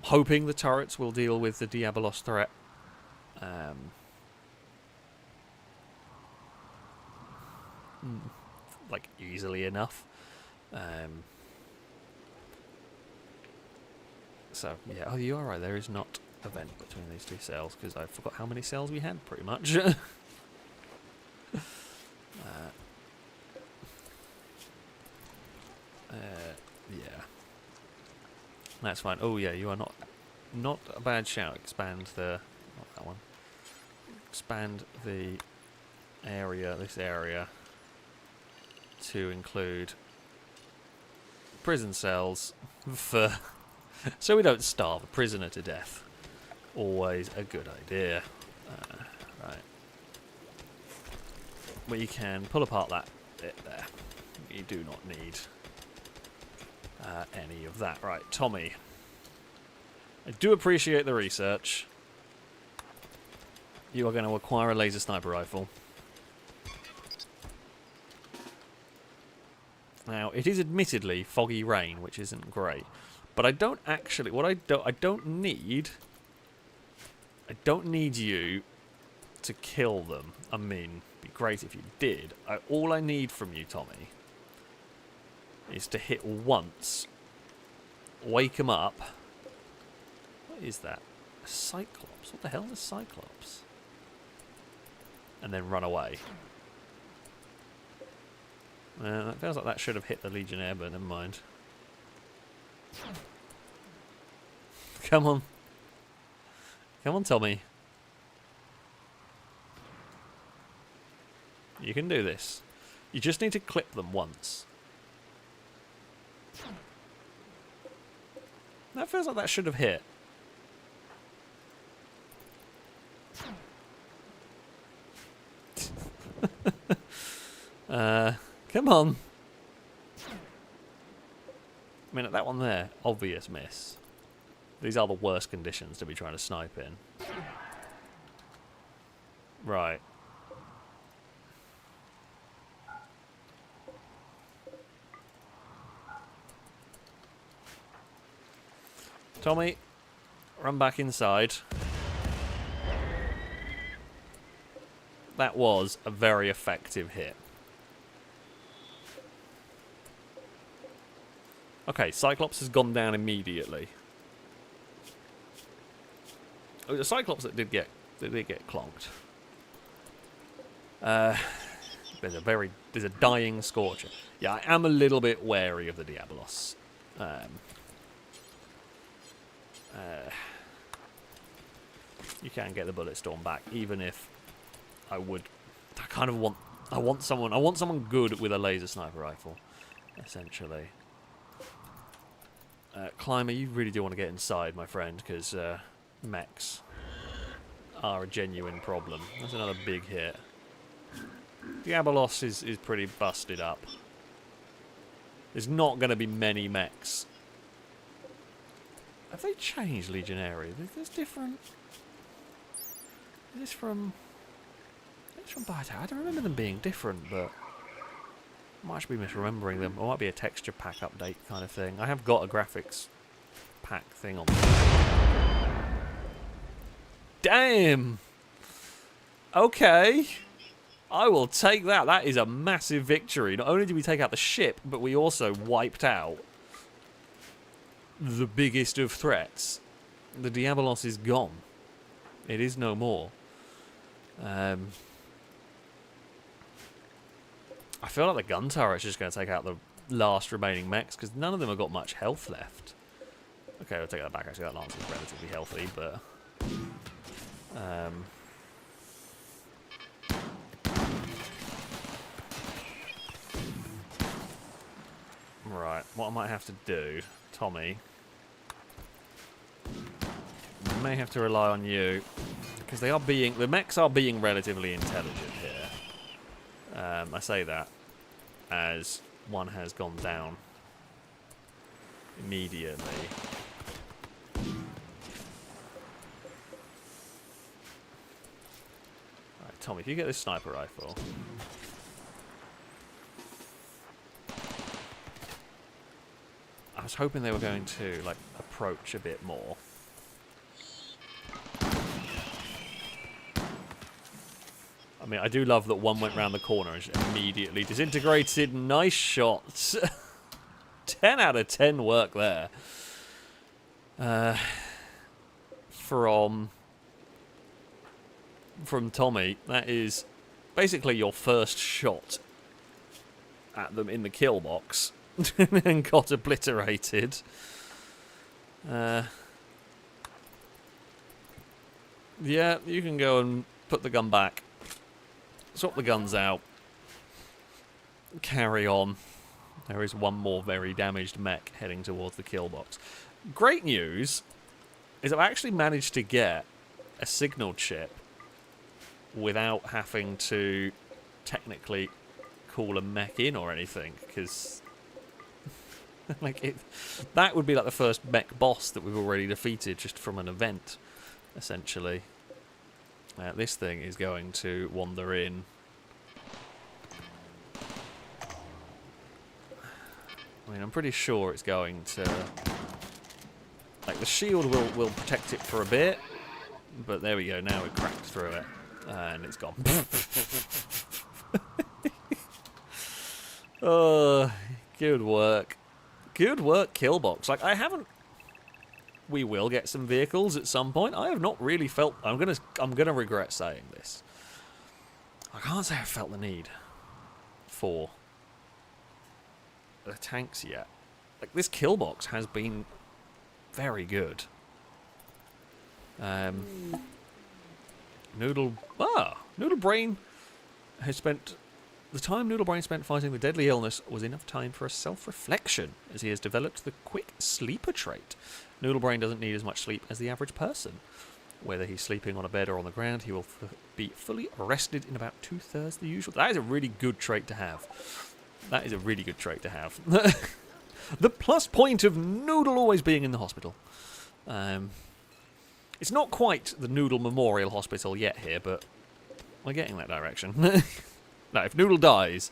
Hoping the turrets will deal with the Diabolos threat. Like, easily enough. So, yeah. Oh, you are right. There is not a vent between these two cells, because I forgot how many cells we had, pretty much. Yeah. That's fine. Oh, yeah, you are not a bad shout. Expand the... Not that one. Expand the area, this area, to include prison cells for... so we don't starve a prisoner to death. Always a good idea. Right. We can pull apart that bit there. You do not need any of that. Right, Tommy. I do appreciate the research. You are going to acquire a laser sniper rifle. Now, it is admittedly foggy rain, which isn't great. But I don't actually... What I don't need you to kill them. I mean, it'd be great if you did. All I need from you, Tommy, is to hit once, wake them up. What is that? A Cyclops? What the hell is Cyclops? And then run away. It feels like that should have hit the Legionnaire, but never mind. Come on. Come on, Tommy. You can do this. You just need to clip them once. That feels like that should have hit. Come on. I mean, that one there, obvious miss. These are the worst conditions to be trying to snipe in. Right. Tommy, run back inside. That was a very effective hit. Okay, Cyclops has gone down immediately. Oh, the Cyclops that did get clonked. There's a dying Scorcher. Yeah, I am a little bit wary of the Diabolos. You can get the bullet storm back, even if I would. I want someone good with a laser sniper rifle, essentially. Climber, you really do want to get inside, my friend, because mechs are a genuine problem. That's another big hit. Diabolos is pretty busted up. There's not going to be many mechs. Have they changed Legionary? There's different... Is this from... It's from Biotic. I don't remember them being different, but... I might be misremembering them. Or it might be a texture pack update kind of thing. I have got a graphics pack thing on. Damn! Okay. I will take that. That is a massive victory. Not only did we take out the ship, but we also wiped out the biggest of threats. The Diabolos is gone. It is no more. I feel like the gun turret's just going to take out the last remaining mechs, because none of them have got much health left. Okay, I'll take that back. Actually, that lance is relatively healthy, but... Right, what I might have to do, Tommy... I may have to rely on you to Because the mechs are being relatively intelligent here. I say that as one has gone down immediately. Alright, Tommy, if you get this sniper rifle. I was hoping they were going to, like, approach a bit more. I mean, I do love that one went round the corner and just immediately disintegrated. Nice shots. 10 out of 10 work there. From Tommy. That is basically your first shot at them in the kill box. And got obliterated. Yeah, you can go and put the gun back. Swap the guns out. Carry on. There is one more very damaged mech heading towards the kill box. Great news is I've actually managed to get a signal chip without having to technically call a mech in or anything, because like that would be like the first mech boss that we've already defeated just from an event, essentially. This thing is going to wander in. I mean, I'm pretty sure it's going to... Like, the shield will protect it for a bit, but there we go, now we've cracked through it, and it's gone. Oh, good work. Good work, Killbox. Like, I haven't... We will get some vehicles at some point. I have not really felt... I'm gonna regret saying this. I can't say I felt the need for the tanks yet. Like, this Killbox has been very good. Noodle Brain has spent... The time Noodle Brain spent fighting the deadly illness was enough time for a self-reflection, as he has developed the quick sleeper trait. Noodle Brain doesn't need as much sleep as the average person. Whether he's sleeping on a bed or on the ground, he will be fully rested in about 2/3 the usual. That is a really good trait to have. That is a really good trait to have. The plus point of Noodle always being in the hospital. It's not quite the Noodle Memorial Hospital yet here, but we're getting that direction. No, if Noodle dies,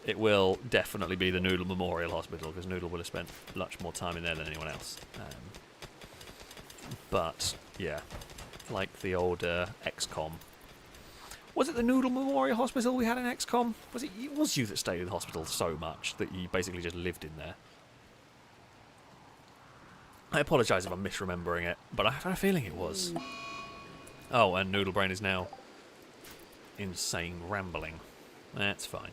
it will definitely be the Noodle Memorial Hospital, because Noodle will have spent much more time in there than anyone else. But, yeah, like the old XCOM. Was it the Noodle Memorial Hospital we had in XCOM? It was you that stayed in the hospital so much that you basically just lived in there? I apologise if I'm misremembering it, but I have a feeling it was. Oh, and Noodle Brain is now insane rambling. That's fine.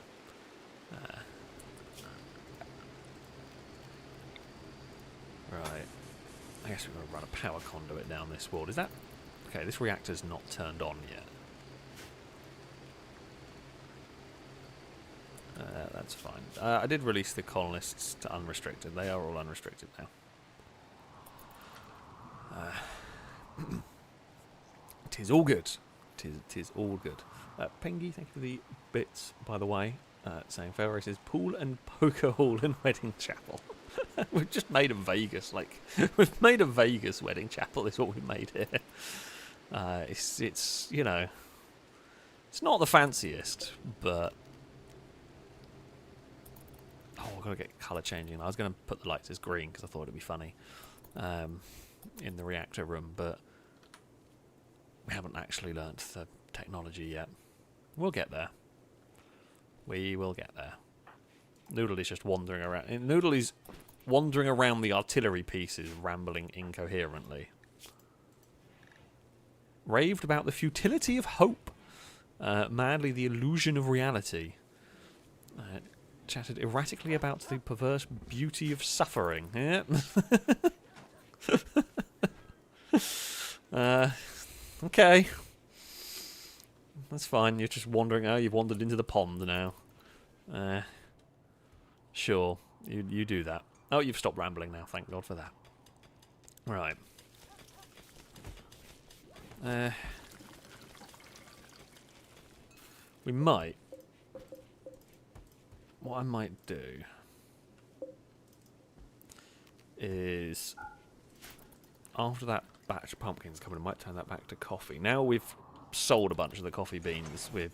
Right. I guess we're going to run a power conduit down this wall. Is that... Okay, this reactor's not turned on yet. That's fine. I did release the colonists to unrestricted. They are all unrestricted now. It is all good. It is all good. Pengy, thank you for the bits, by the way. Saying FailRace is pool and poker hall and wedding chapel. We've just made a Vegas, like, we've made a Vegas wedding chapel is what we've made here. It's you know, it's not the fanciest, but... Oh, I've got to get colour changing. I was going to put the lights as green because I thought it'd be funny in the reactor room, but we haven't actually learnt the technology yet. We'll get there. We will get there. Noodle is just wandering around. Noodle is wandering around the artillery pieces, rambling incoherently. Raved about the futility of hope. Madly the illusion of reality. Chatted erratically about the perverse beauty of suffering. Yeah. Okay. That's fine. You're just wandering out. You've wandered into the pond now. Sure. You do that. Oh, you've stopped rambling now. Thank God for that. Right. We might. What I might do is, after that batch of pumpkins coming, I might turn that back to coffee. Now we've sold a bunch of the coffee beans, we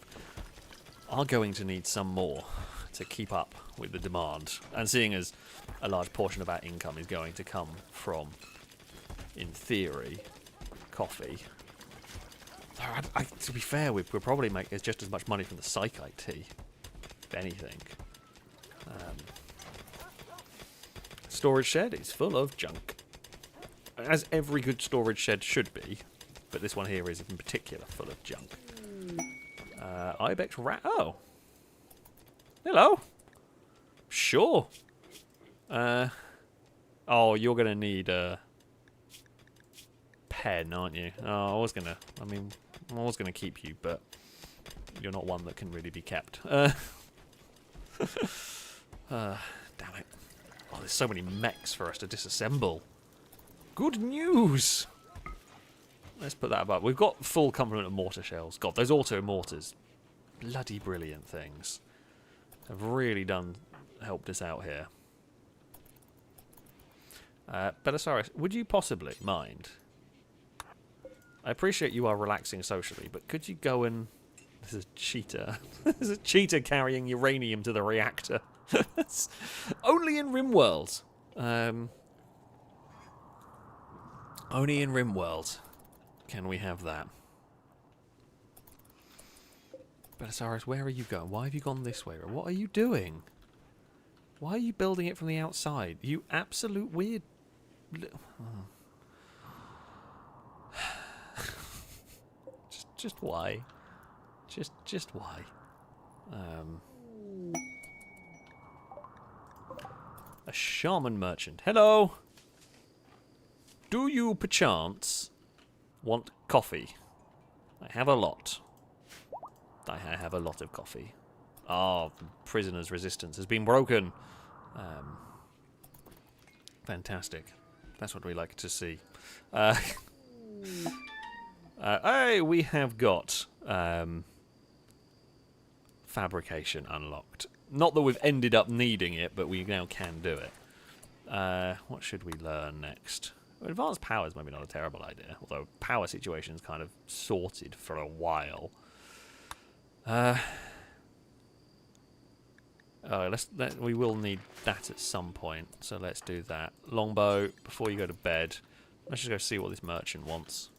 are going to need some more to keep up with the demand. And seeing as a large portion of our income is going to come from, in theory, coffee. To be fair, we'll probably make just as much money from the psychite tea, if anything. Storage shed is full of junk, as every good storage shed should be, but this one here is in particular full of junk. Ibex rat. Oh, hello. Sure. Oh, you're gonna need a pen, aren't you? Oh, I was gonna keep you, but you're not one that can really be kept. Damn it. Oh, there's so many mechs for us to disassemble. Good news! Let's put that above. We've got full complement of mortar shells. God, those auto mortars. Bloody brilliant things. Have really helped us out here. Belisarius, would you possibly mind? I appreciate you are relaxing socially, but could you go and... This is a cheetah. There's a cheetah carrying uranium to the reactor. Only in Rimworld. Only in Rimworld can we have that. Belisarius, where are you going? Why have you gone this way? What are you doing? Why are you building it from the outside? You absolute weird... Oh. just why? Just why? A shaman merchant. Hello! Do you perchance want coffee? I have a lot. I have a lot of coffee. Ah, the prisoner's resistance has been broken. Fantastic. That's what we like to see. Hey, we have got fabrication unlocked. Not that we've ended up needing it, but we now can do it. What should we learn next? Well, advanced power is maybe not a terrible idea, although power situation's kind of sorted for a while. We will need that at some point, so let's do that. Longbow, before you go to bed, let's just go see what this merchant wants.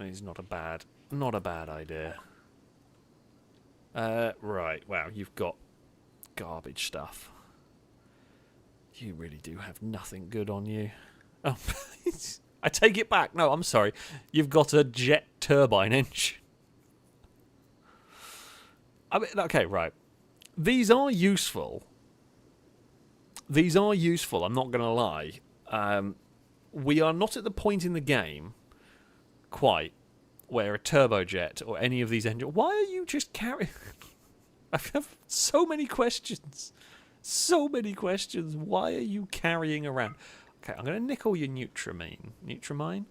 It's not a bad idea. Right, wow, you've got garbage stuff. You really do have nothing good on you. Oh, I take it back. No, I'm sorry. You've got a jet turbine engine. I mean, okay, right. These are useful. These are useful, I'm not going to lie. We are not at the point in the game, quite, where a turbojet or any of these engines... Why are you just carrying... I have so many questions. So many questions. Why are you carrying around... Okay, I'm going to nickel your Nutramine,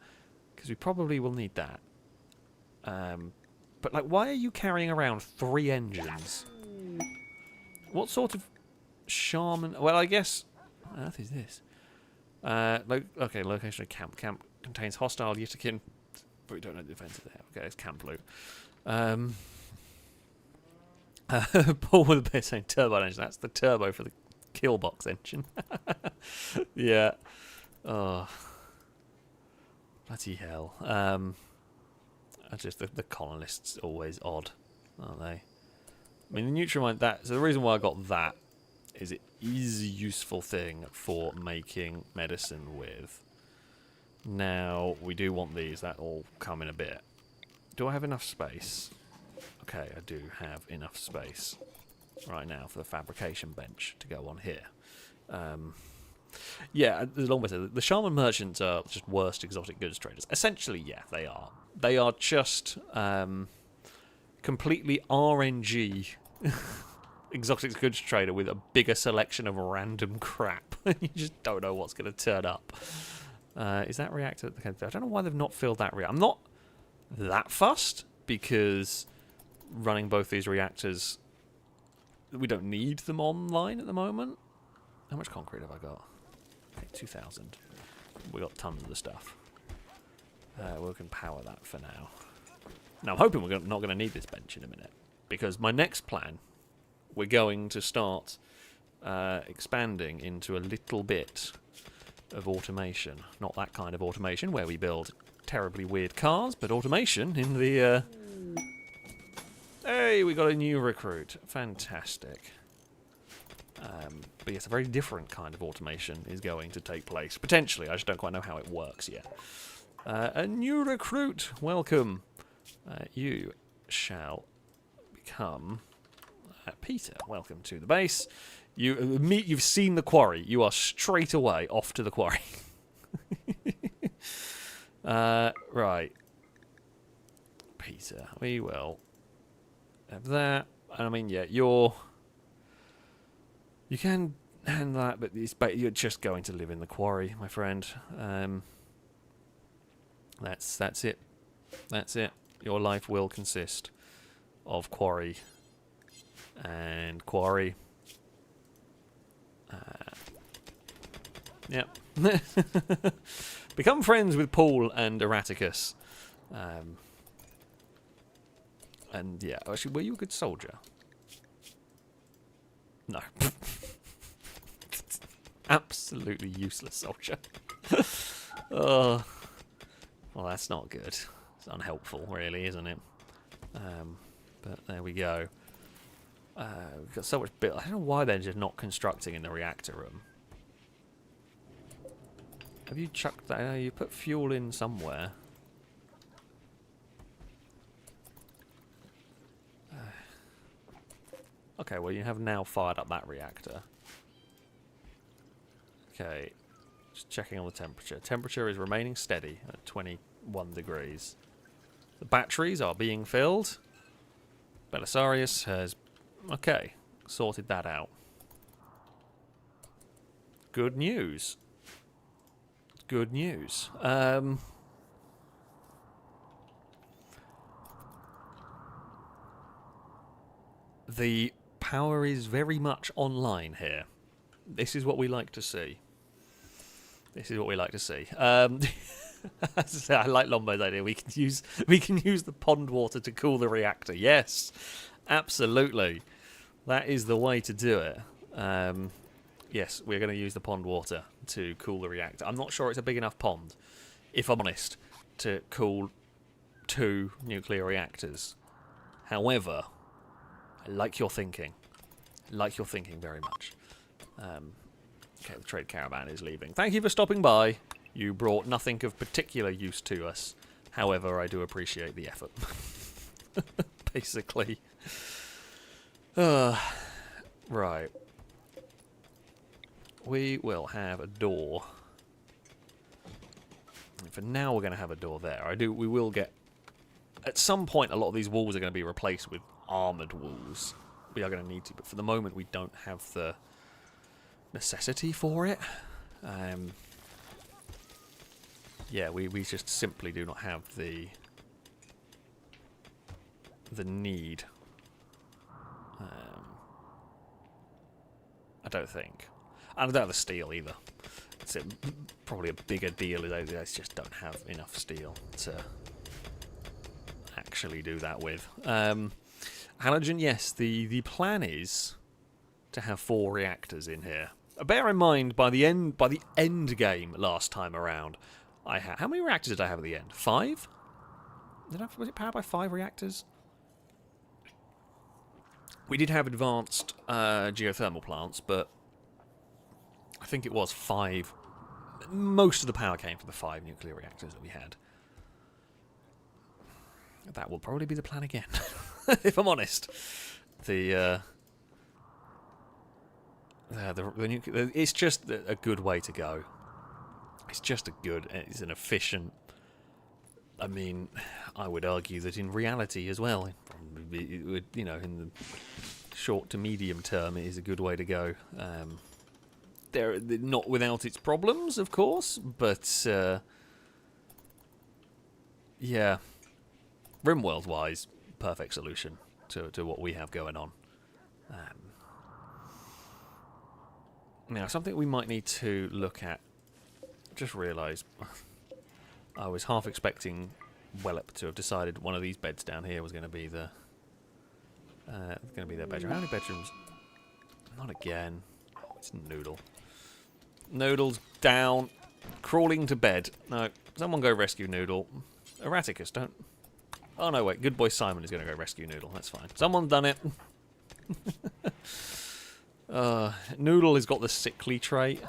because we probably will need that. But, like, why are you carrying around 3 engines? What sort of shaman... Well, I guess... What on earth is this? Okay, location of camp. Camp contains hostile Yitakin... But we don't know the defense there. Okay, it's camp loot. Paul with a bit saying turbo engine. That's the turbo for the Killbox engine. Yeah. Oh. Bloody hell. Just the colonists always odd, aren't they? I mean, the Nutrimine, so the reason why I got that is it is a useful thing for making medicine with. Now, we do want these. That will come in a bit. Do I have enough space? Okay, I do have enough space right now for the fabrication bench to go on here. Yeah, as long as the shaman merchants are just worst exotic goods traders. Essentially, yeah, they are. They are just completely RNG exotic goods trader with a bigger selection of random crap. You just don't know what's going to turn up. Is that reactor? I don't know why they've not filled that reactor. I'm not that fussed, because running both these reactors, we don't need them online at the moment. How much concrete have I got? Okay, 2,000. We got tons of the stuff. We can power that for now. Now I'm hoping we're not going to need this bench in a minute, because my next plan, we're going to start expanding into a little bit of automation. Not that kind of automation where we build terribly weird cars, but automation in the... Hey, we got a new recruit. Fantastic. But yes, a very different kind of automation is going to take place. Potentially, I just don't quite know how it works yet. A new recruit, welcome. You shall become Peter. Welcome to the base. You've seen the quarry. You are straight away off to the quarry. Right. Peter, we will have that. I mean, yeah, you can handle that, but you're just going to live in the quarry, my friend. That's it. That's it. Your life will consist of quarry and quarry. Yep. Become friends with Paul and Erraticus. And yeah, actually, were you a good soldier? No. Absolutely useless soldier. Oh, well, that's not good. It's unhelpful, really, isn't it? But there we go. We've got so much built. I don't know why they're just not constructing in the reactor room. Have you chucked that? You put fuel in somewhere. Okay, well, you have now fired up that reactor. Okay, just checking on the temperature. Temperature is remaining steady at 21 degrees. The batteries are being filled. Belisarius has, okay, sorted that out. Good news. Good news. The power is very much online here. This is what we like to see. This is what we like to see. I like Lombo's idea. We can use the pond water to cool the reactor. Yes, absolutely. That is the way to do it. Yes, we're going to use the pond water to cool the reactor. I'm not sure it's a big enough pond, if I'm honest, to cool 2 nuclear reactors. However, I like your thinking. I like your thinking very much. Okay, the trade caravan is leaving. Thank you for stopping by. You brought nothing of particular use to us. However, I do appreciate the effort. Basically. Right. We will have a door. For now, we're going to have a door there. We will get... At some point, a lot of these walls are going to be replaced with armoured walls. We are going to need to, but for the moment, we don't have the necessity for it. Yeah, we just simply do not have the need. I don't think. And I don't have the steel either. It's probably a bigger deal. I just don't have enough steel to actually do that with. Halogen, yes, the plan is to have 4 reactors in here. Bear in mind, by the end game last time around, I had... How many reactors did I have at the end? 5? Was it powered by 5 reactors? We did have advanced geothermal plants, but I think it was 5. Most of the power came from the 5 nuclear reactors that we had. That will probably be the plan again, if I'm honest. It's just a good way to go. It's just it's an efficient... I mean, I would argue that in reality as well, it would, you know, in the short to medium term, it is a good way to go. They're not without its problems, of course, but yeah. Rimworld-wise, perfect solution to what we have going on. Now, something we might need to look at. Just realised I was half expecting Wellop to have decided one of these beds down here was going to be their bedroom. How many bedrooms? Not again. Oh, it's Noodle. Noodle's down, crawling to bed. No, someone go rescue Noodle. Erraticus, don't. Oh no, wait. Good boy Simon is going to go rescue Noodle. That's fine. Someone's done it. Noodle has got the sickly trait.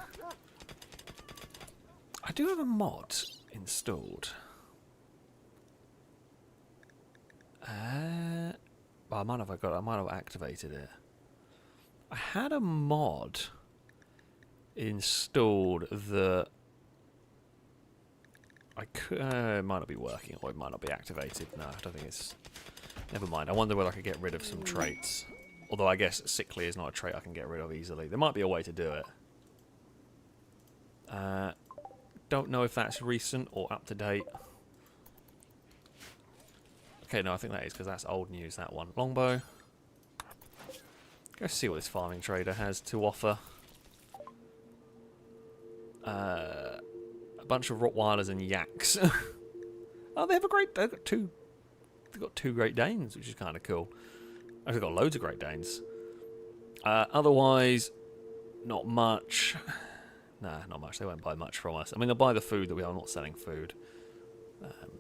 I do have a mod installed. I might have activated it. I had a mod installed that I could. It might not be working, or it might not be activated. No, I don't think it's. Never mind. I wonder whether I could get rid of some traits. Although I guess sickly is not a trait I can get rid of easily. There might be a way to do it. Don't know if that's recent or up to date. Okay, no, I think that is because that's old news, that one. Longbow. Go see what this farming trader has to offer. A bunch of Rottweilers and yaks. Oh, they've got two Great Danes, which is kind of cool. They've got loads of Great Danes. Otherwise, not much. Nah, not much. They won't buy much from us. I mean, they'll buy the food that we are not selling food.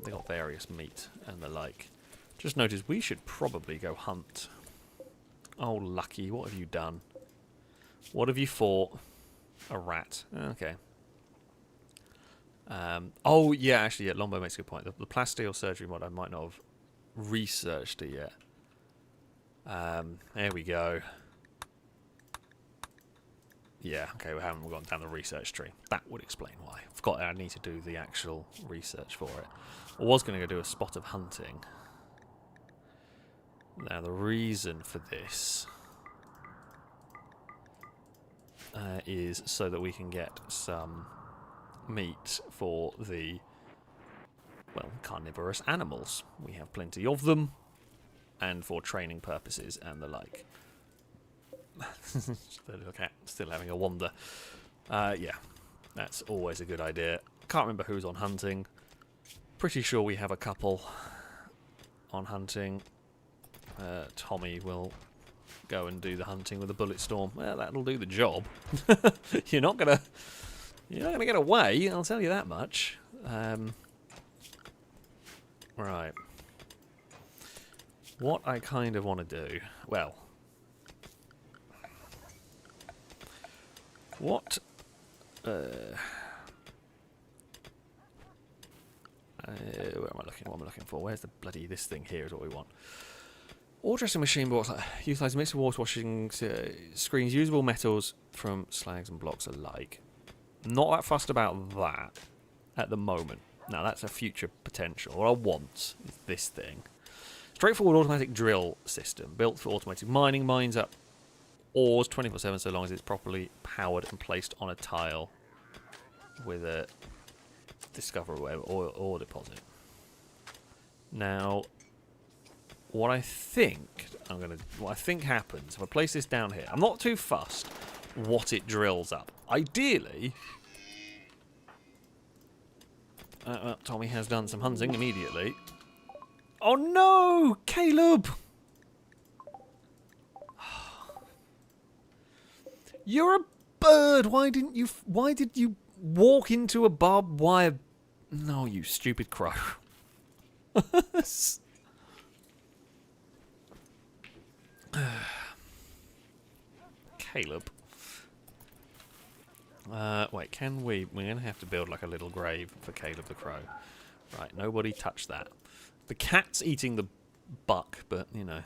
They got various meat and the like. Just noticed we should probably go hunt. Oh, Lucky, what have you done? What have you fought? A rat. Okay. Oh, yeah, actually, yeah, Longbow makes a good point. The plasteel surgery mod, I might not have researched it yet. There we go. Yeah, okay, we haven't gone down the research tree. That would explain why. I forgot I need to do the actual research for it. I was going to go do a spot of hunting. Now, the reason for this is so that we can get some meat for the, well, carnivorous animals. We have plenty of them, and for training purposes and the like. Still having a wander. Yeah, that's always a good idea. Can't remember who's on hunting. Pretty sure we have a couple on hunting. Tommy will go and do the hunting with a bullet storm. Well, that'll do the job. You're not gonna get away. I'll tell you that much. Right. What I kind of want to do, well. What? Where am I looking? What am I looking for? Where's the bloody this thing? Here is what we want. Ore dressing machine box utilize a mix of water washing screens usable metals from slags and blocks alike. Not that fussed about that at the moment. Now that's a future potential. What I want is this thing. Straightforward automatic drill system built for automated mining. Mines up ores 24/7 so long as it's properly powered and placed on a tile with a discover ore deposit. Now, what I think happens if I place this down here, I'm not too fussed what it drills up. Ideally, well, Tommy has done some hunting immediately. Oh no, Caleb! You're a bird. Why did you walk into a barbed wire? No, you stupid crow. Caleb. Wait, can we? We're going to have to build like a little grave for Caleb the crow. Right, nobody touch that. The cat's eating the buck, but, you know.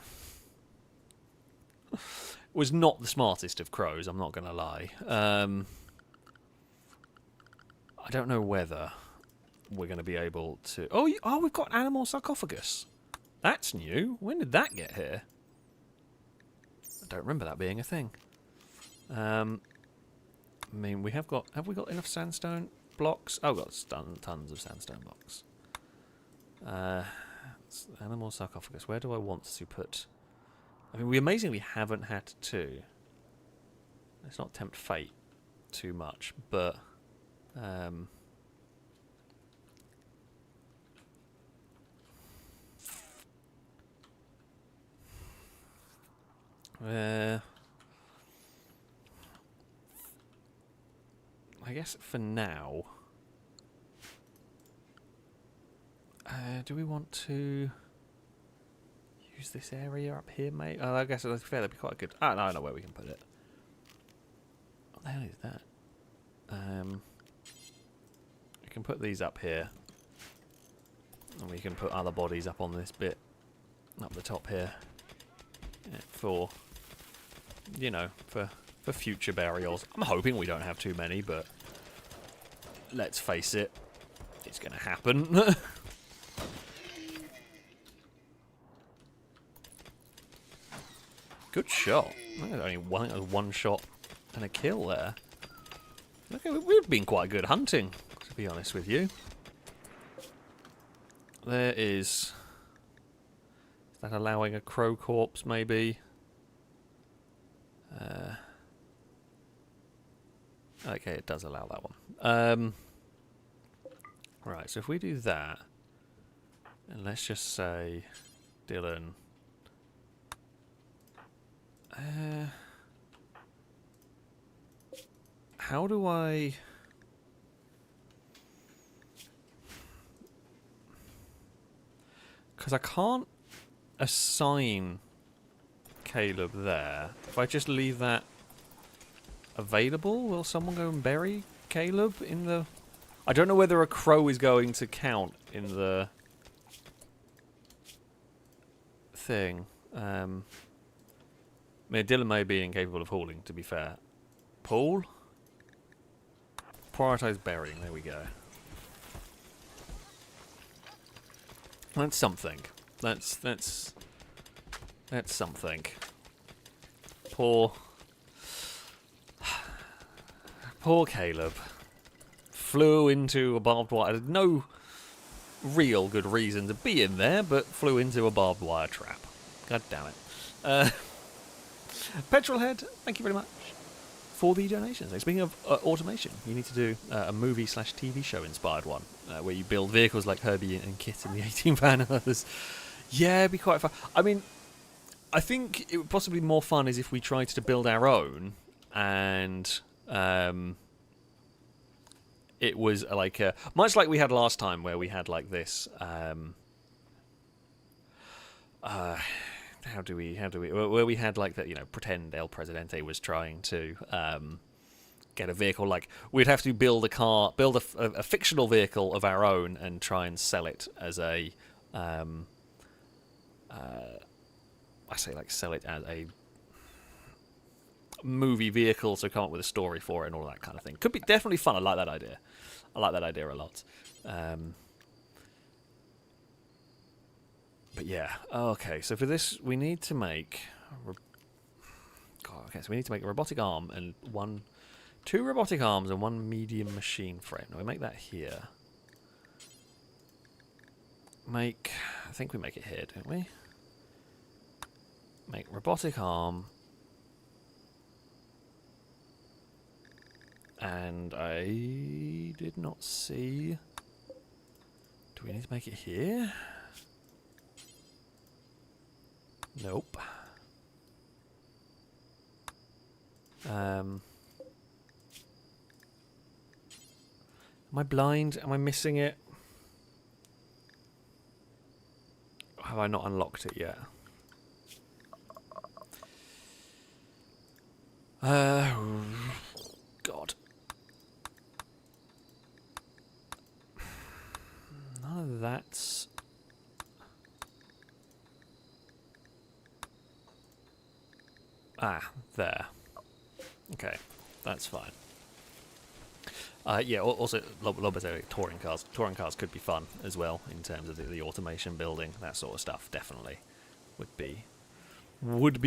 Was not the smartest of crows, I'm not going to lie. I don't know whether we're going to be able to... Oh, we've got animal sarcophagus. That's new. When did that get here? I don't remember that being a thing. I mean, we have got... Have we got enough sandstone blocks? Oh, we've got tons of sandstone blocks. Animal sarcophagus. Where do I want to put... I mean, we amazingly haven't had to. Let's not tempt fate too much, but... I guess for now... do we want to use this area up here, mate? Oh, I guess that's fair. That'd be quite good. Ah, no, I know where we can put it. What the hell is that? We can put these up here, and we can put other bodies up on this bit, up the top here, for, you know, for future burials. I'm hoping we don't have too many, but let's face it, it's going to happen. Good shot. Only one shot and a kill there. Okay, we've been quite good hunting, to be honest with you. There is that allowing a crow corpse, maybe? Okay, it does allow that one. Right, so if we do that, and let's just say, Dylan... how do I... Because I can't assign Caleb there. If I just leave that available, will someone go and bury Caleb in the... I don't know whether a crow is going to count in the thing. I mean, Dylan may be incapable of hauling, to be fair. Paul? Prioritise burying, there we go. That's something. That's something. Poor Caleb. Flew into a barbed wire. No real good reason to be in there, but flew into a barbed wire trap. God damn it. Petrolhead, thank you very much for the donations. Now, speaking of automation, you need to do a movie/TV show inspired one where you build vehicles like Herbie and Kit in the 18 Van and others. Yeah, it'd be quite fun. I mean, I think it would possibly be more fun is if we tried to build our own and it was like much like we had last time where we had like this where we had like that, you know, pretend El Presidente was trying to get a vehicle. Like, we'd have to build a fictional vehicle of our own and try and sell it as a sell it as a movie vehicle, so come up with a story for it and all that kind of thing. Could be definitely fun. I like that idea. I like that idea a lot. But yeah, okay. So for this, we need to make. So we need to make a robotic arm and two robotic arms and one medium machine frame. Now we make that here. I think we make it here, don't we? Make robotic arm. And I did not see. Do we need to make it here? Nope. Am I blind? Am I missing it? Or have I not unlocked it yet? God. None of that's... Ah, there. Okay, that's fine. Yeah, also, Lobo's touring cars. Touring cars could be fun as well in terms of the automation building, that sort of stuff. Definitely would be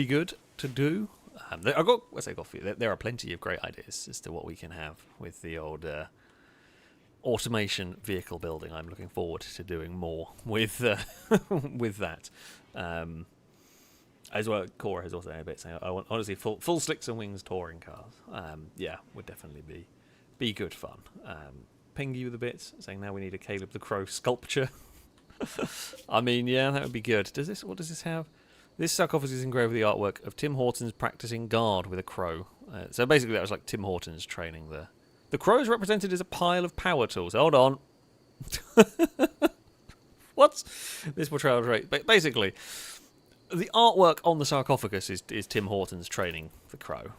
good to do. There are plenty of great ideas as to what we can have with the old automation vehicle building. I'm looking forward to doing more with with that. As well, Cora has also a bit saying, I want honestly full sticks and wings touring cars. Yeah, would definitely be good fun. Ping you with the bits saying now we need a Caleb the Crow sculpture. I mean, yeah, that would be good. What does this have? This sarcophagus is engraved with the artwork of Tim Hortons practicing guard with a crow. So basically, that was like Tim Hortons training the crow is represented as a pile of power tools. Hold on. What's this portrayal rate? Basically, the artwork on the sarcophagus is Tim Hortons training the crow.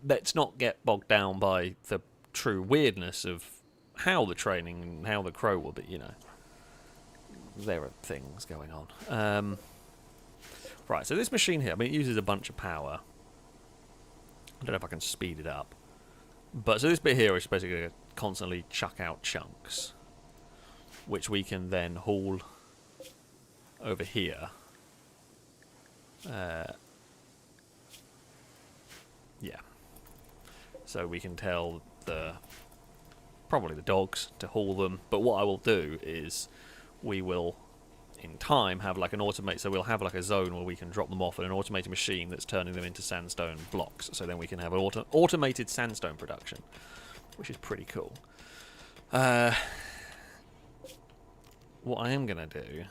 Let's not get bogged down by the true weirdness of how the training and how the crow will be, you know. There are things going on. Right, so this machine here, I mean, it uses a bunch of power. I don't know if I can speed it up. But so this bit here is basically going to constantly chuck out chunks, which we can then haul over here. Yeah. So we can tell probably the dogs to haul them. But what I will do is we will, in time, have like an automate. So we'll have like a zone where we can drop them off at an automated machine that's turning them into sandstone blocks. So then we can have an automated sandstone production, which is pretty cool. What I am gonna do,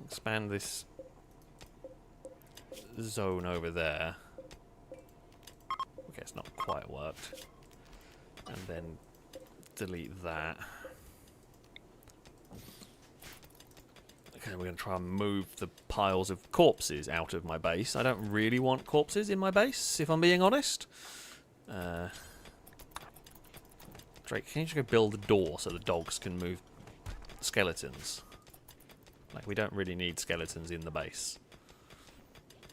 expand this zone over there. Okay, it's not quite worked. And then delete that. Okay, we're going to try and move the piles of corpses out of my base. I don't really want corpses in my base, if I'm being honest. Drake, can you just go build a door so the dogs can move skeletons? Like, we don't really need skeletons in the base.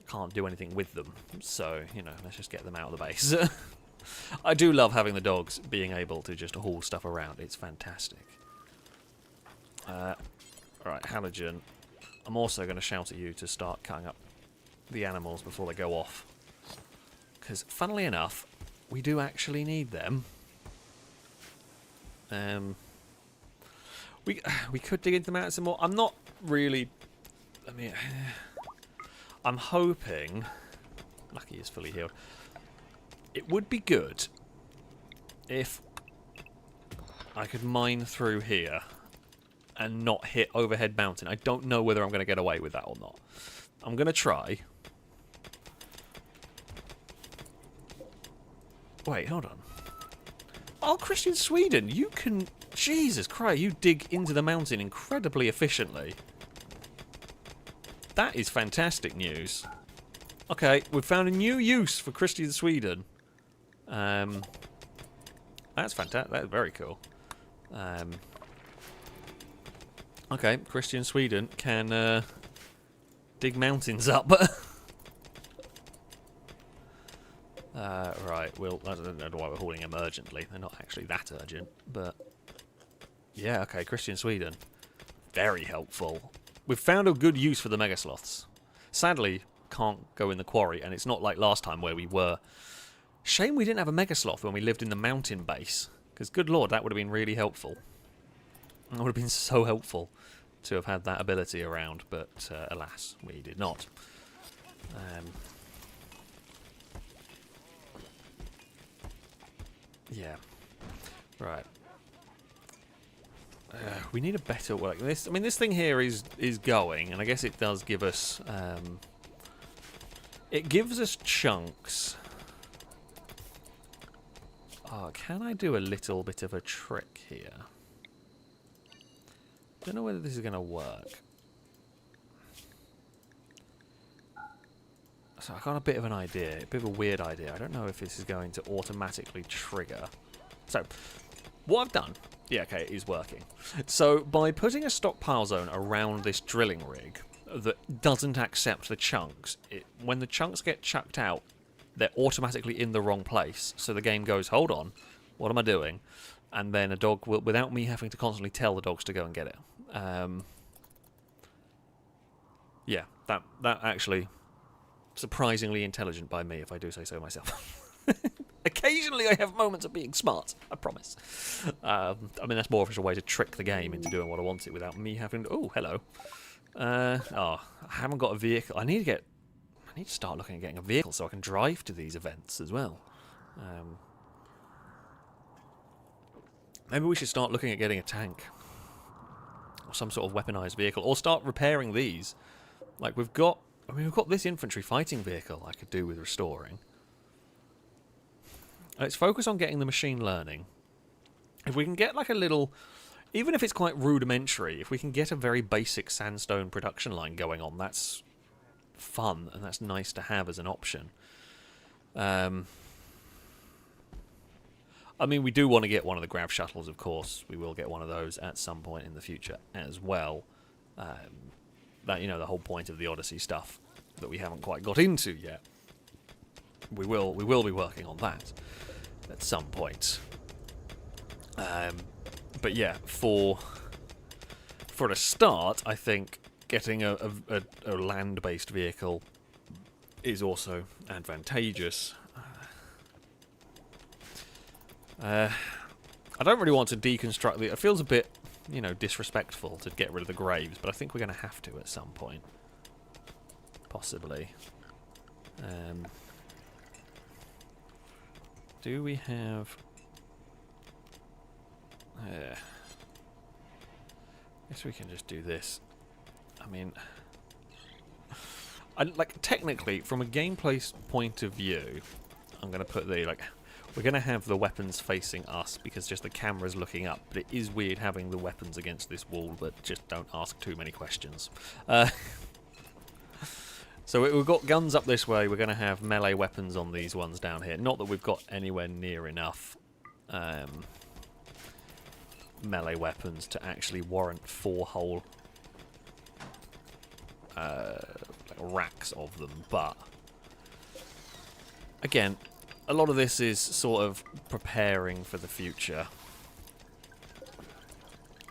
Can't do anything with them, so, you know, let's just get them out of the base. I do love having the dogs being able to just haul stuff around. It's fantastic. Alright, Halogen. I'm also going to shout at you to start cutting up the animals before they go off. Because, funnily enough, we do actually need them. We could dig into them out some more. I'm not really... I mean... I'm hoping... Lucky is fully healed. It would be good if I could mine through here and not hit Overhead Mountain. I don't know whether I'm going to get away with that or not. I'm going to try. Wait, hold on. Oh, Christian Sweden, you can... Jesus Christ, you dig into the mountain incredibly efficiently. That is fantastic news. Okay, we've found a new use for Christian Sweden. That's fantastic. That's very cool. Okay, Christian Sweden can dig mountains up. Right, I don't know why we're hauling them urgently. They're not actually that urgent, but... Yeah, okay, Christian Sweden. Very helpful. We've found a good use for the Megasloths. Sadly, can't go in the quarry, and it's not like last time where we were... Shame we didn't have a Megasloth when we lived in the mountain base, because good lord, that would have been really helpful. That would have been so helpful to have had that ability around, but alas, we did not. Yeah. Right. We need a better like this. I mean, this thing here is going, and I guess it does give us. It gives us chunks. Oh, can I do a little bit of a trick here? Don't know whether this is going to work. So I got a bit of an idea, a bit of a weird idea. I don't know if this is going to automatically trigger. So, what I've done... Yeah, okay, it is working. So, by putting a stockpile zone around this drilling rig that doesn't accept the chunks, when the chunks get chucked out, they're automatically in the wrong place. So the game goes, hold on, what am I doing? And then a dog will, without me having to constantly tell the dogs to go and get it. Yeah, that actually... Surprisingly intelligent by me, if I do say so myself. Occasionally I have moments of being smart, I promise. I mean, that's more of just a way to trick the game into doing what I want it without me having to... Oh, hello. I haven't got a vehicle. I need to start looking at getting a vehicle so I can drive to these events as well. Maybe we should start looking at getting a tank. Or some sort of weaponized vehicle. Or start repairing these. Like, we've got this infantry fighting vehicle I could do with restoring. Let's focus on getting the machine learning. If we can get like a little... Even if it's quite rudimentary, if we can get a very basic sandstone production line going on, that's fun, and that's nice to have as an option. I mean, we do want to get one of the grav shuttles, of course. We will get one of those at some point in the future as well. That, you know, the whole point of the Odyssey stuff that we haven't quite got into yet. We will be working on that at some point. But yeah, for a start, I think getting a land-based vehicle is also advantageous. I don't really want to deconstruct the... It feels a bit, you know, disrespectful to get rid of the graves, but I think we're going to have to at some point. Possibly. Do we have... I guess we can just do this. I mean... like, technically, from a gameplay point of view, I'm going to put the, like... We're going to have the weapons facing us because just the camera's looking up, but it is weird having the weapons against this wall, but just don't ask too many questions. So we've got guns up this way, we're going to have melee weapons on these ones down here. Not that we've got anywhere near enough melee weapons to actually warrant 4 whole like racks of them, but again, a lot of this is sort of preparing for the future.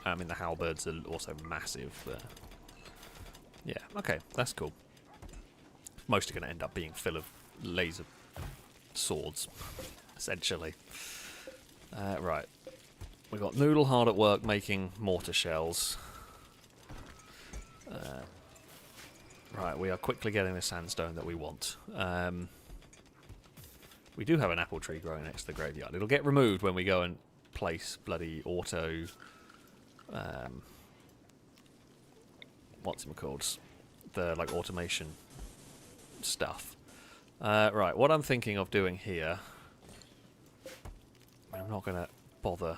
I mean, the halberds are also massive, but yeah, okay, that's cool. Most are going to end up being full of laser swords, essentially. Right. We've got Noodle hard at work making mortar shells. Right, we are quickly getting the sandstone that we want. We do have an apple tree growing next to the graveyard. It'll get removed when we go and place bloody auto... what's it called? The, like, automation stuff. Right, what I'm thinking of doing here... I'm not going to bother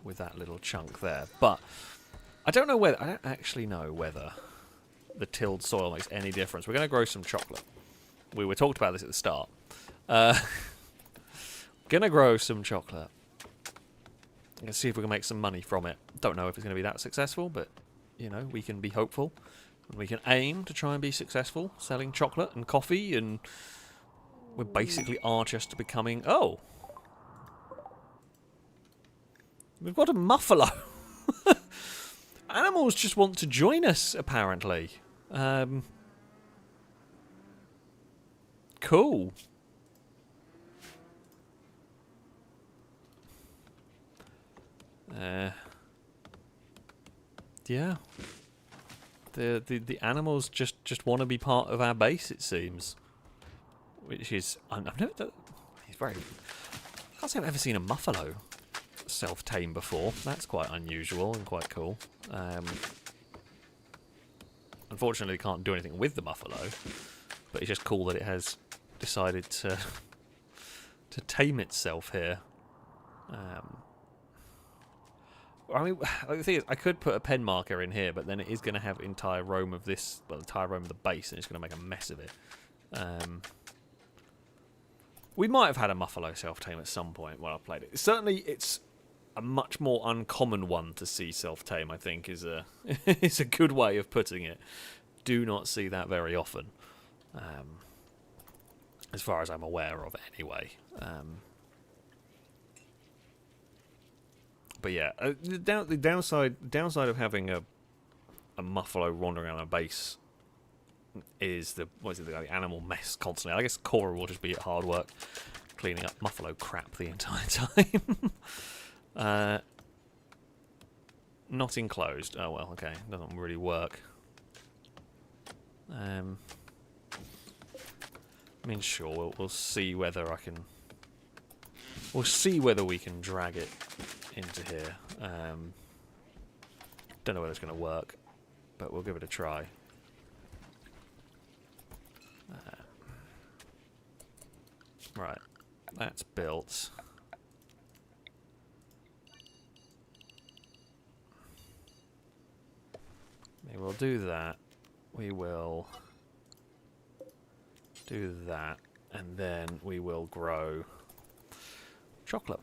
with that little chunk there, but I don't actually know whether the tilled soil makes any difference. We're going to grow some chocolate. We talked about this at the start. Gonna grow some chocolate. Let's see if we can make some money from it. Don't know if it's going to be that successful, but, you know, we can be hopeful. And we can aim to try and be successful selling chocolate and coffee, and we're basically just becoming... Oh! We've got a muffalo! Animals just want to join us, apparently. Cool. Yeah. The animals just want to be part of our base, it seems. Which is... I've never done... He's very... I can't say I've ever seen a muffalo self-tame before. That's quite unusual and quite cool. Unfortunately, can't do anything with the muffalo, but it's just cool that it has decided to tame itself here. I mean, the thing is, I could put a pen marker in here, but then it is going to have entire roam of this, well, the entire roam of the base, and it's going to make a mess of it. We might have had a muffalo self-tame at some point when I played it. Certainly, it's a much more uncommon one to see self-tame, I think, is a is a good way of putting it. Do not see that very often, as far as I'm aware of, anyway. But yeah, the downside of having a muffalo wandering around a base is the animal mess constantly. I guess Cora will just be at hard work cleaning up Muffalo crap the entire time. Not enclosed. Oh well, okay. Doesn't really work. I mean, sure, we'll see whether I can... We'll see whether we can drag it into here. Don't know whether it's going to work, but we'll give it a try. Right, that's built. We will do that. We will do that, and then we will grow chocolate.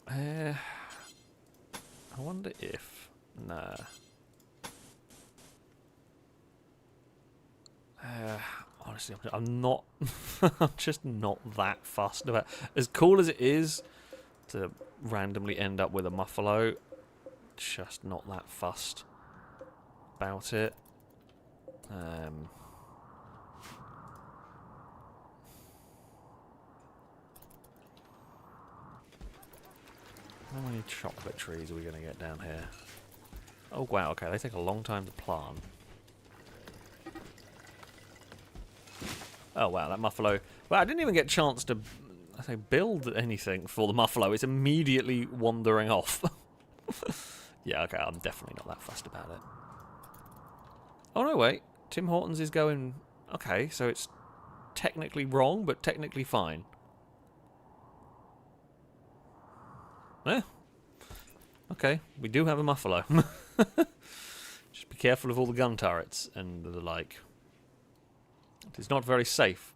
I wonder if... Nah. Honestly, I'm not... I'm just not that fussed about... As cool as it is to randomly end up with a Muffalo, just not that fussed about it. How many chocolate trees are we going to get down here? Oh wow, okay, they take a long time to plant. Oh wow, that Muffalo... Well, I didn't even get a chance to build anything for the Muffalo. It's immediately wandering off. Yeah, okay, I'm definitely not that fussed about it. Oh no, wait. Tim Hortons is going... Okay, so it's technically wrong, but technically fine. Eh? Okay, we do have a Muffalo. Just be careful of all the gun turrets and the like. It is not very safe,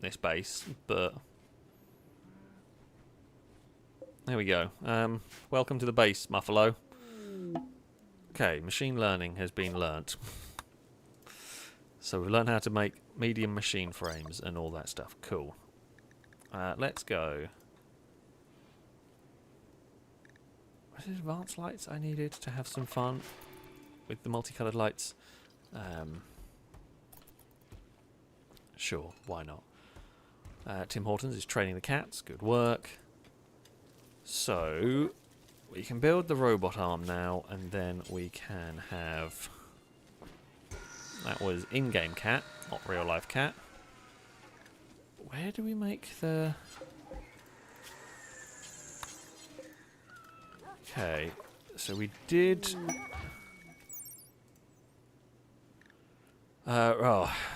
this base, but... There we go. Welcome to the base, Muffalo. Okay, machine learning has been learnt. So we've learned how to make medium machine frames and all that stuff. Cool. Let's go. What is advanced lights I needed to have some fun with the multicoloured lights? Sure, why not? Tim Hortons is training the cats. Good work. So, we can build the robot arm now, and then we can have... That was in-game cat, not real-life cat. Where do we make the... Okay, so we did...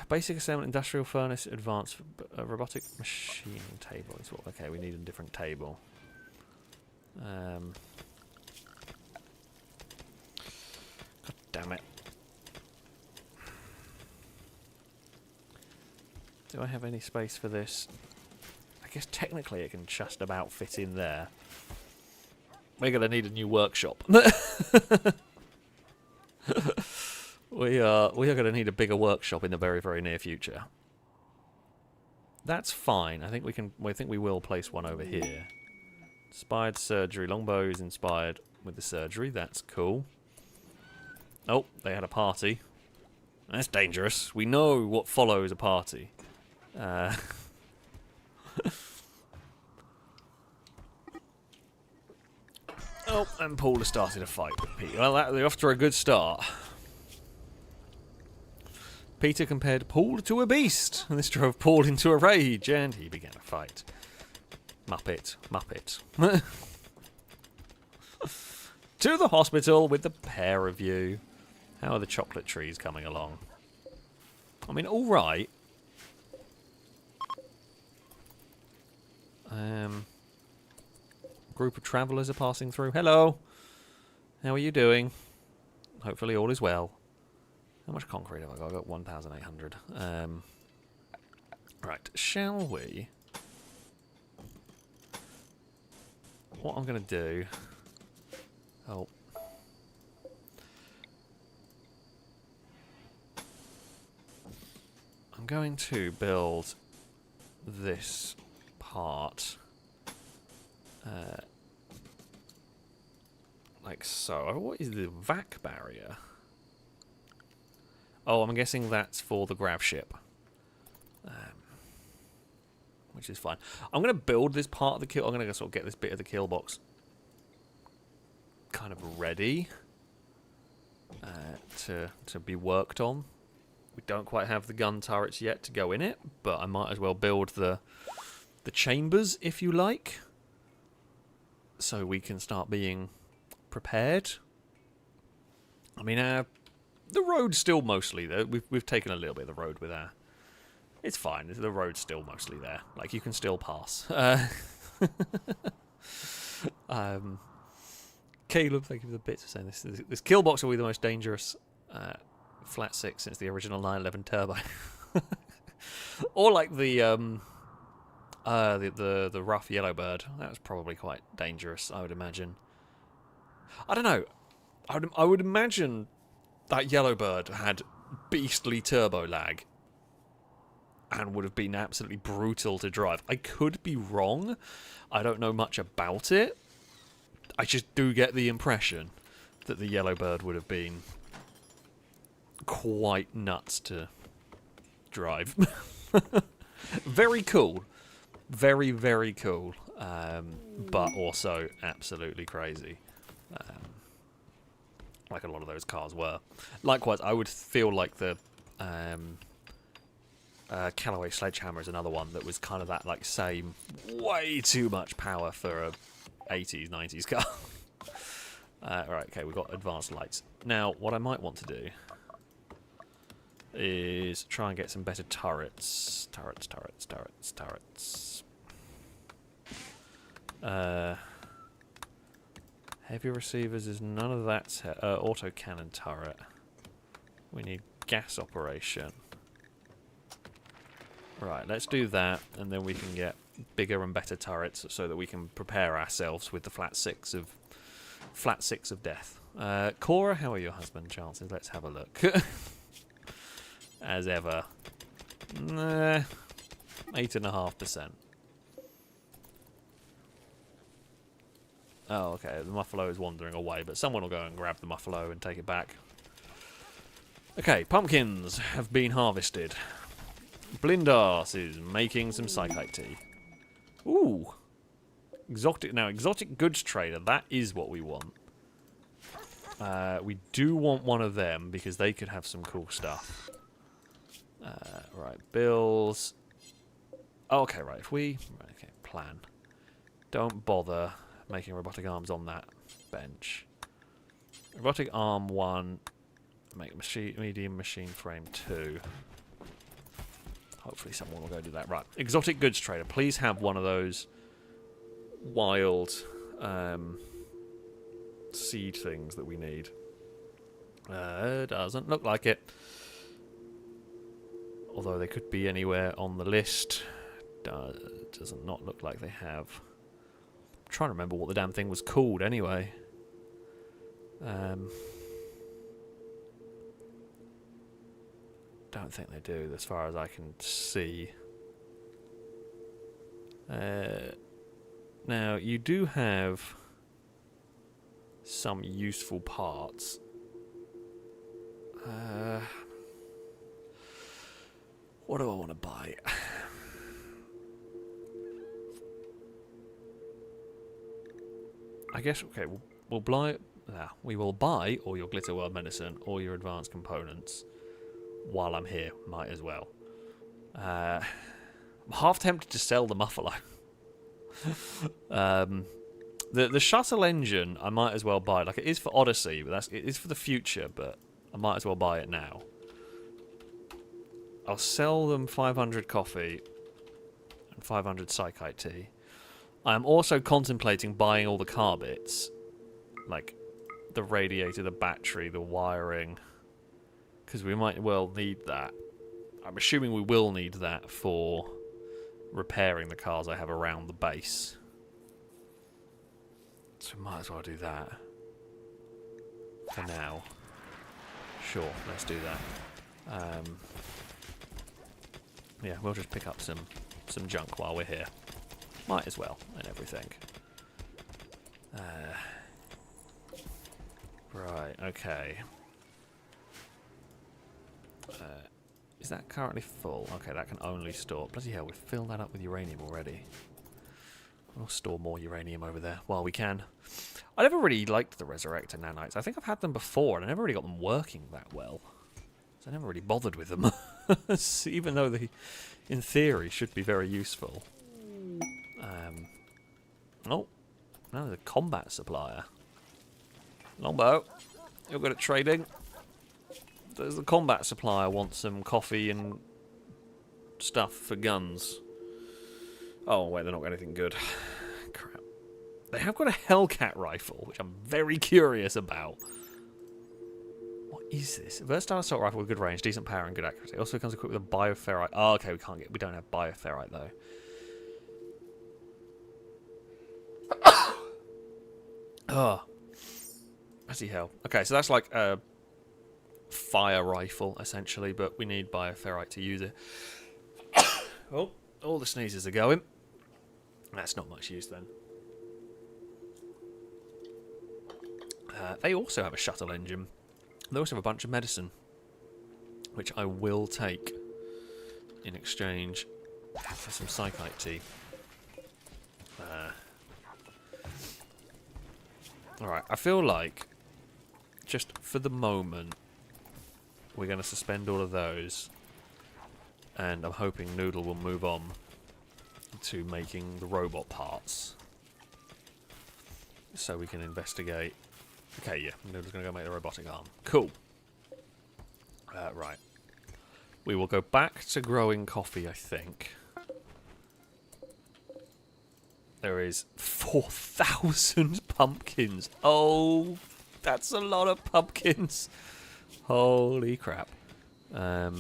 basic assembly, industrial furnace, advanced robotic machining table. Is what? Okay, we need a different table. God damn it. Do I have any space for this? I guess technically it can just about fit in there. We're going to need a new workshop. We are going to need a bigger workshop in the very, very near future. That's fine. I think we can. I think we will place one over here. Inspired surgery. Longbow is inspired with the surgery. That's cool. Oh, they had a party. That's dangerous. We know what follows a party. Oh, and Paul has started a fight with Pete. Well, they're off to a good start. Peter compared Paul to a beast, and this drove Paul into a rage, and he began a fight. Muppet, Muppet. To the hospital with the pair of you. How are the chocolate trees coming along? I mean, all right. Group of travellers are passing through. Hello. How are you doing? Hopefully all is well. How much concrete have I got? I've got 1,800. Right, shall we? What I'm going to do... Oh. I'm going to build this part Like so. What is the vac barrier? Oh, I'm guessing that's for the grav ship. Which is fine. I'm going to build this part of the kill. I'm going to sort of get this bit of the Killbox kind of ready to be worked on. We don't quite have the gun turrets yet to go in it, but I might as well build the chambers, if you like, so we can start being prepared. I mean, the road's still mostly there. We've taken a little bit of the road with our... It's fine. The road's still mostly there. Like, you can still pass. Caleb, thank you for the bits for saying this. This Killbox will be the most dangerous flat six since the original 911 Turbo. Or like the rough Yellowbird. That was probably quite dangerous, I would imagine. I don't know. I would imagine that Yellowbird had beastly turbo lag and would have been absolutely brutal to drive. I could be wrong. I don't know much about it. I just do get the impression that the Yellowbird would have been quite nuts to drive. Very cool. Very, very cool. But also absolutely crazy. Like a lot of those cars were. Likewise, I would feel like the Callaway Sledgehammer is another one that was kind of that like same way too much power for a 80s, 90s car. Right, okay, we've got advanced lights. Now, what I might want to do is try and get some better turrets. Turrets. Heavy receivers is none of that. Auto cannon turret. We need gas operation. Right, let's do that, and then we can get bigger and better turrets so that we can prepare ourselves with the flat six of death. Cora, how are your husband chances? Let's have a look. As ever. 8.5%. Oh, okay, the Muffalo is wandering away, but someone will go and grab the Muffalo and take it back. Okay, pumpkins have been harvested. Blindas is making some psychite tea. Ooh. Exotic goods trader, that is what we want. We do want one of them because they could have some cool stuff. Right, bills. Oh, okay, right, okay, plan. Don't bother making robotic arms on that bench. Robotic arm 1, make medium machine frame 2. Hopefully someone will go do that. Right, exotic goods trader. Please have one of those wild seed things that we need. Doesn't look like it. Although they could be anywhere on the list. Doesn't not look like they have. I'm trying to remember what the damn thing was called anyway. Don't think they do, as far as I can see. Now, you do have some useful parts. What do I want to buy? I guess, okay, we'll buy... we will buy all your Glitter World Medicine, all your advanced components, while I'm here. Might as well. I'm half tempted to sell the Muffalo. The shuttle engine, I might as well buy. Like, it is for Odyssey, but it is for the future, but I might as well buy it now. I'll sell them 500 coffee and 500 psychite tea. I am also contemplating buying all the car bits. Like, the radiator, the battery, the wiring. Because we might well need that. I'm assuming we will need that for repairing the cars I have around the base. So we might as well do that. For now. Sure, let's do that. Yeah, we'll just pick up some junk while we're here. Might as well, and everything. Right, okay. Is that currently full? Okay, that can only store... Bloody hell, we've filled that up with uranium already. We'll store more uranium over there while we can. I never really liked the Resurrector nanites. I think I've had them before, and I never really got them working that well. So I never really bothered with them. Even though they, in theory, should be very useful. Oh, now there's a combat supplier. Longbow, you're good at trading. Does the combat supplier want some coffee and stuff for guns? Oh, wait, they're not got anything good. Crap. They have got a Hellcat rifle, which I'm very curious about. What is this? Versatile assault rifle with good range, decent power, and good accuracy. Also comes equipped with a bioferrite. Oh, okay, we don't have bioferrite though. Oh, bloody hell. Okay, so that's like a fire rifle essentially, but we need bioferrite to use it. Oh, all the sneezes are going. That's not much use then. They also have a shuttle engine. They also have a bunch of medicine, which I will take in exchange for some psychite tea. Alright, I feel like, just for the moment, we're going to suspend all of those, and I'm hoping Noodle will move on to making the robot parts, so we can investigate. Okay, yeah, Noodle's going to go make the robotic arm. Cool. Right. We will go back to growing coffee, I think. There is 4,000 pumpkins. Oh, that's a lot of pumpkins. Holy crap. That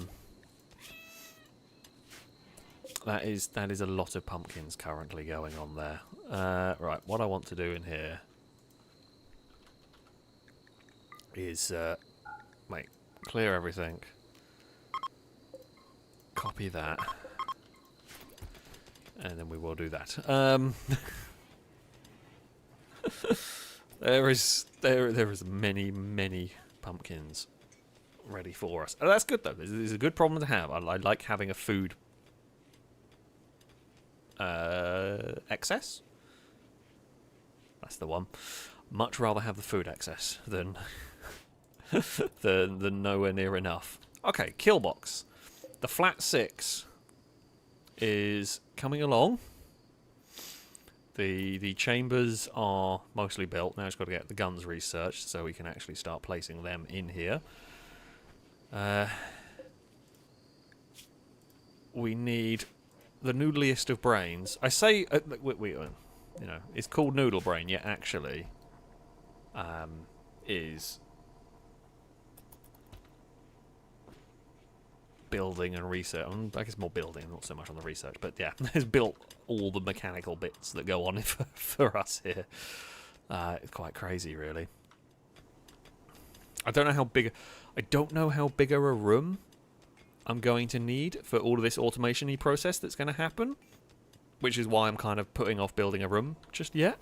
is a lot of pumpkins currently going on there. Right, what I want to do in here is wait, clear everything. Copy that. And then we will do that. There is many pumpkins ready for us. Oh, that's good though. This is a good problem to have. I like having a food excess. That's the one. Much rather have the food excess than than nowhere near enough. Okay, Killbox. The flat 6 is coming along. The chambers are mostly built. Now it's got to get the guns researched so we can actually start placing them in here. We need the noodliest of brains. I say, you know, it's called Noodle Brain, yet actually is building and research. I guess more building, not so much on the research, but yeah, has built all the mechanical bits that go on for us here. It's quite crazy, really. I don't know how bigger a room I'm going to need for all of this automation-y process that's going to happen, which is why I'm kind of putting off building a room just yet.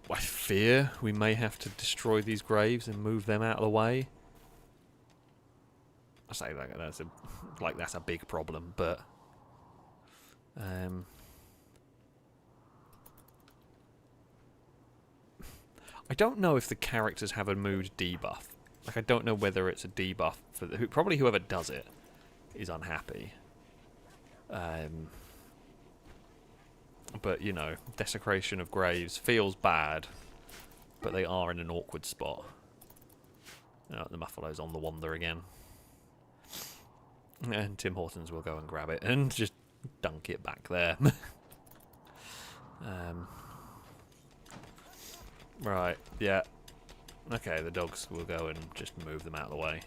I fear we may have to destroy these graves and move them out of the way. I say that that's a big problem, but I don't know if the characters have a mood debuff. Like, I don't know whether it's a debuff for probably whoever does it is unhappy. But you know, desecration of graves feels bad, but they are in an awkward spot. Oh, the Muffalo's on the wander again. And Tim Hortons will go and grab it and just dunk it back there. Right, yeah. Okay, the dogs will go and just move them out of the way.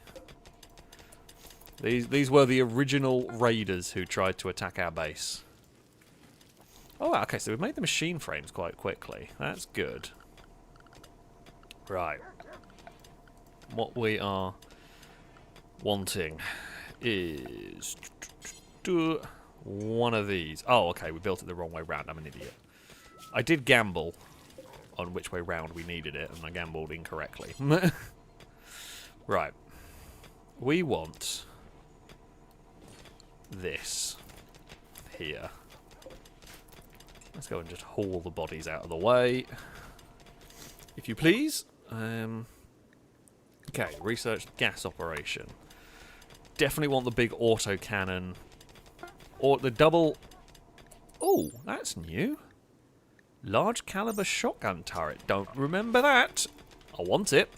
These were the original raiders who tried to attack our base. Oh, okay, so we've made the machine frames quite quickly. That's good. Right. What we are wanting is one of these. Oh, okay, we built it the wrong way round. I'm an idiot. I did gamble on which way round we needed it, and I gambled incorrectly. Right. We want this here. Let's go and just haul the bodies out of the way, if you please. Okay, research gas operation. Definitely want the big autocannon. Or the double... Oh, that's new. Large caliber shotgun turret. Don't remember that. I want it.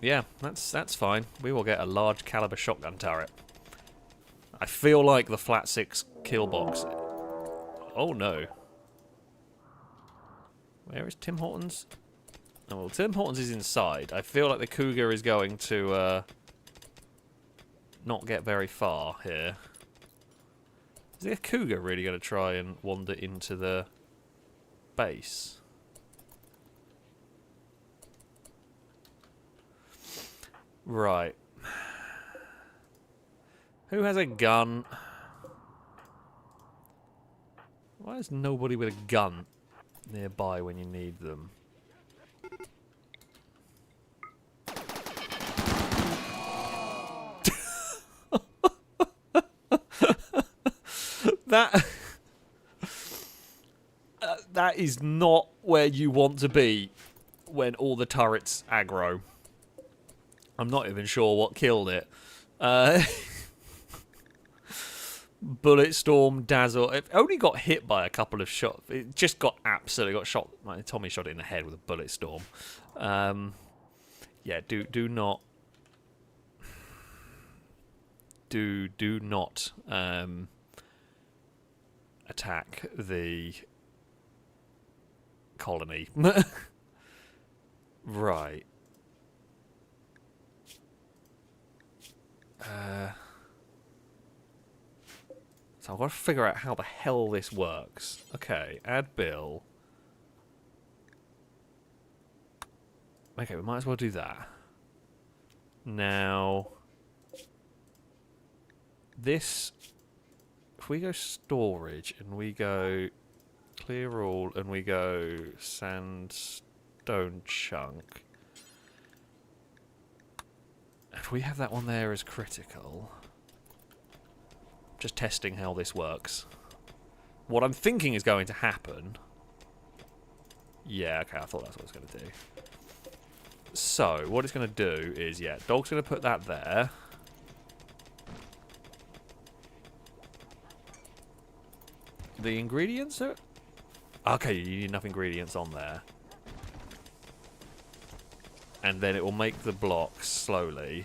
Yeah, that's fine. We will get a large caliber shotgun turret. I feel like the flat 6 Killbox. Oh no. Where is Tim Hortons? Oh, well, Tim Hortons is inside. I feel like the Cougar is going to not get very far here. Is the Cougar really going to try and wander into the base? Right. Who has a gun? Why is nobody with a gun nearby when you need them? That is not where you want to be when all the turrets aggro. I'm not even sure what killed it. Bulletstorm, Dazzle. It only got hit by a couple of shots. It just got absolutely got shot. Tommy shot it in the head with a Bulletstorm. Yeah, do not. Do not attack the colony. Right. So I've got to figure out how the hell this works. Okay, add bill. Okay, we might as well do that. Now, this, if we go storage and we go clear all and we go sandstone chunk, if we have that one there as critical, just testing how this works. What I'm thinking is going to happen. Yeah, okay, I thought that's what it's going to do. So, what it's going to do is, yeah, dog's going to put that there. The ingredients are... Okay, you need enough ingredients on there. And then it will make the blocks slowly.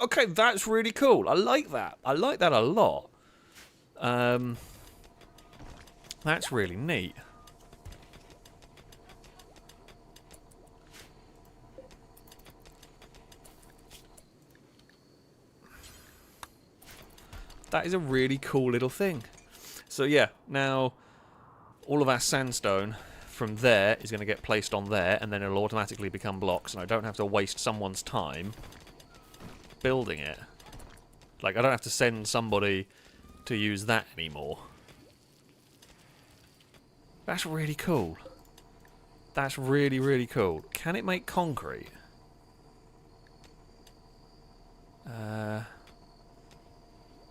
Okay, that's really cool. I like that. I like that a lot. That's really neat. That is a really cool little thing. So yeah, now all of our sandstone from there is going to get placed on there, and then it'll automatically become blocks, and I don't have to waste someone's time building it. Like, I don't have to send somebody to use that anymore. That's really cool. That's really, really cool. Can it make concrete?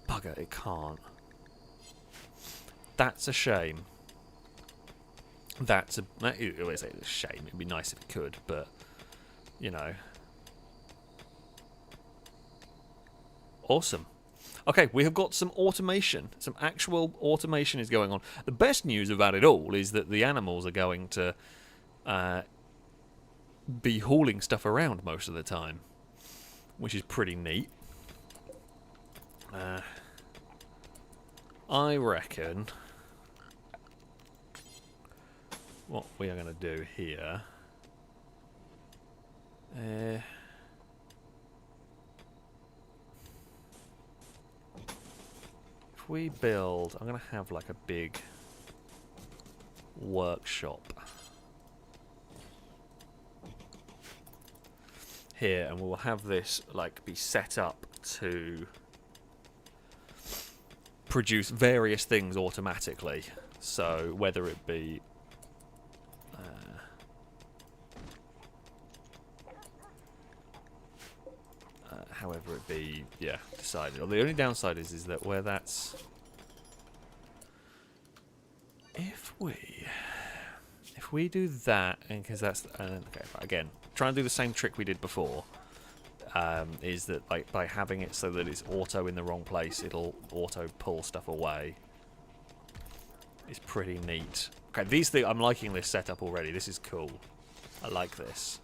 Bugger, it can't. That's a shame. That's a shame. It'd be nice if it could, but you know. Awesome. Okay, we have got some automation. Some actual automation is going on. The best news about it all is that the animals are going to be hauling stuff around most of the time, which is pretty neat. I reckon what we are going to do here... if we build... I'm going to have like a big workshop here, and we'll have this like be set up to produce various things automatically. So whether it be however it be, yeah, decided. Well, the only downside is that where that's if we do that, and because that's okay, again, try and do the same trick we did before. Is that by having it so that it's auto in the wrong place, it'll auto pull stuff away. It's pretty neat. Okay, these things, I'm liking this setup already. This is cool. I like this.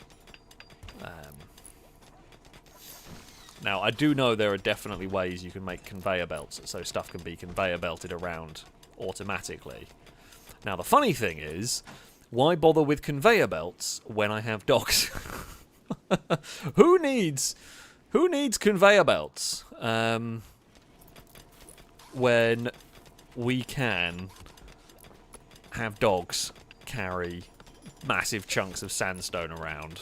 Now, I do know there are definitely ways you can make conveyor belts so stuff can be conveyor belted around automatically. Now, the funny thing is, why bother with conveyor belts when I have dogs? Who needs conveyor belts when we can have dogs carry massive chunks of sandstone around?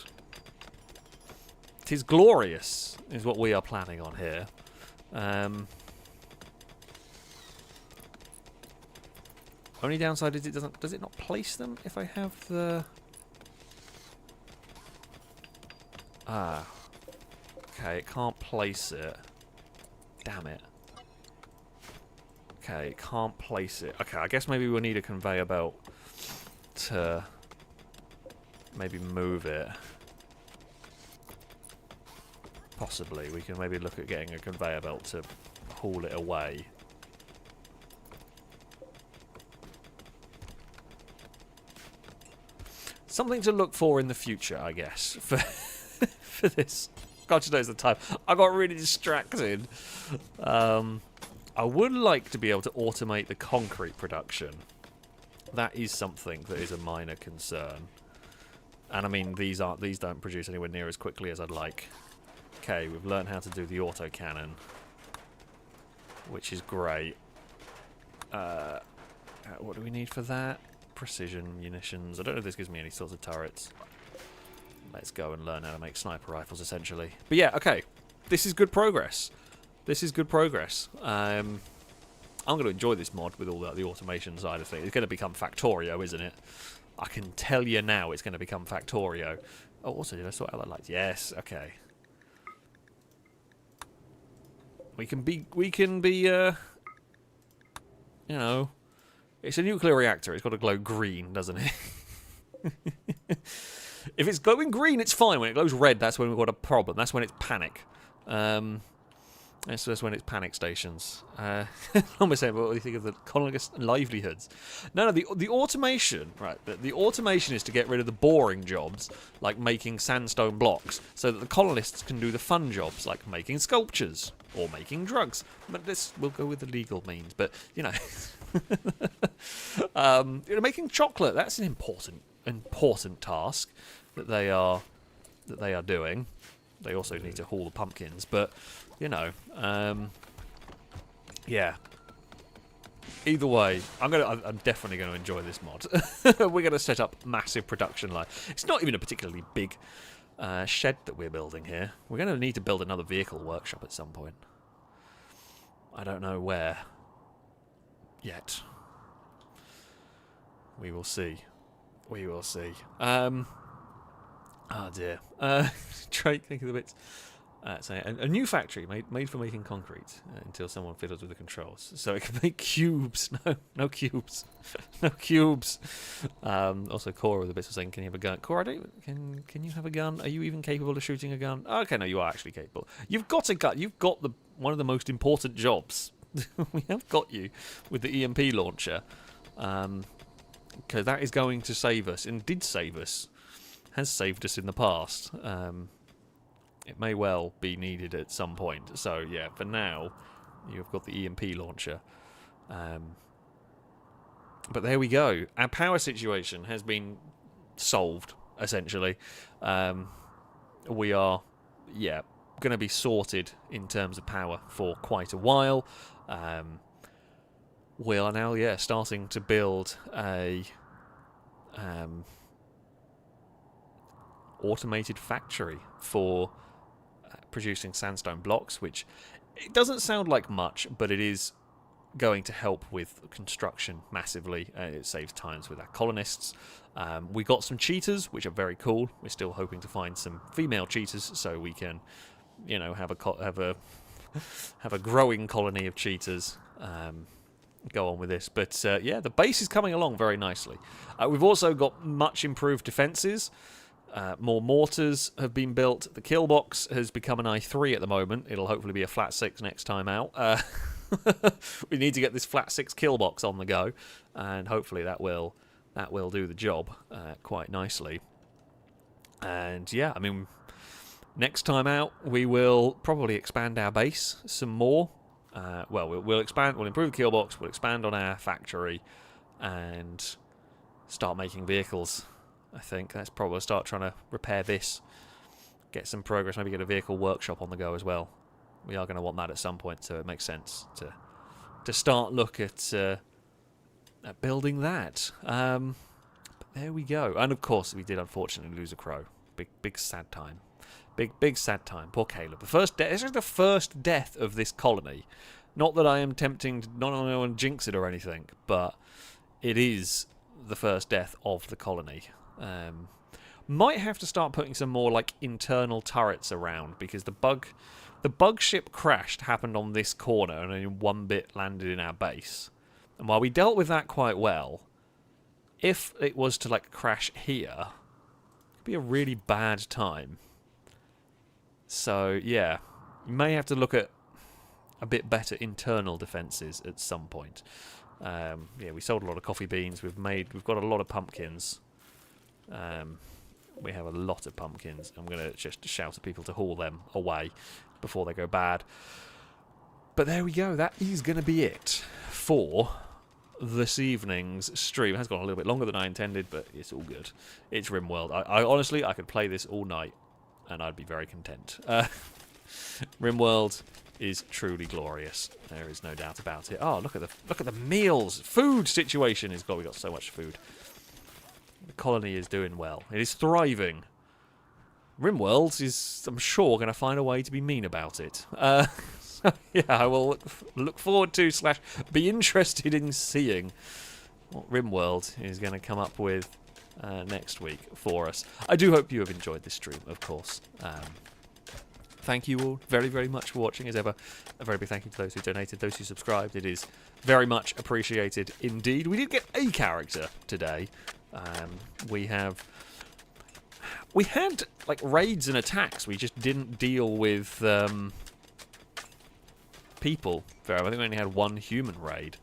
'Tis glorious, is what we are planning on here. Only downside is does it not place them if I have the... Okay, it can't place it. Damn it. Okay, it can't place it. Okay, I guess maybe we'll need a conveyor belt to maybe move it. Possibly. We can maybe look at getting a conveyor belt to haul it away. Something to look for in the future, I guess, for this. God knows the time. I got really distracted. I would like to be able to automate the concrete production. That is something that is a minor concern. And I mean, these don't produce anywhere near as quickly as I'd like. Okay, we've learned how to do the autocannon, which is great. What do we need for that? Precision munitions. I don't know if this gives me any sorts of turrets. Let's go and learn how to make sniper rifles, essentially. But yeah, okay. This is good progress. This is good progress. I'm going to enjoy this mod with all the automation side of things. It's going to become Factorio, isn't it? I can tell you now it's going to become Factorio. Oh, also, did I sort out that light? Yes, okay. We can be, you know, it's a nuclear reactor. It's got to glow green, doesn't it? If it's glowing green, it's fine. When it glows red, that's when we've got a problem. That's when it's panic. That's when it's panic stations. I'm saying, what do you think of the colonist livelihoods? No, the automation, right? The automation is to get rid of the boring jobs, like making sandstone blocks, so that the colonists can do the fun jobs, like making sculptures or making drugs. But this will go with the legal means. But you know, making chocolate. That's an important task that they are doing. They also need to haul the pumpkins, but you know, yeah. Either way, I'm definitely going to enjoy this mod. We're going to set up massive production line. It's not even a particularly big shed that we're building here. We're going to need to build another vehicle workshop at some point. I don't know where yet. We will see. We will see. Oh dear. Drake, think of the bits. Saying a new factory made for making concrete until someone fiddles with the controls, so it can make cubes. No cubes, no cubes. Also, Cora with the bits of saying, "Can you have a gun?" Cora, can you have a gun? Are you even capable of shooting a gun? Okay, no, you are actually capable. You've got a gun. You've got one of the most important jobs. We have got you with the EMP launcher, because that is going to save us, and did save us, has saved us in the past. It may well be needed at some point. So, yeah, for now, you've got the EMP launcher. But there we go. Our power situation has been solved, essentially. We are, yeah, going to be sorted in terms of power for quite a while. We are now, yeah, starting to build a automated factory for producing sandstone blocks, which it doesn't sound like much, but it is going to help with construction massively. It saves times with our colonists. We got some cheetahs, which are very cool. We're still hoping to find some female cheetahs so we can, have a growing colony of cheetahs. Go on with this, but the base is coming along very nicely. We've also got much improved defences. More mortars have been built. The Killbox has become an I3 at the moment. It'll hopefully be a flat 6 next time out. We need to get this flat 6 Killbox on the go, and hopefully that will do the job quite nicely. And yeah, I mean, next time out we will probably expand our base some more. We'll expand. We'll improve the Killbox. We'll expand on our factory, and start making vehicles. I think that's probably start trying to repair this, get some progress. Maybe get a vehicle workshop on the go as well. We are going to want that at some point, so it makes sense to start look at building that. But there we go. And of course, we did unfortunately lose a crow. Big sad time. Big sad time. Poor Caleb. This is the first death of this colony. Not that I am tempting to not jinx it or anything, but it is the first death of the colony. Might have to start putting some more like internal turrets around, because the bug ship happened on this corner and only one bit landed in our base. And while we dealt with that quite well, if it was to like crash here, it'd be a really bad time. So yeah, you may have to look at a bit better internal defences at some point. We sold a lot of coffee beans. We've got a lot of pumpkins. We have a lot of pumpkins. I'm going to just shout at people to haul them away before they go bad. But there we go. That is going to be it for this evening's stream. It has gone a little bit longer than I intended, but it's all good. It's Rimworld. I honestly, I could play this all night, and I'd be very content. Rimworld is truly glorious. There is no doubt about it. Oh, look at the meals. Food situation is we got so much food. The colony is doing well. It is thriving. Rimworld is, I'm sure, going to find a way to be mean about it. Yeah, I will look forward to / be interested in seeing what Rimworld is going to come up with next week for us. I do hope you have enjoyed this stream, of course. Thank you all very, very much for watching. As ever, a very big thank you to those who donated, those who subscribed. It is very much appreciated indeed. We did get a character today. We had like raids and attacks. We just didn't deal with people. I think we only had one human raid,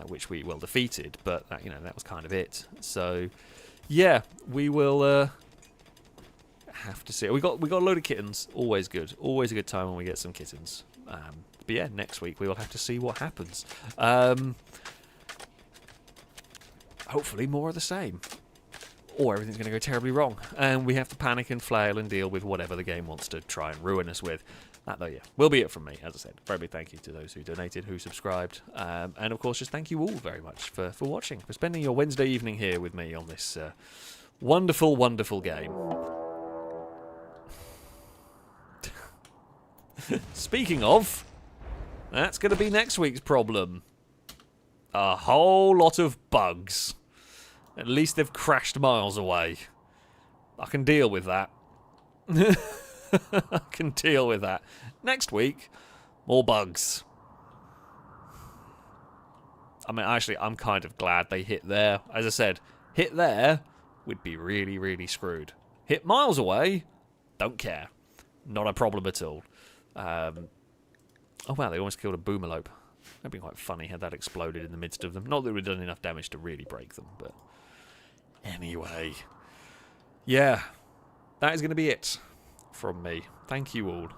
which we defeated. But that was kind of it. So yeah, we will have to see. We got a load of kittens. Always good. Always a good time when we get some kittens. But yeah, next week we will have to see what happens. Hopefully more of the same. Or everything's going to go terribly wrong. And we have to panic and flail and deal with whatever the game wants to try and ruin us with. That, though, yeah, will be it from me, as I said. Very big thank you to those who donated, who subscribed. And, of course, just thank you all very much for watching, for spending your Wednesday evening here with me on this wonderful, wonderful game. Speaking of, that's going to be next week's problem. A whole lot of bugs. At least they've crashed miles away. I can deal with that. I can deal with that. Next week, more bugs. I mean, actually, I'm kind of glad they hit there. As I said, hit there, we'd be really, really screwed. Hit miles away, don't care. Not a problem at all. Oh, wow, they almost killed a boomalope. That'd be quite funny had that exploded in the midst of them. Not that it would have done enough damage to really break them, but anyway. Yeah, that is going to be it from me. Thank you all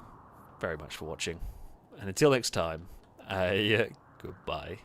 very much for watching. And until next time, goodbye.